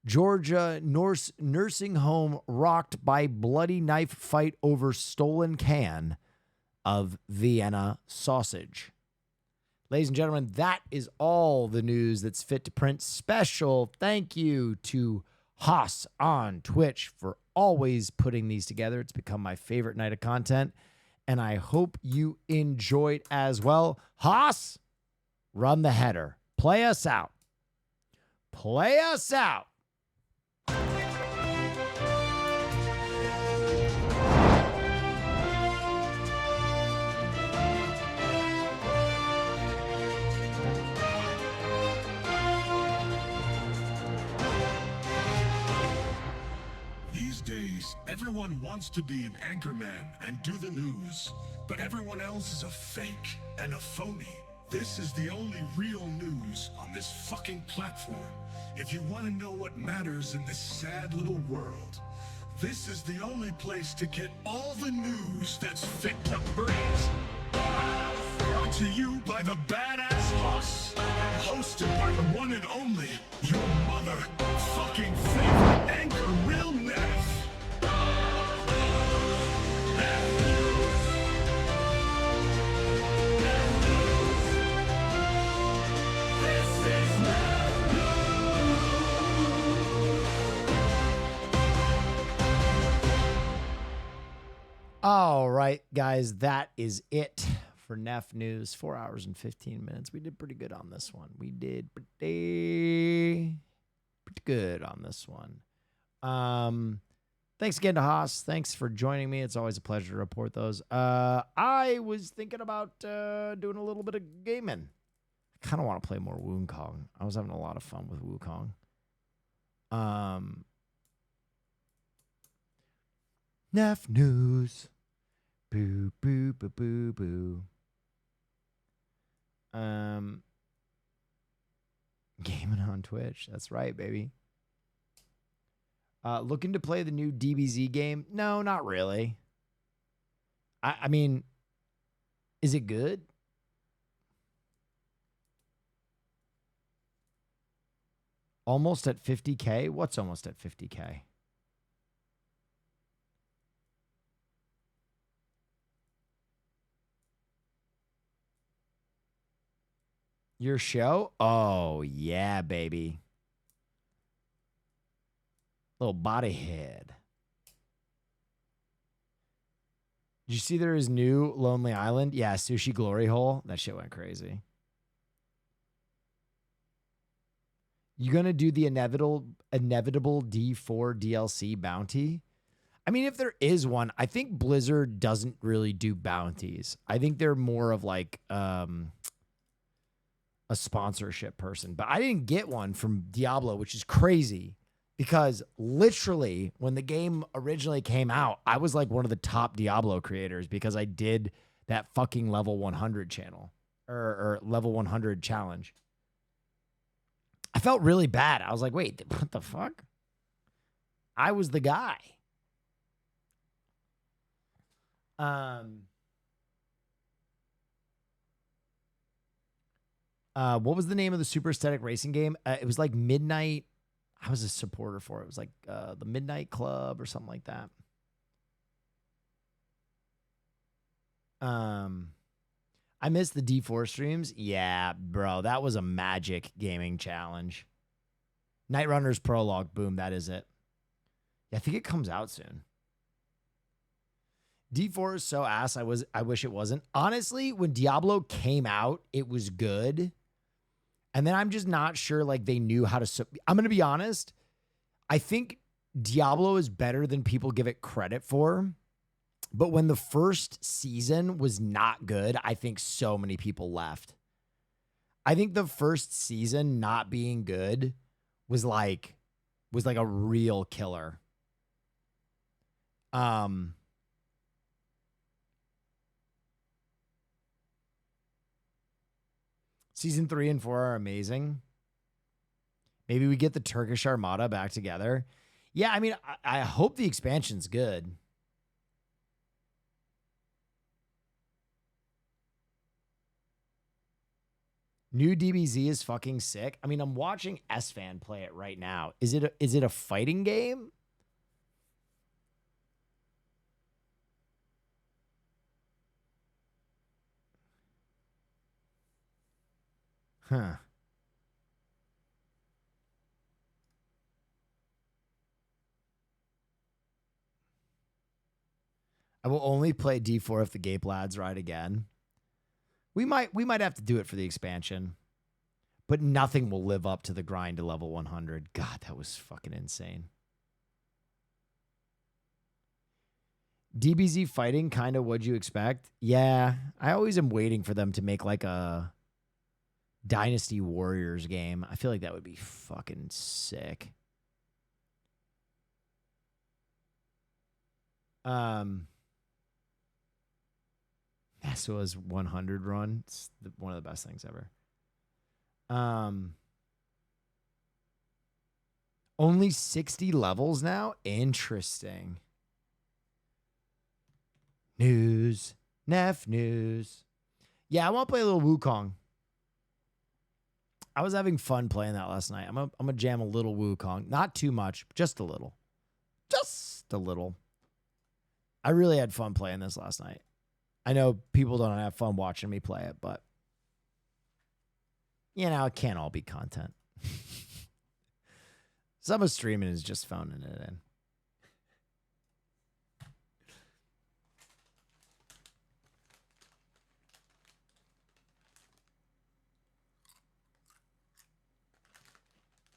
Georgia nursing home rocked by bloody knife fight over stolen can of Vienna sausage. Ladies and gentlemen, that is all the news that's fit to print. Special thank you to Haas on Twitch for always putting these together. It's become my favorite night of content, and I hope you enjoyed as well. Haas, run the header. Play us out. Play us out. These days, everyone wants to be an anchorman and do the news, but everyone else is a fake and a phony. This is the only real news on this fucking platform. If you want to know what matters in this sad little world, this is the only place to get all the news that's fit to breathe. Brought to you by the Badass Boss, hosted by the one and only, your mother-fucking favorite anchor, Real Neff. All right, guys, that is it for Neff News. 4 hours and 15 minutes. We did pretty good on this one. We did pretty good on this one. Thanks again to Haas. Thanks for joining me. It's always a pleasure to report those. I was thinking about doing a little bit of gaming. I kind of want to play more Wukong. I was having a lot of fun with Wukong. Neff News. Boo, boo, boo, boo, boo. Gaming on Twitch. That's right, baby. Looking to play the new DBZ game? No, not really. I mean, is it good? Almost at 50K? What's almost at 50K? Your show? Oh, yeah, baby. Little body head. Did you see there is new Lonely Island? Yeah, Sushi Glory Hole. That shit went crazy. You gonna do the inevitable D4 DLC bounty? I mean, if there is one, I think Blizzard doesn't really do bounties. I think they're more of like a sponsorship person. But I didn't get one from Diablo, which is crazy Because literally, when the game originally came out, I was like one of the top Diablo creators because I did that fucking level 100 channel or level 100 challenge. I felt really bad. I was like, wait, what the fuck? I was the guy. What was the name of the super aesthetic racing game? It was like Midnight. I was a supporter for it. It was like the Midnight Club or something like that. I missed the D4 streams. Yeah, bro, that was a magic gaming challenge. Night Runner's Prologue. Boom, that is it. Yeah, I think it comes out soon. D4 is so ass. I wish it wasn't. Honestly, when Diablo came out, it was good. And then I'm just not sure like they knew how to. I'm going to be honest. I think Diablo is better than people give it credit for. But when the first season was not good, I think so many people left. I think the first season not being good was like a real killer. Season 3 and 4 are amazing. Maybe we get the Turkish Armada back together. Yeah, I mean, I hope the expansion's good. New DBZ is fucking sick. I mean, I'm watching S-Fan play it right now. Is it a fighting game? Huh. I will only play D4 if the Gape Lads ride again. We might have to do it for the expansion. But nothing will live up to the grind to level 100. God, that was fucking insane. DBZ fighting, kind of what'd you expect? Yeah, I always am waiting for them to make like a Dynasty Warriors game. I feel like that would be fucking sick. Yasuo's 100 run. It's one of the best things ever. Only 60 levels now? Interesting. News. Neff news. Yeah, I want to play a little Wukong. I was having fun playing that last night. I'm gonna jam a little Wukong. Not too much, just a little. Just a little. I really had fun playing this last night. I know people don't have fun watching me play it, but you know, it can't all be content. Some of streaming is just phoning it in.